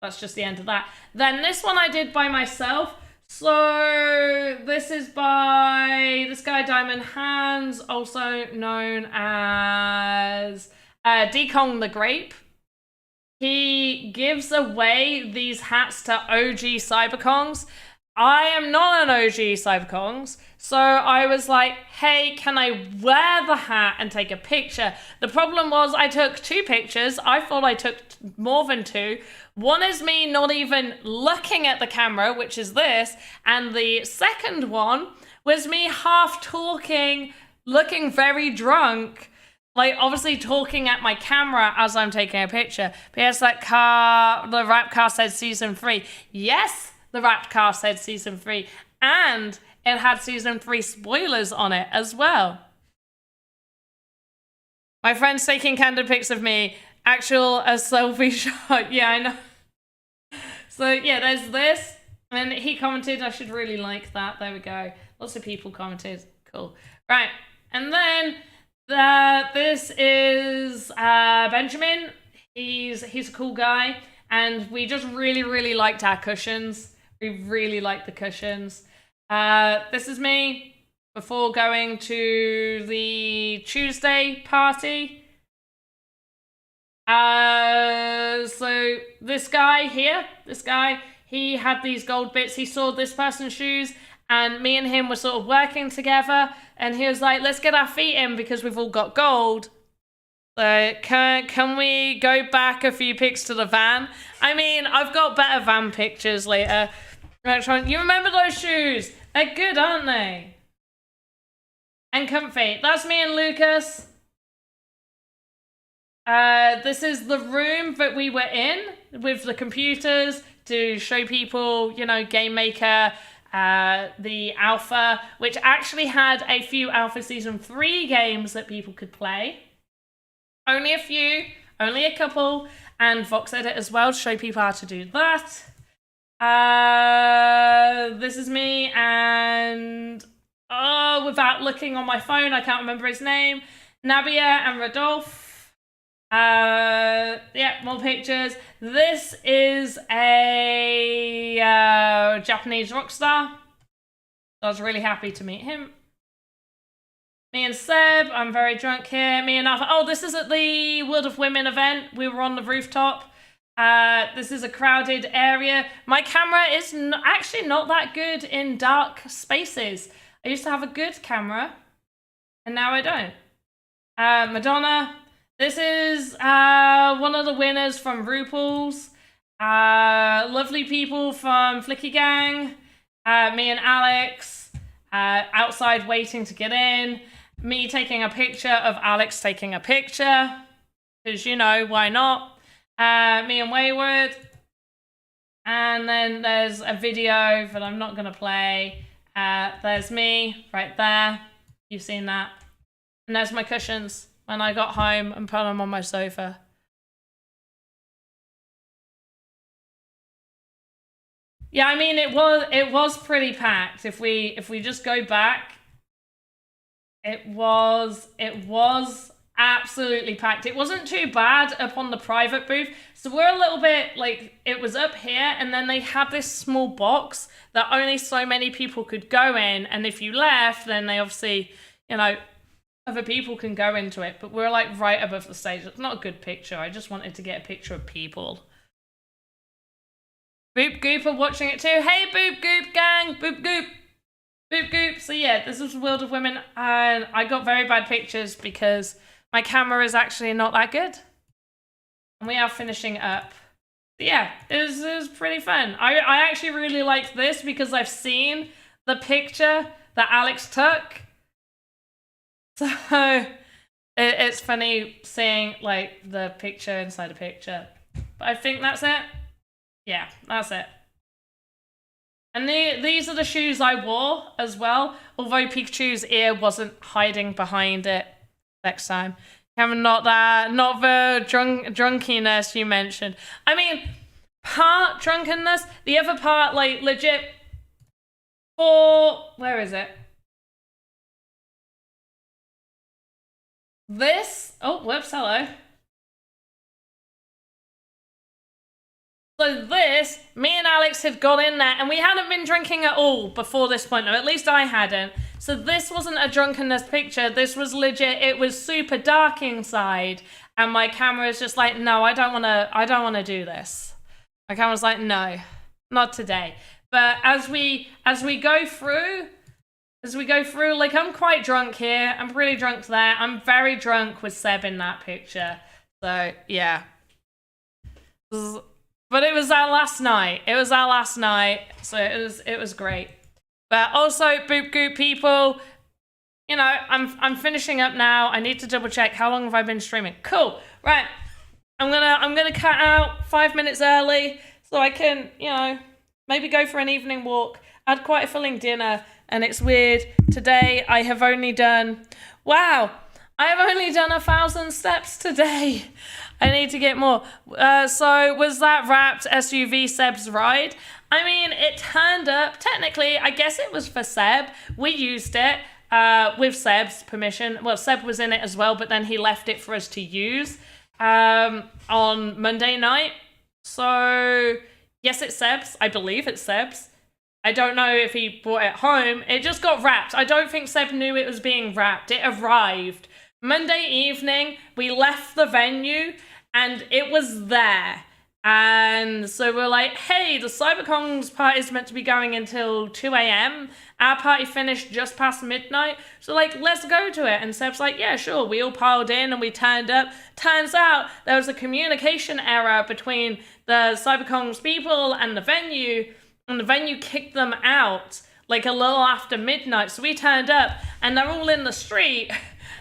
That's just the end of that. Then this one I did by myself. So this is by this guy Diamond Hands, also known as Dekong the Grape. He gives away these hats to OG Cyberkongs. I am not an OG Cyberkongs, so I was like, hey, can I wear the hat and take a picture? The problem was I took 2 pictures. I thought I took more than 2. One is me not even looking at the camera, which is this, and the second one was me half talking, looking very drunk, like obviously talking at my camera as I'm taking a picture. But yes, that car, the rap car said season 3. Yes, the rap car said season 3, and it had season 3 spoilers on it as well. My friend's taking candid pics of me. Actual a selfie shot. Yeah, I know. So yeah, there's this. And he commented, I should really like that. There we go. Lots of people commented. Cool. Right. And then this is Benjamin. He's a cool guy. And we just really, really liked our cushions. We really like the cushions. This is me before going to the Tuesday party. So this guy here, he had these gold bits. He saw this person's shoes, and me and him were sort of working together, and he was like, let's get our feet in because we've all got gold. So can we go back a few pics to the van? I mean, I've got better van pictures later. You remember those shoes? They're good, aren't they? And comfy. That's me and Lucas. This is the room that we were in with the computers to show people, you know, Game Maker, the alpha, which actually had a few Alpha Season 3 games that people could play. Only a few, only a couple, and Voxedit as well to show people how to do that. This is me, and without looking on my phone, I can't remember his name. Nabia and Rodolphe. Yeah, more pictures. This is a Japanese rock star. I was really happy to meet him. Me and Seb, I'm very drunk here. Me and Alpha. Oh, this is at the World of Women event. We were on the rooftop. This is a crowded area. My camera is actually not that good in dark spaces. I used to have a good camera, and now I don't. Madonna. This is one of the winners from RuPaul's. Lovely people from Flicky Gang. Me and Alex outside waiting to get in. Me taking a picture of Alex taking a picture. Because, you know, why not? Me and Wayward. And then there's a video that I'm not going to play. There's me right there. You've seen that. And there's my cushions when I got home and put them on my sofa. Yeah, I mean, it was pretty packed. If we just go back, it was absolutely packed. It wasn't too bad up on the private booth. So we're a little bit like, it was up here, and then they had this small box that only so many people could go in. And if you left, then they obviously, you know, other people can go into it. But we're like right above the stage. It's not a good picture. I just wanted to get a picture of people. Boop Goop are watching it too. Hey, Boop Goop gang. Boop Goop. Boop Goop. So yeah, this was World of Women, and I got very bad pictures because my camera is actually not that good. And we are finishing up. But yeah, it was pretty fun. I actually really like this because I've seen the picture that Alex took. So it's funny seeing like the picture inside a picture. But I think that's it. Yeah, that's it. And these are the shoes I wore as well, although Pikachu's ear wasn't hiding behind it next time. Cameron, not the drunkiness you mentioned. I mean, part drunkenness, the other part, like, legit, where is it? This, oh, whoops, hello. So this, me and Alex had got in there, and we hadn't been drinking at all before this point, or at least I hadn't. So this wasn't a drunkenness picture. This was legit. It was super dark inside, and my camera is just like, no, I don't want to do this. My camera's like, no, not today. But as we go through, like, I'm quite drunk here. I'm pretty drunk there. I'm very drunk with Seb in that picture. So yeah. But it was our last night. So it was great. But also, Boop Goop people, you know, I'm finishing up now. I need to double check how long have I been streaming. Cool. Right. I'm gonna cut out 5 minutes early so I can, you know, maybe go for an evening walk. I had quite a filling dinner, and it's weird. Today I have only done 1,000 steps today. I need to get more. So was that wrapped SUV Seb's ride? I mean, it turned up. Technically, I guess it was for Seb. We used it with Seb's permission. Well, Seb was in it as well, but then he left it for us to use on Monday night. So yes, it's Seb's. I believe it's Seb's. I don't know if he brought it home. It just got wrapped. I don't think Seb knew it was being wrapped. It arrived. Monday evening, we left the venue and it was there. And so we're like, hey, the CyberCon's party is meant to be going until 2 a.m. Our party finished just past midnight. So like, let's go to it. And Seb's like, yeah, sure. We all piled in and we turned up. Turns out there was a communication error between the CyberCon's people and the venue. And the venue kicked them out like a little after midnight. So we turned up and they're all in the street.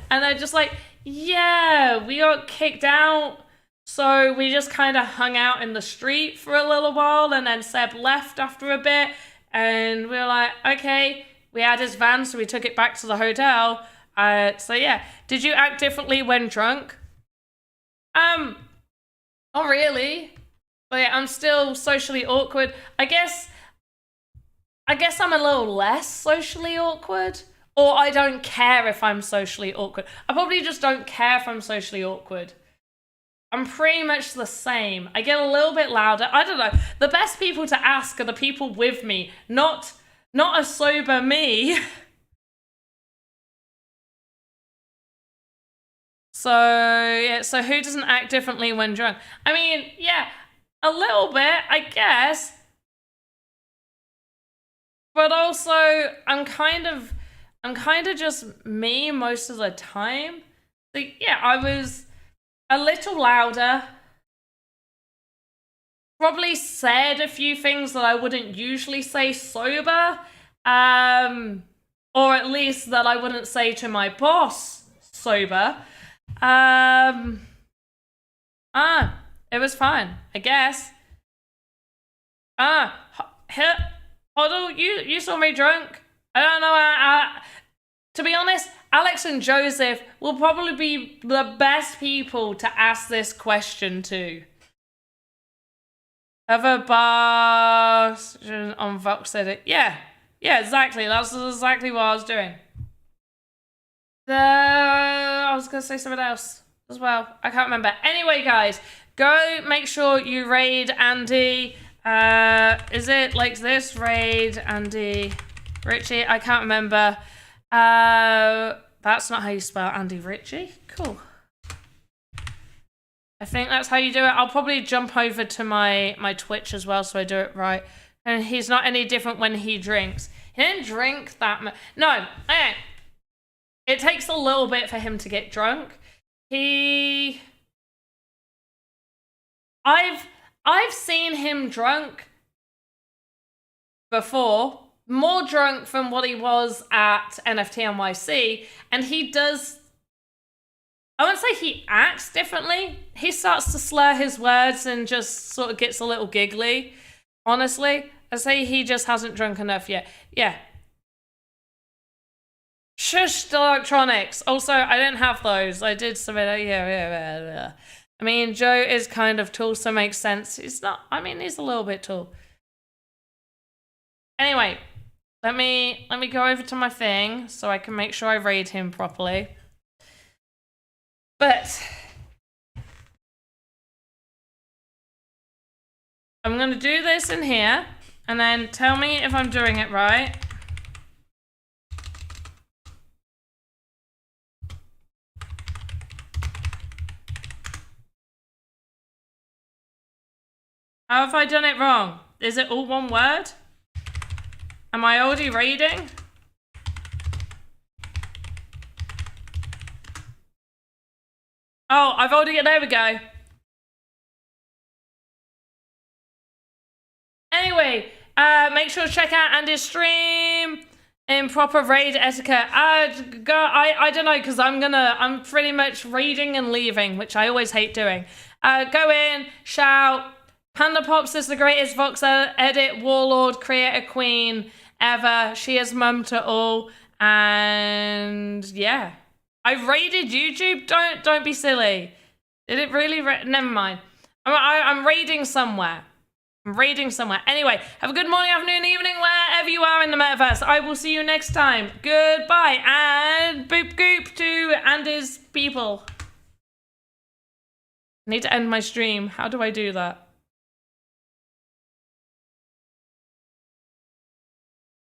And they're just like, yeah, we got kicked out. So we just kind of hung out in the street for a little while, and then Seb left after a bit, and we were like, okay, we had his van, so we took it back to the hotel. So yeah, did you act differently when drunk? Not really, but yeah, I'm still socially awkward. I guess I'm a little less socially awkward, or I don't care if I'm socially awkward. I probably just don't care if I'm socially awkward. I'm pretty much the same. I get a little bit louder. I don't know. The best people to ask are the people with me, not a sober me. So, yeah, so who doesn't act differently when drunk? I mean, yeah, a little bit, I guess. But also, I'm kind of just me most of the time. So, yeah, I was a little louder. Probably said a few things that I wouldn't usually say sober. Or at least that I wouldn't say to my boss sober. It was fine, I guess. Hoddle, you saw me drunk. I don't know. To be honest, Alex and Joseph will probably be the best people to ask this question to. Other bars on Voxedit. Yeah, exactly. That's exactly what I was doing. I was going to say something else as well. I can't remember. Anyway, guys, go make sure you raid Andy. Is it like this? Raid Andy Ritchie? I can't remember. That's not how you spell Andy Ritchie. Cool. I think that's how you do it. I'll probably jump over to my Twitch as well so I do it right. And he's not any different when he drinks. He didn't drink that much. No, okay. It takes a little bit for him to get drunk. I've seen him drunk before. More drunk from what he was at NFT NYC. And he does... I wouldn't say he acts differently. He starts to slur his words and just sort of gets a little giggly. Honestly, I say he just hasn't drunk enough yet. Yeah. Shush the electronics. Also, I didn't have those. I did some... Yeah. I mean, Joe is kind of tall, so makes sense. He's not... I mean, he's a little bit tall. Anyway, let me go over to my thing so I can make sure I raid him properly. But I'm going to do this in here and then tell me if I'm doing it right. How have I done it wrong? Is it all one word? Am I already raiding? Oh, I've already... There we go. Anyway, make sure to check out Andy's stream in proper raid etiquette. I don't know, because I'm pretty much raiding and leaving, which I always hate doing. Go in, shout. Panda Pops is the greatest Voxel edit warlord creator queen ever. She is mum to all. And yeah. I've raided YouTube? Don't be silly. Did it really? Never mind. I'm raiding somewhere. Anyway, have a good morning, afternoon, evening, wherever you are in the metaverse. I will see you next time. Goodbye. And boop goop to Andy's people. I need to end my stream. How do I do that?